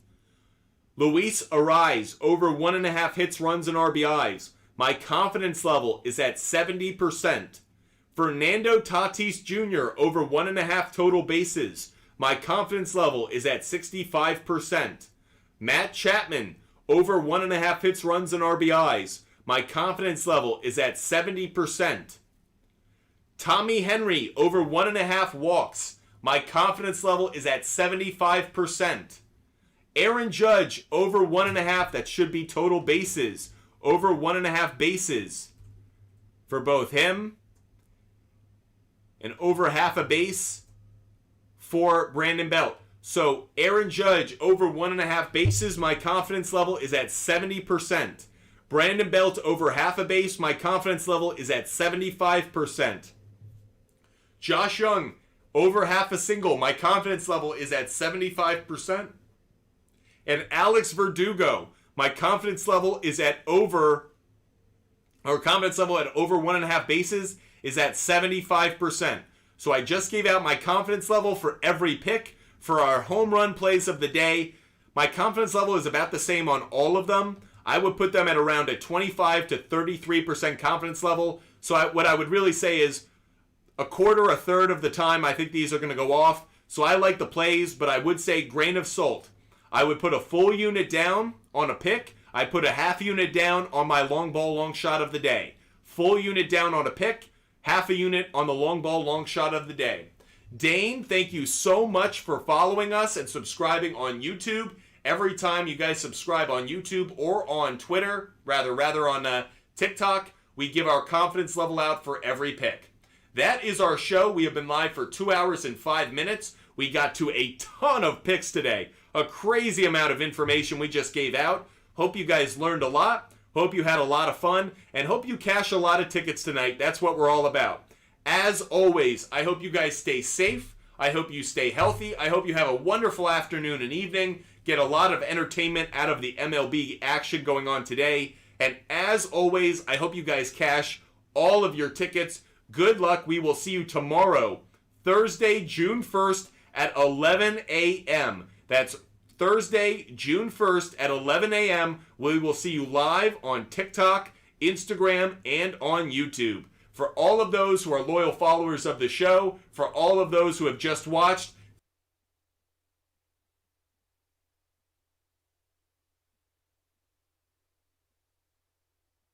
Luis Ariz, over 1.5 hits, runs, and RBIs. My confidence level is at 70%. Fernando Tatis Jr., over 1.5 total bases. My confidence level is at 65%. Matt Chapman, over 1.5 hits, runs, and RBIs. My confidence level is at 70%. Tommy Henry, over 1.5 walks. My confidence level is at 75%. Aaron Judge, over 1.5, that should be total bases. Over 1.5 bases for both him. And over half a base for Brandon Belt. So Aaron Judge, over 1.5 bases. My confidence level is at 70%. Brandon Belt, over half a base. My confidence level is at 75%. Josh Young, over half a single. My confidence level is at 75%. And Alex Verdugo, my confidence level is at over 1.5 bases is at 75%. So I just gave out my confidence level for every pick. For our home run plays of the day, my confidence level is about the same on all of them. I would put them at around a 25 to 33% confidence level. So what I would really say is a quarter, a third of the time I think these are going to go off. So I like the plays, but I would say grain of salt. I would put a full unit down on a pick. I'd put a half unit down on my long ball, long shot of the day. Full unit down on a pick, half a unit on the long ball, long shot of the day. Dane, thank you so much for following us and subscribing on YouTube. Every time you guys subscribe on YouTube or on Twitter, rather on TikTok, we give our confidence level out for every pick. That is our show. We have been live for 2 hours and 5 minutes. We got to a ton of picks today. A crazy amount of information we just gave out. Hope you guys learned a lot. Hope you had a lot of fun. And hope you cash a lot of tickets tonight. That's what we're all about. As always, I hope you guys stay safe. I hope you stay healthy. I hope you have a wonderful afternoon and evening. Get a lot of entertainment out of the MLB action going on today. And as always, I hope you guys cash all of your tickets. Good luck. We will see you tomorrow, Thursday, June 1st at 11 a.m. That's Thursday, June 1st at 11 a.m. We will see you live on TikTok, Instagram, and on YouTube. For all of those who are loyal followers of the show, for all of those who have just watched,